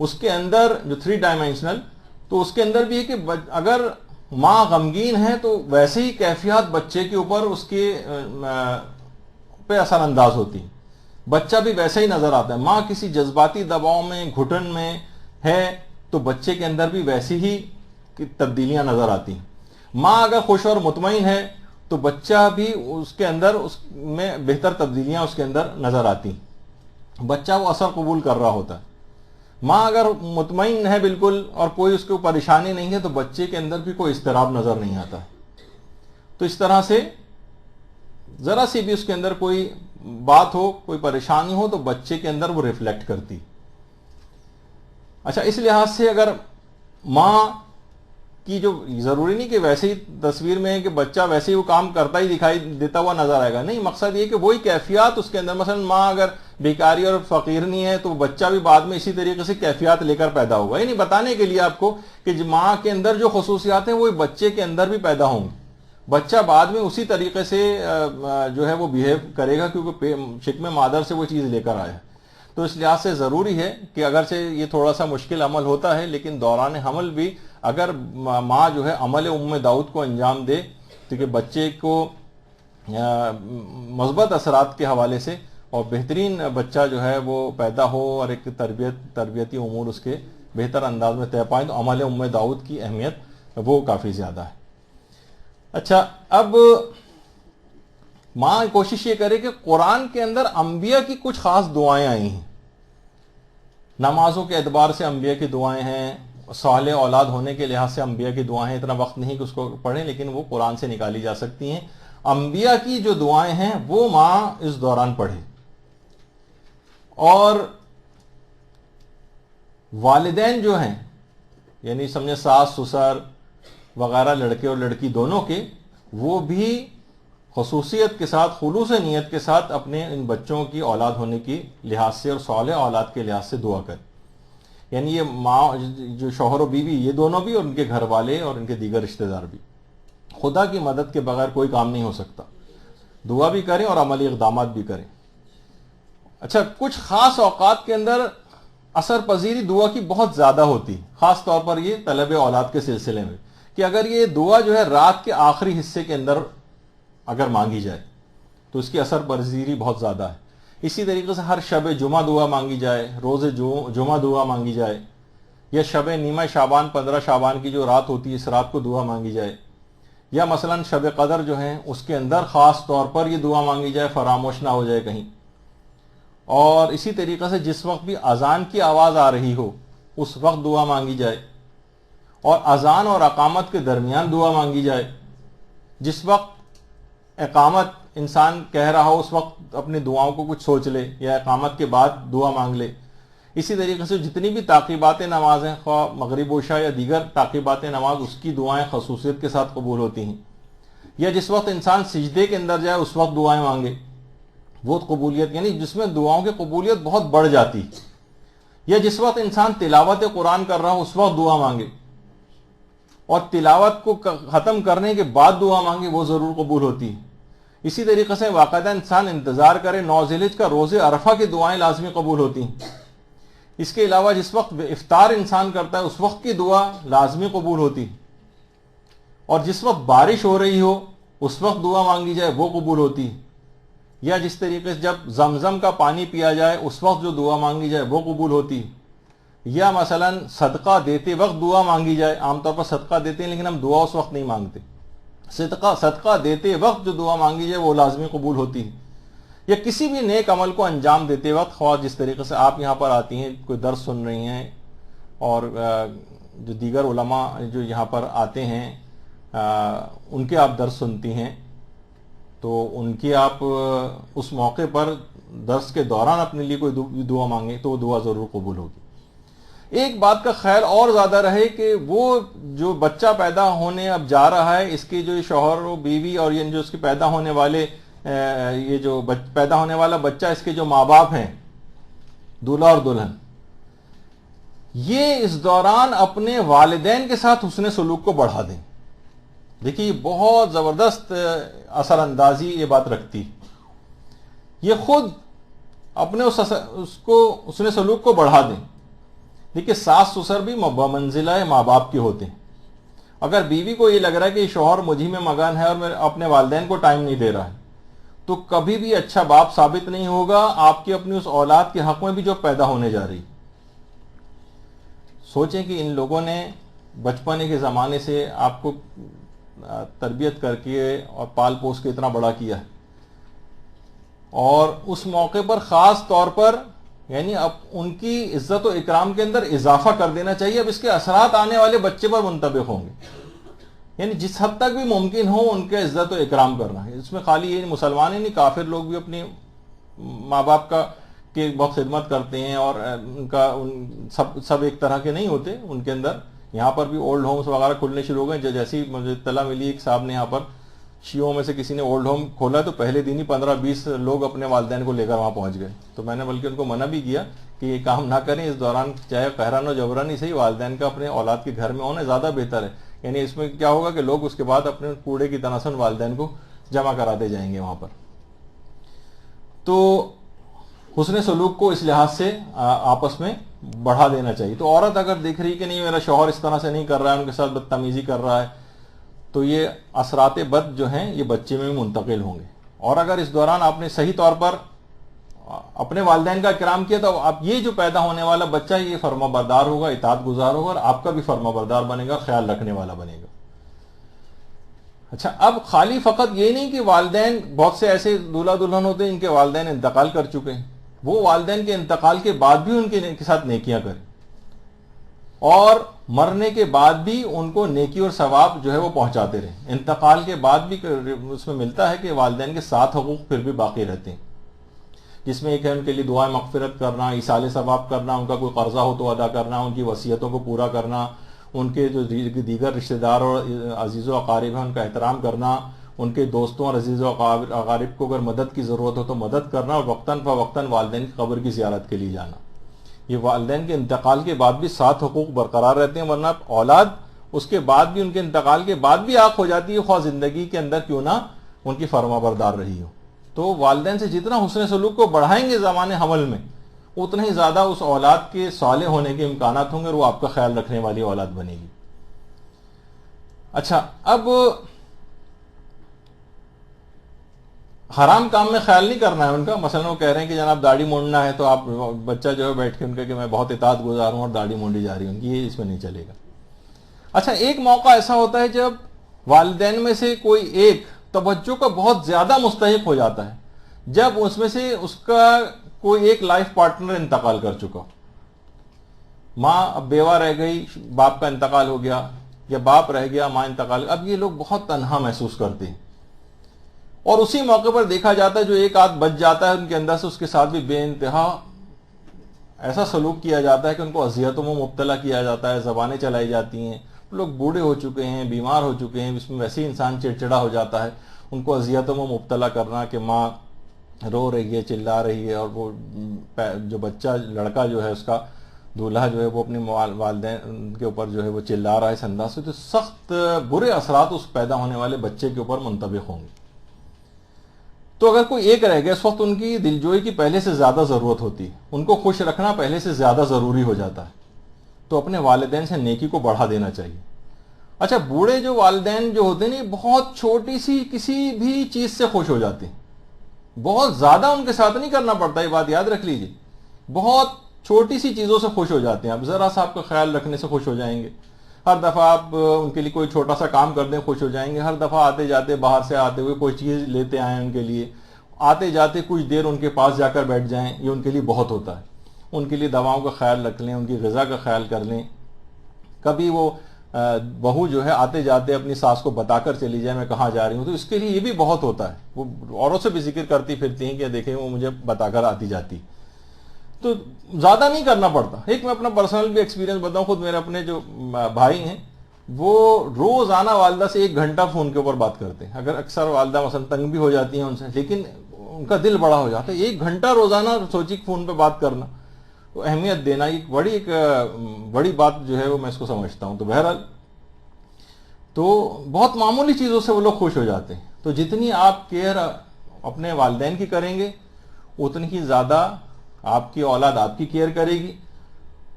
اس کے اندر جو 3 ڈائمینشنل, تو اس کے اندر بھی ہے کہ اگر ماں غمگین ہے تو ویسے ہی کیفیات بچے کے اوپر اس کے پہ اثر انداز ہوتی. بچہ بھی ویسے ہی نظر آتا ہے. ماں کسی جذباتی دباؤ میں, گھٹن میں ہے تو بچے کے اندر بھی ویسی ہی تبدیلیاں نظر آتی ہیں. ماں اگر خوش اور مطمئن ہے تو بچہ بھی اس کے اندر اس میں بہتر تبدیلیاں اس کے اندر نظر آتی. بچہ وہ اثر قبول کر رہا ہوتا ہے. ماں اگر مطمئن ہے بالکل اور کوئی اس کو پریشانی نہیں ہے تو بچے کے اندر بھی کوئی اضطراب نظر نہیں آتا. تو اس طرح سے ذرا سی بھی اس کے اندر کوئی بات ہو, کوئی پریشانی ہو تو بچے کے اندر وہ ریفلیکٹ کرتی. اچھا, اس لحاظ سے اگر ماں کی جو ضروری نہیں کہ ویسے ہی تصویر میں ہے کہ بچہ ویسے ہی وہ کام کرتا ہی دکھائی دیتا ہوا نظر آئے گا, نہیں, مقصد یہ کہ وہی کیفیات اس کے اندر, مثلا ماں اگر بیکاری اور فقیر نہیں ہے تو بچہ بھی بعد میں اسی طریقے سے کیفیات لے کر پیدا ہوگا. یعنی بتانے کے لیے آپ کو کہ ماں کے اندر جو خصوصیات ہیں وہ بچے کے اندر بھی پیدا ہوں گی. بچہ بعد میں اسی طریقے سے جو ہے وہ بیہیو کرے گا کیونکہ شکم مادر سے وہ چیز لے کر آیا. تو اس لحاظ سے ضروری ہے کہ اگرچہ یہ تھوڑا سا مشکل عمل ہوتا ہے لیکن دوران حمل بھی اگر ماں جو ہے عمل ام داؤد کو انجام دے تو کہ بچے کو مثبت اثرات کے حوالے سے اور بہترین بچہ جو ہے وہ پیدا ہو اور ایک تربیتی امور اس کے بہتر انداز میں طے پائیں تو عمل ام داؤد کی اہمیت وہ کافی زیادہ ہے. اچھا, اب ماں کوشش یہ کرے کہ قرآن کے اندر انبیاء کی کچھ خاص دعائیں آئی ہیں. نمازوں کے اعتبار سے انبیاء کی دعائیں ہیں, صالح اولاد ہونے کے لحاظ سے انبیاء کی دعائیں ہیں. اتنا وقت نہیں کہ اس کو پڑھیں لیکن وہ قرآن سے نکالی جا سکتی ہیں. انبیاء کی جو دعائیں ہیں وہ ماں اس دوران پڑھے. اور والدین جو ہیں یعنی سمجھے ساس سسر وغیرہ, لڑکے اور لڑکی دونوں کے, وہ بھی خصوصیت کے ساتھ, خلوص نیت کے ساتھ اپنے ان بچوں کی اولاد ہونے کی لحاظ سے اور صالح اولاد کے لحاظ سے دعا کریں. یعنی یہ ماں جو شوہر و بیوی یہ دونوں بھی اور ان کے گھر والے اور ان کے دیگر رشتہ دار بھی, خدا کی مدد کے بغیر کوئی کام نہیں ہو سکتا. دعا بھی کریں اور عملی اقدامات بھی کریں. اچھا, کچھ خاص اوقات کے اندر اثر پذیری دعا کی بہت زیادہ ہوتی, خاص طور پر یہ طلب اولاد کے سلسلے میں, کہ اگر یہ دعا جو ہے رات کے آخری حصے کے اندر اگر مانگی جائے تو اس کی اثر پذیری بہت زیادہ ہے. اسی طریقے سے ہر شب جمعہ دعا مانگی جائے, روز جمعہ دعا مانگی جائے, یا شب نیمہ شعبان 15 شعبان کی جو رات ہوتی ہے اس رات کو دعا مانگی جائے, یا مثلا شب قدر جو ہیں اس کے اندر خاص طور پر یہ دعا مانگی جائے, فراموش نہ ہو جائے کہیں. اور اسی طریقے سے جس وقت بھی اذان کی آواز آ رہی ہو اس وقت دعا مانگی جائے, اور اذان اور اقامت کے درمیان دعا مانگی جائے. جس وقت اقامت انسان کہہ رہا ہو اس وقت اپنی دعاؤں کو کچھ سوچ لے, یا اقامت کے بعد دعا مانگ لے. اسی طریقے سے جتنی بھی تعقیبات نماز ہیں, خواہ مغرب و عشاء یا دیگر تعقیبات نماز, اس کی دعائیں خصوصیت کے ساتھ قبول ہوتی ہیں. یا جس وقت انسان سجدے کے اندر جائے اس وقت دعائیں مانگے, وہ قبولیت یعنی جس میں دعاؤں کی قبولیت بہت بڑھ جاتی. یا جس وقت انسان تلاوت قرآن کر رہا ہو اس وقت دعا مانگے, اور تلاوت کو ختم کرنے کے بعد دعا مانگے, وہ ضرور قبول ہوتی. اسی طریقے سے باقاعدہ انسان انتظار کرے 9 ذی الحجہ کا روز عرفہ کی دعائیں لازمی قبول ہوتی ہیں. اس کے علاوہ جس وقت افطار انسان کرتا ہے اس وقت کی دعا لازمی قبول ہوتی. اور جس وقت بارش ہو رہی ہو اس وقت دعا مانگی جائے وہ قبول ہوتی. یا جس طریقے سے جب زمزم کا پانی پیا جائے اس وقت جو دعا مانگی جائے وہ قبول ہوتی. یا مثلا صدقہ دیتے وقت دعا مانگی جائے, عام طور پر صدقہ دیتے ہیں لیکن ہم دعا اس وقت نہیں مانگتے, صدقہ دیتے وقت جو دعا مانگی جائے وہ لازمی قبول ہوتی ہے. یا کسی بھی نیک عمل کو انجام دیتے وقت, خواہ جس طریقے سے آپ یہاں پر آتی ہیں کوئی درس سن رہی ہیں اور جو دیگر علماء جو یہاں پر آتے ہیں ان کے آپ درس سنتی ہیں تو ان کی آپ اس موقع پر درس کے دوران اپنے لیے کوئی دعا مانگیں تو وہ دعا ضرور قبول ہوگی. ایک بات کا خیال اور زیادہ رہے کہ وہ جو بچہ پیدا ہونے اب جا رہا ہے اس کی جو شوہر و بیوی اور یہ جو اس کے پیدا ہونے والے یہ جو پیدا ہونے والا بچہ اس کے جو ماں باپ ہیں دولہا اور دلہن، یہ اس دوران اپنے والدین کے ساتھ حسن سلوک کو بڑھا دیں. دیکھیے بہت زبردست اثر اندازی یہ بات رکھتی. یہ خود اپنے اس کو حسن سلوک کو بڑھا دیں. دیکھیے ساس سسر بھی بمنزلہ ماں باپ کے ہوتے ہیں. اگر بیوی کو یہ لگ رہا ہے کہ شوہر مجھ ہی میں مگن ہے اور میں اپنے والدین کو ٹائم نہیں دے رہا ہے، تو کبھی بھی اچھا باپ ثابت نہیں ہوگا آپ کی اپنی اس اولاد کے حق میں بھی جو پیدا ہونے جا رہی. سوچیں کہ ان لوگوں نے بچپنے کے زمانے سے آپ کو تربیت کر کے اور پال پوس کے اتنا بڑا کیا ہے، اور اس موقع پر خاص طور پر یعنی اب ان کی عزت و اکرام کے اندر اضافہ کر دینا چاہیے. اب اس کے اثرات آنے والے بچے پر منطبق ہوں گے. یعنی جس حد تک بھی ممکن ہو ان کے عزت و اکرام کرنا ہے. اس میں خالی یہ مسلمان ہی نہیں، کافر لوگ بھی اپنے ماں باپ کا کی بہت خدمت کرتے ہیں، اور ان کا سب ایک طرح کے نہیں ہوتے. ان کے اندر یہاں پر بھی اولڈ ہومز وغیرہ کھلنے شروع ہو گئے. جیسی مجھے اطلاع ملی ایک صاحب نے یہاں پر شیعوں میں سے کسی نے اولڈ ہوم کھولا تو پہلے دن ہی 15-20 لوگ اپنے والدین کو لے کر وہاں پہنچ گئے. تو میں نے بلکہ ان کو منع بھی کیا کہ یہ کام نہ کریں. اس دوران چاہے قہران و جبران ہی صحیح والدین کا اپنے اولاد کے گھر میں ہونا زیادہ بہتر ہے. یعنی اس میں کیا ہوگا کہ لوگ اس کے بعد اپنے کوڑے کی طرح سے والدین کو جمع کراتے جائیں گے وہاں پر. تو حسن سلوک کو اس لحاظ سے آپس میں بڑھا دینا چاہیے. تو عورت اگر دیکھ رہی کہ نہیں میرا شوہر اس طرح سے نہیں کر رہا ہے، ان کے ساتھ بدتمیزی کر رہا ہے، تو یہ اثرات بد جو ہیں یہ بچے میں بھی منتقل ہوں گے. اور اگر اس دوران آپ نے صحیح طور پر اپنے والدین کا اکرام کیا تو اب یہ جو پیدا ہونے والا بچہ یہ فرما بردار ہوگا، اطاعت گزار ہوگا، اور آپ کا بھی فرما بردار بنے گا، خیال رکھنے والا بنے گا. اچھا، اب خالی فقط یہ نہیں کہ والدین، بہت سے ایسے دولہا دلہن ہوتے ہیں ان کے والدین انتقال کر چکے ہیں، وہ والدین کے انتقال کے بعد بھی ان کے ساتھ نیکیاں کریں، اور مرنے کے بعد بھی ان کو نیکی اور ثواب جو ہے وہ پہنچاتے رہیں. انتقال کے بعد بھی اس میں ملتا ہے کہ والدین کے 7 حقوق پھر بھی باقی رہتے ہیں، جس میں ایک ہے ان کے لیے دعائیں مغفرت کرنا، ایصال ثواب کرنا، ان کا کوئی قرضہ ہو تو ادا کرنا، ان کی وصیتوں کو پورا کرنا، ان کے جو دیگر رشتہ دار اور عزیز و اقارب ہیں ان کا احترام کرنا، ان کے دوستوں اور عزیز و اقارب کو اگر مدد کی ضرورت ہو تو مدد کرنا، اور وقتاً فوقتاً والدین کی قبر کی زیارت کے لیے جانا. یہ والدین کے انتقال کے بعد بھی 7 حقوق برقرار رہتے ہیں، ورنہ اولاد اس کے بعد بھی، ان کے انتقال کے بعد بھی آنکھ ہو جاتی ہے، خواہ زندگی کے اندر کیوں نہ ان کی فرما بردار رہی ہو. تو والدین سے جتنا حسن سلوک کو بڑھائیں گے زمان حمل میں، اتنا ہی زیادہ اس اولاد کے صالح ہونے کے امکانات ہوں گے اور وہ آپ کا خیال رکھنے والی اولاد بنے گی. اچھا، اب حرام کام میں خیال نہیں کرنا ہے ان کا. مثلا وہ کہہ رہے ہیں کہ جناب داڑھی مونڈنا ہے، تو آپ بچہ جو ہے بیٹھ کے ان کا کہ میں بہت اطاعت گزار ہوں اور داڑھی مونڈی جا رہی ہوں، یہ اس میں نہیں چلے گا. اچھا، ایک موقع ایسا ہوتا ہے جب والدین میں سے کوئی ایک توجہ کا بہت زیادہ مستحق ہو جاتا ہے، جب اس میں سے اس کا کوئی ایک لائف پارٹنر انتقال کر چکا. ماں اب بیوہ رہ گئی، باپ کا انتقال ہو گیا، یا باپ رہ گیا، ماں انتقال. اب یہ لوگ بہت تنہا محسوس کرتے ہیں، اور اسی موقع پر دیکھا جاتا ہے جو ایک آدھ بچ جاتا ہے ان کے اندر سے، اس کے ساتھ بھی بے انتہا ایسا سلوک کیا جاتا ہے کہ ان کو اذیتوں میں مبتلا کیا جاتا ہے، زبانیں چلائی جاتی ہیں. لوگ بوڑھے ہو چکے ہیں، بیمار ہو چکے ہیں، اس میں ویسے ہی انسان چڑچڑا ہو جاتا ہے. ان کو اذیتوں میں مبتلا کرنا کہ ماں رو رہی ہے، چلا رہی ہے، اور وہ جو بچہ لڑکا جو ہے اس کا دولہا جو ہے وہ اپنے والدین کے اوپر جو ہے وہ چلا رہا ہے اس انداز سے، تو سخت برے اثرات اس پیدا ہونے والے بچے کے اوپر منطبق ہوں گے. تو اگر کوئی ایک رہ گیا، اس وقت ان کی دلجوئی کی پہلے سے زیادہ ضرورت ہوتی ہے، ان کو خوش رکھنا پہلے سے زیادہ ضروری ہو جاتا ہے. تو اپنے والدین سے نیکی کو بڑھا دینا چاہیے. اچھا، بوڑھے جو والدین جو ہوتے ہیں بہت چھوٹی سی کسی بھی چیز سے خوش ہو جاتے ہیں، بہت زیادہ ان کے ساتھ نہیں کرنا پڑتا، یہ بات یاد رکھ لیجیے. بہت چھوٹی سی چیزوں سے خوش ہو جاتے ہیں. اب ذرا سا آپ کا خیال رکھنے سے خوش ہو جائیں گے، ہر دفعہ آپ ان کے لیے کوئی چھوٹا سا کام کر دیں خوش ہو جائیں گے، ہر دفعہ آتے جاتے باہر سے آتے ہوئے کوئی چیز لیتے آئیں ان کے لیے، آتے جاتے کچھ دیر ان کے پاس جا کر بیٹھ جائیں، یہ ان کے لیے بہت ہوتا ہے. ان کے لیے دواؤں کا خیال رکھ لیں، ان کی غذا کا خیال کر لیں. کبھی وہ بہو جو ہے آتے جاتے اپنی ساس کو بتا کر چلی جائے میں کہاں جا رہی ہوں، تو اس کے لیے یہ بھی بہت ہوتا ہے. وہ اوروں سے بھی ذکر کرتی پھرتی ہیں کہ دیکھیں وہ مجھے بتا کر آتی جاتی. تو زیادہ نہیں کرنا پڑتا. ایک میں اپنا پرسنل بھی ایکسپیرینس بتاؤں، خود میرے اپنے جو بھائی ہیں وہ روزانہ والدہ سے 1 گھنٹہ فون کے اوپر بات کرتے ہیں. اگر اکثر والدہ مثلا تنگ بھی ہو جاتی ہیں ان سے، لیکن ان کا دل بڑا ہو جاتا ہے. 1 گھنٹہ روزانہ سوچی فون پہ بات کرنا. اہمیت دینا ایک بڑی بات جو ہے وہ میں اس کو سمجھتا ہوں. تو بہرحال تو بہت معمولی چیزوں سے وہ لوگ خوش ہو جاتے ہیں. تو جتنی آپ کیئر اپنے والدین کی کریں گے اتنی ہی زیادہ آپ کی اولاد آپ کی کیئر کرے گی.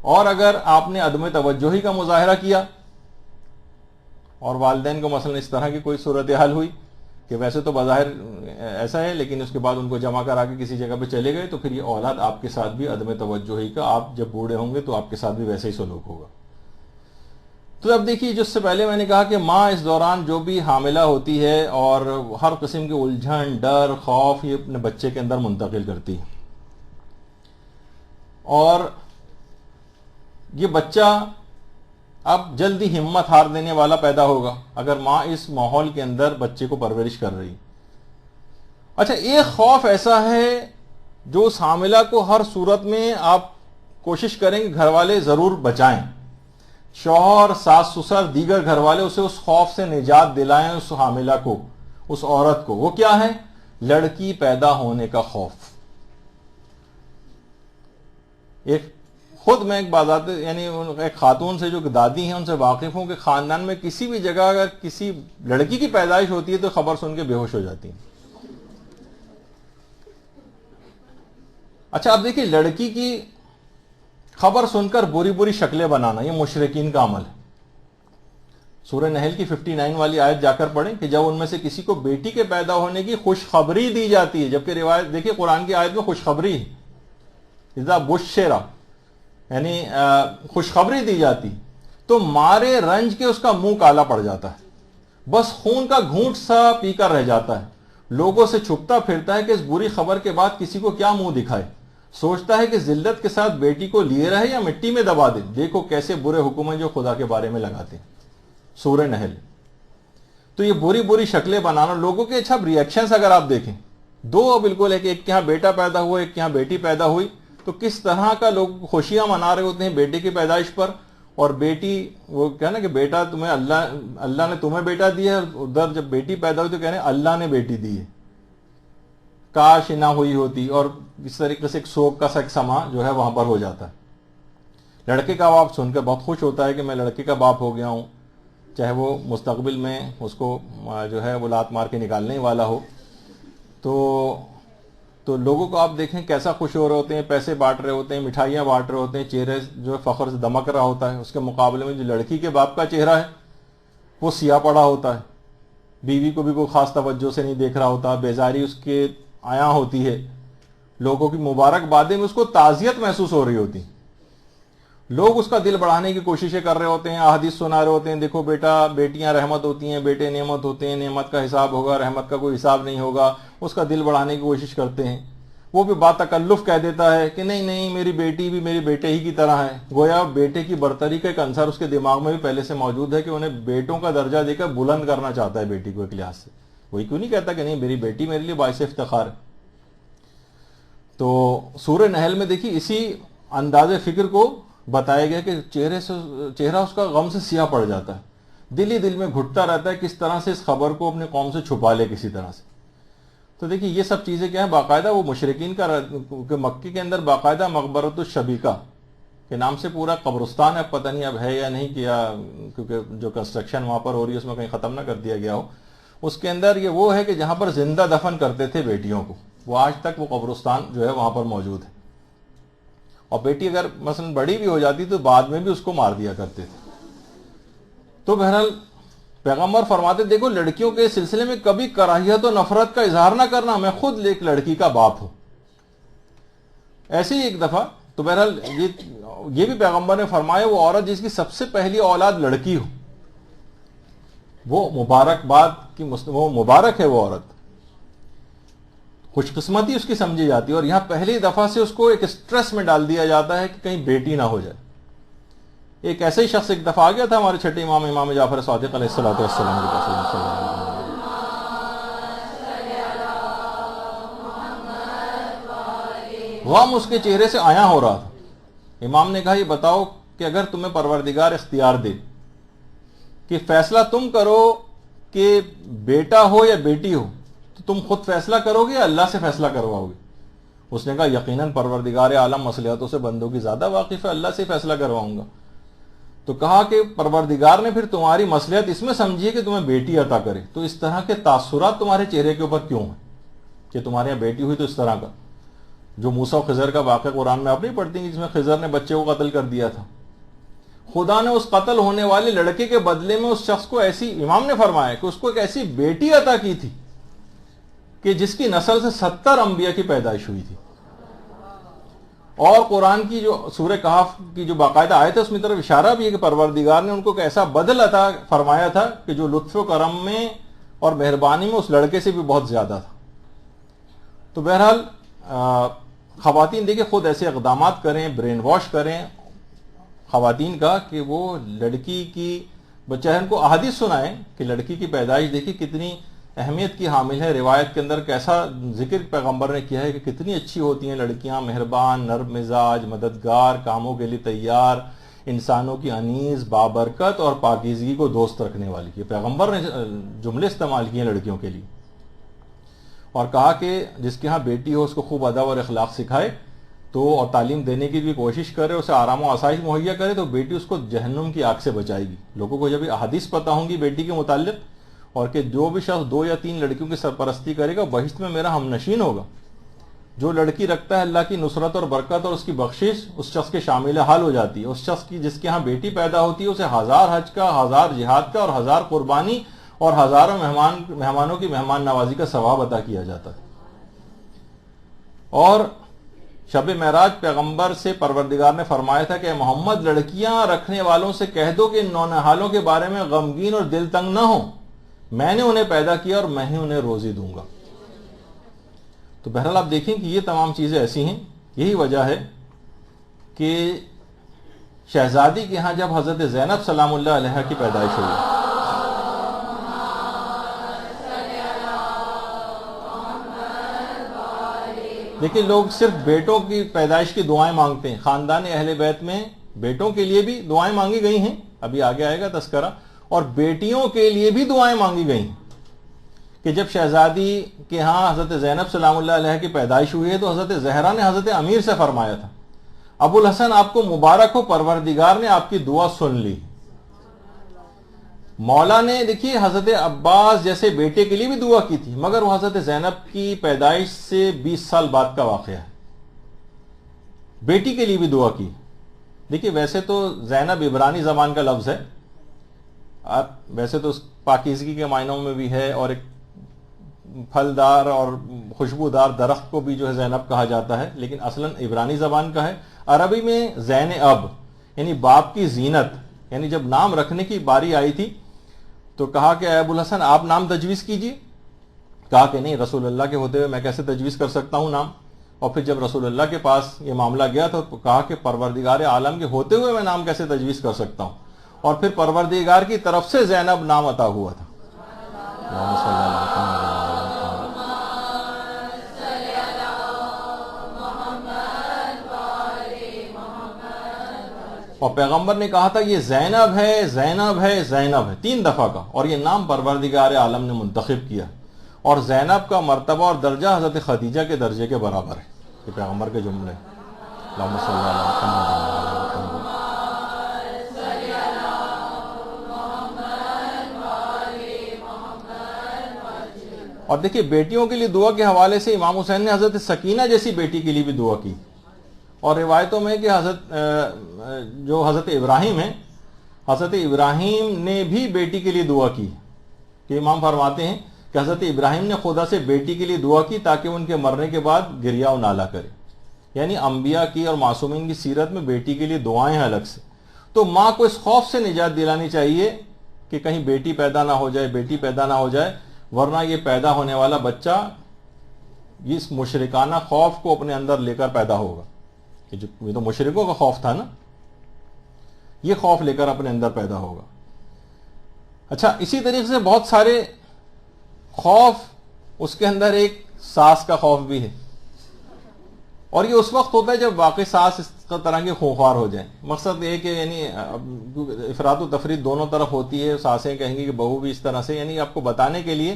اور اگر آپ نے عدم توجہی کا مظاہرہ کیا اور والدین کو مثلا اس طرح کی کوئی صورتحال ہوئی کہ ویسے تو بظاہر ایسا ہے لیکن اس کے بعد ان کو جمع کرا کے کسی جگہ پہ چلے گئے, تو پھر یہ اولاد آپ کے ساتھ بھی عدم توجہی کا, آپ جب بوڑھے ہوں گے تو آپ کے ساتھ بھی ویسے ہی سلوک ہوگا. تو اب دیکھیے جس سے پہلے میں نے کہا کہ ماں اس دوران جو بھی حاملہ ہوتی ہے اور ہر قسم کی الجھن, ڈر, خوف یہ اپنے بچے کے اندر منتقل کرتی ہے. اور یہ بچہ اب جلدی ہمت ہار دینے والا پیدا ہوگا اگر ماں اس ماحول کے اندر بچے کو پرورش کر رہی. اچھا, ایک خوف ایسا ہے جو اس حاملہ کو ہر صورت میں آپ کوشش کریں کہ گھر والے ضرور بچائیں, شوہر, ساس سسر, دیگر گھر والے اسے اس خوف سے نجات دلائیں اس حاملہ کو, اس عورت کو. وہ کیا ہے؟ لڑکی پیدا ہونے کا خوف. خود میں ایک خاتون سے جو دادی ہیں ان سے واقف ہوں کہ خاندان میں کسی بھی جگہ اگر کسی لڑکی کی پیدائش ہوتی ہے تو خبر سن کے بے ہوش ہو جاتی ہیں. اچھا, اب دیکھیے لڑکی کی خبر سن کر بری بری شکلیں بنانا یہ مشرکین کا عمل ہے. سورہ نحل کی 59 والی آیت جا کر پڑھیں کہ جب ان میں سے کسی کو بیٹی کے پیدا ہونے کی خوشخبری دی جاتی ہے, جبکہ روایت دیکھیے قرآن کی آیت میں خوشخبری ہے, اذا بشرا یعنی خوشخبری دی جاتی, تو مارے رنج کے اس کا منہ کالا پڑ جاتا ہے, بس خون کا گھونٹ سا پی کر رہ جاتا ہے, لوگوں سے چھپتا پھرتا ہے کہ اس بری خبر کے بعد کسی کو کیا منہ دکھائے, سوچتا ہے کہ ذلت کے ساتھ بیٹی کو لیے رہے یا مٹی میں دبا دے. دیکھو کیسے برے حکم ہیں جو خدا کے بارے میں لگاتے ہیں. سورہ نحل. تو یہ بری بری شکلیں بنانا لوگوں کے. اچھا ریئیکشنز اگر آپ دیکھیں, دو بالکل ہے کہ ایک کے ہاں بیٹا پیدا ہوا, ایک کے ہاں بیٹی پیدا ہوئی, تو کس طرح کا لوگ خوشیاں منا رہے ہوتے ہیں بیٹے کی پیدائش پر, اور بیٹی وہ کہنا کہ بیٹا تمہیں اللہ نے تمہیں بیٹا دیا ہے, ادھر جب بیٹی پیدا ہوئی تو کہنے اللہ نے بیٹی دی ہے, کاش نہ ہوئی ہوتی. اور اس طریقے سے ایک سوگ کا ایک سما جو ہے وہاں پر ہو جاتا ہے. لڑکے کا باپ سن کر بہت خوش ہوتا ہے کہ میں لڑکے کا باپ ہو گیا ہوں, چاہے وہ مستقبل میں اس کو جو ہے وہ لات مار کے نکالنے والا ہو. تو لوگوں کو آپ دیکھیں کیسا خوش ہو رہے ہوتے ہیں, پیسے بانٹ رہے ہوتے ہیں, مٹھائیاں بانٹ رہے ہوتے ہیں, چہرے جو فخر سے دمک رہا ہوتا ہے. اس کے مقابلے میں جو لڑکی کے باپ کا چہرہ ہے وہ سیاہ پڑا ہوتا ہے, بیوی کو بھی کوئی خاص توجہ سے نہیں دیکھ رہا ہوتا, بیزاری اس کے آیا ہوتی ہے, لوگوں کی مبارک بادیں میں اس کو تعزیت محسوس ہو رہی ہوتی. لوگ اس کا دل بڑھانے کی کوششیں کر رہے ہوتے ہیں, احادیث سنا رہے ہوتے ہیں, دیکھو بیٹا بیٹیاں رحمت ہوتی ہیں, بیٹے نعمت ہوتے ہیں, نعمت کا حساب ہوگا, رحمت کا کوئی حساب نہیں ہوگا. اس کا دل بڑھانے کی کوشش کرتے ہیں. وہ بھی با تکلف کہہ دیتا ہے کہ نہیں نہیں میری بیٹی بھی میری بیٹے ہی کی طرح ہے. گویا بیٹے کی برتری کا ایک عنصر اس کے دماغ میں بھی پہلے سے موجود ہے کہ انہیں بیٹوں کا درجہ دے کر بلند کرنا چاہتا ہے بیٹی کو ایک لحاظ سے. وہی کیوں نہیں کہتا کہ نہیں میری بیٹی میرے لیے باعث افتخار ہے. تو سورہ نحل میں دیکھیے اسی انداز فکر کو بتایا گیا کہ چہرہ اس کا غم سے سیاہ پڑ جاتا ہے, دل ہی دل میں گھٹتا رہتا ہے کس طرح سے اس خبر کو اپنے قوم سے چھپا لے کسی طرح سے. تو دیکھیے یہ سب چیزیں کیا ہیں, باقاعدہ وہ مشرکین کا مکے کے اندر باقاعدہ مقبرۃ الشبیکہ کے نام سے پورا قبرستان ہے, پتہ نہیں اب ہے یا نہیں کیا, کیونکہ جو کنسٹرکشن وہاں پر ہو رہی ہے اس میں کہیں ختم نہ کر دیا گیا ہو. اس کے اندر یہ وہ ہے کہ جہاں پر زندہ دفن کرتے تھے بیٹیوں کو, وہ آج تک وہ قبرستان جو ہے وہاں پر موجود ہے. اور بیٹی اگر مثلا بڑی بھی ہو جاتی تو بعد میں بھی اس کو مار دیا کرتے تھے. تو بہرحال پیغمبر فرماتے دیکھو لڑکیوں کے سلسلے میں کبھی کراہیت و نفرت کا اظہار نہ کرنا, میں خود ایک لڑکی کا باپ ہوں. ایسے ہی ایک دفعہ تو بہرحال یہ بھی پیغمبر نے فرمایا وہ عورت جس کی سب سے پہلی اولاد لڑکی ہو وہ وہ مبارک ہے, وہ عورت خوش قسمتی اس کی سمجھی جاتی ہے. اور یہاں پہلی دفعہ سے اس کو ایک سٹریس میں ڈال دیا جاتا ہے کہ کہیں بیٹی نہ ہو جائے. ایک ایسا ہی شخص ایک دفعہ آ گیا تھا ہمارے چھٹے امام جعفر صادق علیہ الصلوۃ والسلام کے پاس. غم اس کے چہرے سے آیا ہو رہا تھا. امام نے کہا یہ بتاؤ کہ اگر تمہیں پروردگار اختیار دے کہ فیصلہ تم کرو کہ بیٹا ہو یا بیٹی ہو, تو تم خود فیصلہ کرو گے یا اللہ سے فیصلہ کرواؤ گے؟ اس نے کہا یقیناً پروردگار عالم مصلحتوں سے بندوں کی زیادہ واقف ہے، اللہ سے فیصلہ کرواؤں گا۔ تو کہا کہ پروردگار نے پھر تمہاری مصلحت اس میں سمجھی ہے کہ تمہیں بیٹی عطا کرے، تو اس طرح کے تاثرات تمہارے چہرے کے اوپر کیوں ہیں کہ تمہارے یہاں بیٹی ہوئی تو اس طرح کا؟ جو موسیٰ و خضر کا واقعہ قرآن میں آپ نہیں پڑھتی ہیں جس میں خضر نے بچے کو قتل کر دیا تھا، خدا نے اس قتل ہونے والے لڑکے کے بدلے میں اس شخص کو ایسی، امام نے فرمایا کہ اس کو ایک ایسی بیٹی عطا کی تھی کہ جس کی نسل سے 70 انبیاء کی پیدائش ہوئی تھی۔ اور قرآن کی جو سورہ کہف کی جو باقاعدہ آیت ہے اس میں طرف اشارہ بھی ہے کہ پروردگار نے ان کو ایک ایسا بدل عطا فرمایا تھا کہ جو لطف و کرم میں اور مہربانی میں اس لڑکے سے بھی بہت زیادہ تھا۔ تو بہرحال خواتین دیکھیں خود ایسے اقدامات کریں، برین واش کریں خواتین کا کہ وہ لڑکی کی بچہ ان کو احادیث سنائیں کہ لڑکی کی پیدائش دیکھیں کتنی اہمیت کی حامل ہے، روایت کے اندر کیسا ذکر پیغمبر نے کیا ہے کہ کتنی اچھی ہوتی ہیں لڑکیاں، مہربان، نرم مزاج، مددگار، کاموں کے لیے تیار، انسانوں کی انیس، بابرکت اور پاکیزگی کو دوست رکھنے والی۔ یہ پیغمبر نے جملے استعمال کیے لڑکیوں کے لیے، اور کہا کہ جس کے ہاں بیٹی ہو اس کو خوب ادب اور اخلاق سکھائے تو اور تعلیم دینے کی بھی کوشش کرے، اسے آرام و آسائش مہیا کرے تو بیٹی اس کو جہنم کی آگ سے بچائے گی۔ لوگوں کو جب احادیث پتہ ہوں گی بیٹی کے متعلق، اور کہ جو بھی شخص 2 یا 3 لڑکیوں کی سرپرستی کرے گا بہشت میں میرا ہم نشین ہوگا۔ جو لڑکی رکھتا ہے اللہ کی نصرت اور برکت اور اس کی بخشش اس شخص کے شامل حال ہو جاتی ہے۔ اس شخص کی جس کے ہاں بیٹی پیدا ہوتی ہے اسے 1000 حج کا، 1000 جہاد کا اور 1000 قربانی اور ہزاروں مہمانوں کی مہمان نوازی کا ثواب عطا کیا جاتا ہے۔ اور شب معراج پیغمبر سے پروردگار نے فرمایا تھا کہ محمد لڑکیاں رکھنے والوں سے کہہ دو کہ نونہالوں کے بارے میں غمگین اور دل تنگ نہ ہوں، میں نے انہیں پیدا کیا اور میں ہی انہیں روزی دوں گا۔ تو بہرحال آپ دیکھیں کہ یہ تمام چیزیں ایسی ہیں، یہی وجہ ہے کہ شہزادی کے ہاں جب حضرت زینب سلام اللہ علیہ کی پیدائش ہوئی، لیکن لوگ صرف بیٹوں کی پیدائش کی دعائیں مانگتے ہیں۔ خاندان اہل بیت میں بیٹوں کے لیے بھی دعائیں مانگی گئی ہیں، ابھی آگے آئے گا تذکرہ، اور بیٹیوں کے لیے بھی دعائیں مانگی گئی ہیں کہ جب شہزادی کے ہاں حضرت زینب سلام اللہ علیہ کی پیدائش ہوئی ہے تو حضرت زہرا نے حضرت امیر سے فرمایا تھا ابو الحسن آپ کو مبارک ہو، پروردگار نے آپ کی دعا سن لی۔ مولا نے دیکھیے حضرت عباس جیسے بیٹے کے لیے بھی دعا کی تھی، مگر وہ حضرت زینب کی پیدائش سے 20 سال بعد کا واقعہ ہے۔ بیٹی کے لیے بھی دعا کی۔ دیکھیے ویسے تو زینب عبرانی زبان کا لفظ ہے، ویسے تو پاکیزگی کے معنوں میں بھی ہے، اور ایک پھلدار اور خوشبودار درخت کو بھی جو ہے زینب کہا جاتا ہے، لیکن اصلاً عبرانی زبان کا ہے۔ عربی میں زین اب یعنی باپ کی زینت، یعنی جب نام رکھنے کی باری آئی تھی تو کہا کہ اے ابو الحسن آپ نام تجویز کیجئے۔ کہا کہ نہیں، رسول اللہ کے ہوتے ہوئے میں کیسے تجویز کر سکتا ہوں نام؟ اور پھر جب رسول اللہ کے پاس یہ معاملہ گیا تو کہا کہ پروردگار عالم کے ہوتے ہوئے میں نام کیسے تجویز کر سکتا ہوں؟ اور پھر پروردگار کی طرف سے زینب نام عطا ہوا تھا۔ اور پیغمبر نے کہا تھا یہ زینب ہے، زینب ہے، زینب ہے، 3 دفعہ کا، اور یہ نام پروردگار عالم نے منتخب کیا، اور زینب کا مرتبہ اور درجہ حضرت خدیجہ کے درجے کے برابر ہے۔ یہ پیغمبر کے جملے۔ اللہم صلی اللہ علیہ وسلم۔ اور دیکھیے بیٹیوں کے لیے دعا کے حوالے سے امام حسین نے حضرت سکینہ جیسی بیٹی کے لیے بھی دعا کی، اور روایتوں میں کہ حضرت ابراہیم ہیں، حضرت ابراہیم نے بھی بیٹی کے لیے دعا کی، کہ امام فرماتے ہیں کہ حضرت ابراہیم نے خدا سے بیٹی کے لیے دعا کی تاکہ ان کے مرنے کے بعد گریہ و نالہ کرے۔ یعنی انبیاء کی اور معصومین کی سیرت میں بیٹی کے لیے دعائیں ہیں الگ سے۔ تو ماں کو اس خوف سے نجات دلانی چاہیے کہ کہیں بیٹی پیدا نہ ہو جائے، بیٹی پیدا نہ ہو جائے، ورنہ یہ پیدا ہونے والا بچہ اس مشرکانہ خوف کو اپنے اندر لے کر پیدا ہوگا، یہ تو مشرکوں کا خوف تھا نا، یہ خوف لے کر اپنے اندر پیدا ہوگا۔ اچھا، اسی طریقے سے بہت سارے خوف، اس کے اندر ایک ساس کا خوف بھی ہے، اور یہ اس وقت ہوتا ہے جب واقعی ساس اس طرح کی خوفار ہو جائیں۔ مقصد یہ کہ یعنی افراط و تفریط دونوں طرف ہوتی ہے، ساسیں کہیں گی کہ بہو بھی اس طرح سے، یعنی آپ کو بتانے کے لیے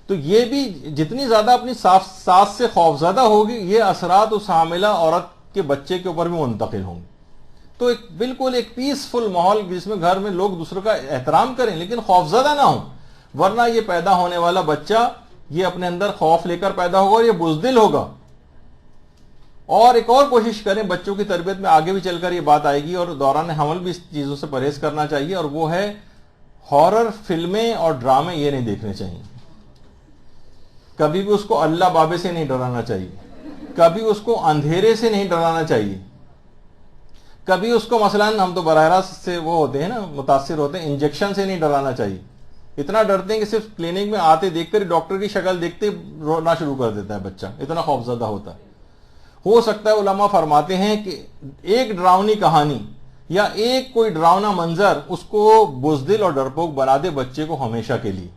تو یہ بھی جتنی زیادہ اپنی ساس سے خوفزدہ ہوگی، یہ اثرات اس حاملہ عورت کے بچے کے اوپر بھی منتقل ہوں گے. تو بالکل ایک پیسفل ماحول جس میں گھر میں لوگ دوسروں کا احترام کریں لیکن خوفزدہ نہ ہوں، ورنہ یہ پیدا ہونے والا بچہ یہ اپنے اندر خوف لے کر پیدا ہوگا اور یہ بزدل ہوگا. اور ایک اور کوشش کریں بچوں کی تربیت میں، آگے بھی چل کر یہ بات آئے گی اور دوران حمل بھی اس چیزوں سے پرہیز کرنا چاہیے، اور وہ ہے ہارر فلمیں اور ڈرامے یہ نہیں دیکھنے چاہیے. کبھی بھی اس کو اللہ بابے سے نہیں ڈرانا چاہیے، کبھی اس کو اندھیرے سے نہیں ڈرانا چاہیے، کبھی اس کو مثلا ہم تو براہ راست سے وہ ہوتے ہیں نا، متاثر ہوتے ہیں، انجیکشن سے نہیں ڈرانا چاہیے. اتنا ڈرتے ہیں کہ صرف کلینک میں آتے دیکھ کر ڈاکٹر کی شکل دیکھتے رونا شروع کر دیتا ہے بچہ، اتنا خوفزدہ ہوتا ہے. ہو سکتا ہے علماء فرماتے ہیں کہ ایک ڈراؤنی کہانی یا ایک کوئی ڈراؤنا منظر اس کو بزدل اور ڈرپوک بنا دے بچے کو ہمیشہ کے لیے.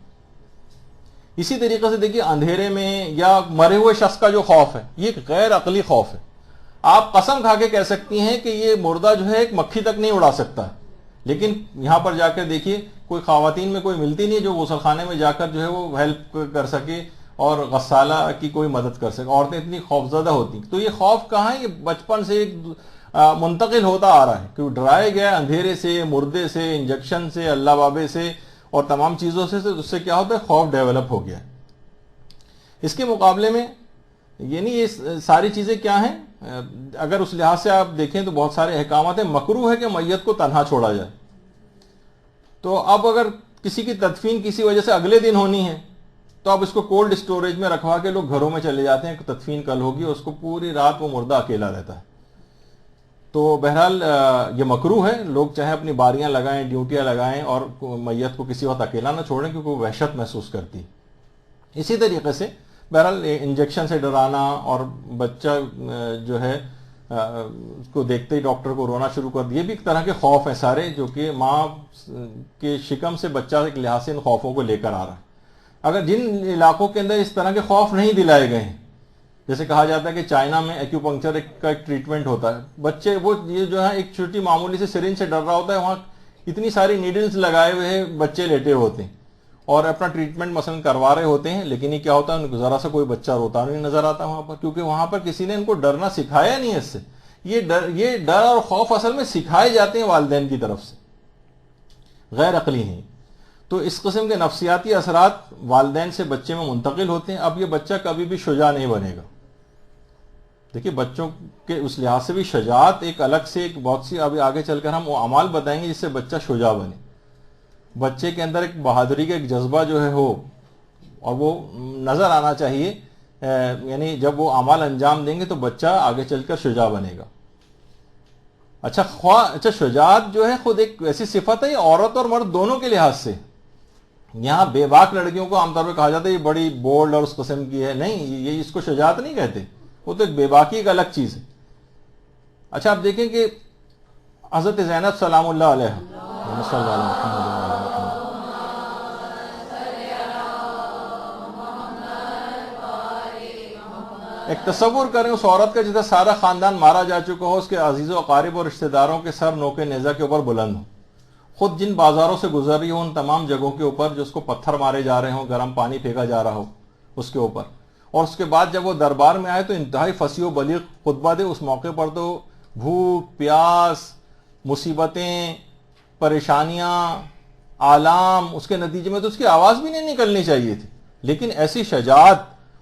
اسی طریقے سے دیکھیے اندھیرے میں یا مرے ہوئے شخص کا جو خوف ہے یہ ایک غیر عقلی خوف ہے. آپ قسم کھا کے کہہ سکتی ہیں کہ یہ مردہ جو ہے ایک مکھی تک نہیں اڑا سکتا ہے، لیکن یہاں پر جا کر دیکھیے کوئی خواتین میں کوئی ملتی نہیں جو غسل خانے میں جا کر جو ہے وہ ہیلپ کر سکے اور غسالہ کی کوئی مدد کر سکے. عورتیں اتنی خوفزدہ ہوتی. تو یہ خوف کہاں ہے؟ یہ بچپن سے ایک منتقل ہوتا آ رہا ہے کہ ڈرائے گیا اندھیرے سے، مردے سے، انجیکشن سے، اللہ بابے سے اور تمام چیزوں سے اس سے کیا ہوتا ہے؟ خوف ڈیولپ ہو گیا. اس کے مقابلے میں یعنی یہ ساری چیزیں کیا ہیں؟ اگر اس لحاظ سے آپ دیکھیں تو بہت سارے احکامات ہیں. مکروہ ہے کہ میت کو تنہا چھوڑا جائے. تو اب اگر کسی کی تدفین کسی وجہ سے اگلے دن ہونی ہے تو اب اس کو کولڈ اسٹوریج میں رکھوا کے لوگ گھروں میں چلے جاتے ہیں کہ تدفین کل ہوگی، اور اس کو پوری رات وہ مردہ اکیلا رہتا ہے. تو بہرحال یہ مکروہ ہے. لوگ چاہے اپنی باریاں لگائیں، ڈیوٹیاں لگائیں اور میت کو کسی وقت اکیلا نہ چھوڑیں کیونکہ وہ وحشت محسوس کرتی. اسی طریقے سے بہرحال انجیکشن سے ڈرانا اور بچہ جو ہے اس کو دیکھتے ہی ڈاکٹر کو رونا شروع کر دیا، یہ بھی ایک طرح کے خوف ہیں سارے جو کہ ماں کے شکم سے بچہ ایک لحاظ سے ان خوفوں کو لے کر آ رہا ہے. اگر جن علاقوں کے اندر اس طرح کے خوف نہیں دلائے گئے ہیں، جیسے کہا جاتا ہے کہ چائنا میں ایکوپنکچر کا ایک ٹریٹمنٹ ہوتا ہے، بچے وہ یہ جو ہے ایک چھوٹی معمولی سے سرنج سے ڈر رہا ہوتا ہے، وہاں اتنی ساری نیڈلز لگائے ہوئے ہیں، بچے لیٹے ہوتے ہیں اور اپنا ٹریٹمنٹ مثلا کروا رہے ہوتے ہیں، لیکن یہ کیا ہوتا ہے ان کو ذرا سا کوئی بچہ روتا نہیں نظر آتا وہاں پر، کیونکہ وہاں پر کسی نے ان کو ڈرنا سکھایا نہیں ہے. اس سے یہ ڈر اور خوف اصل میں سکھائے جاتے ہیں والدین کی طرف سے، غیر عقلی ہیں. تو اس قسم کے نفسیاتی اثرات والدین سے بچے میں منتقل ہوتے ہیں. اب یہ بچہ کبھی بھی شجاع نہیں بنے گا. دیکھیے بچوں کے اس لحاظ سے بھی شجاعت ایک الگ سے ایک بہت سی، ابھی آگے چل کر ہم وہ اعمال بتائیں گے جس سے بچہ شجاع بنے. بچے کے اندر ایک بہادری کا ایک جذبہ جو ہے ہو اور وہ نظر آنا چاہیے. یعنی جب وہ اعمال انجام دیں گے تو بچہ آگے چل کر شجاع بنے گا. اچھا شجاعت جو ہے خود ایک ایسی صفت ہے عورت اور مرد دونوں کے لحاظ سے. یہاں بے باک لڑکیوں کو عام طور پہ کہا جاتا ہے یہ بڑی بولڈ اور اس قسم کی ہے، نہیں، یہ اس کو شجاعت نہیں کہتے، وہ تو ایک بے باکی ایک الگ چیز ہے. اچھا آپ دیکھیں کہ حضرت زینب سلام اللہ علیہ ایک تصور کریں اس عورت کا جس کا سارا خاندان مارا جا چکا ہو، اس کے عزیز و اقارب اور رشتہ داروں کے سر نوکے نیزہ کے اوپر بلند ہو، خود جن بازاروں سے گزر رہی ہو ان تمام جگہوں کے اوپر جو اس کو پتھر مارے جا رہے ہوں، گرم پانی پھینکا جا رہا ہو اس کے اوپر، اور اس کے بعد جب وہ دربار میں آئے تو انتہائی فصیح و بلیغ خطبہ دے. اس موقع پر تو بھوک، پیاس، مصیبتیں، پریشانیاں، آلام، اس کے نتیجے میں تو اس کی آواز بھی نہیں نکلنی چاہیے تھی، لیکن ایسی شجاعت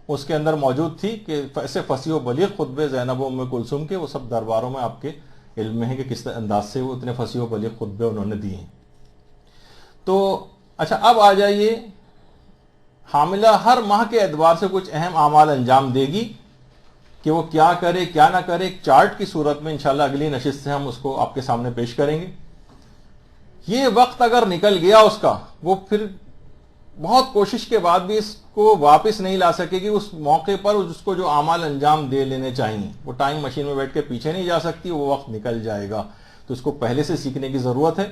اس کے اندر موجود تھی کہ ایسے فصیح و بلیغ خطبے زینب و ام کلثوم کے وہ سب درباروں میں آپ کے علم میں ہے کہ کس انداز سے وہ اتنے فصیح و بلیغ خطبے انہوں نے دیے ہیں. تو اچھا اب آ جائیے، حاملہ ہر ماہ کے اعتبار سے کچھ اہم اعمال انجام دے گی کہ وہ کیا کرے کیا نہ کرے. ایک چارٹ کی صورت میں انشاءاللہ اگلی نشست سے ہم اس کو آپ کے سامنے پیش کریں گے. یہ وقت اگر نکل گیا اس کا، وہ پھر بہت کوشش کے بعد بھی اس کو واپس نہیں لا سکے گی. اس موقع پر اس کو جو اعمال انجام دے لینے چاہیے، وہ ٹائم مشین میں بیٹھ کے پیچھے نہیں جا سکتی، وہ وقت نکل جائے گا. تو اس کو پہلے سے سیکھنے کی ضرورت ہے.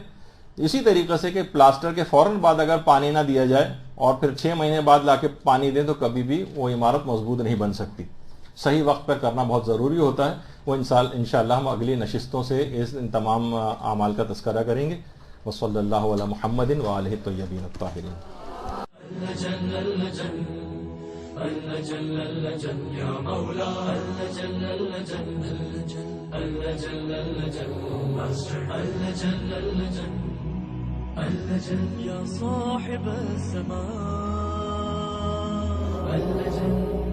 اسی طریقے سے کہ پلاسٹر کے فوراً بعد اگر پانی نہ دیا جائے اور پھر 6 مہینے بعد لا کے پانی دیں تو کبھی بھی وہ عمارت مضبوط نہیں بن سکتی. صحیح وقت پر کرنا بہت ضروری ہوتا ہے. وہ انشاءاللہ ہم اگلی نشستوں سے ان تمام اعمال کا تذکرہ کریں گے. وصلی اللہ علی محمد وآلہ الطیبین الطاہرین. اللجن اللجن يا مولا اللجن اللجن اللجن اللجن اللجن اللجن اللجن يا صاحب السماء اللجن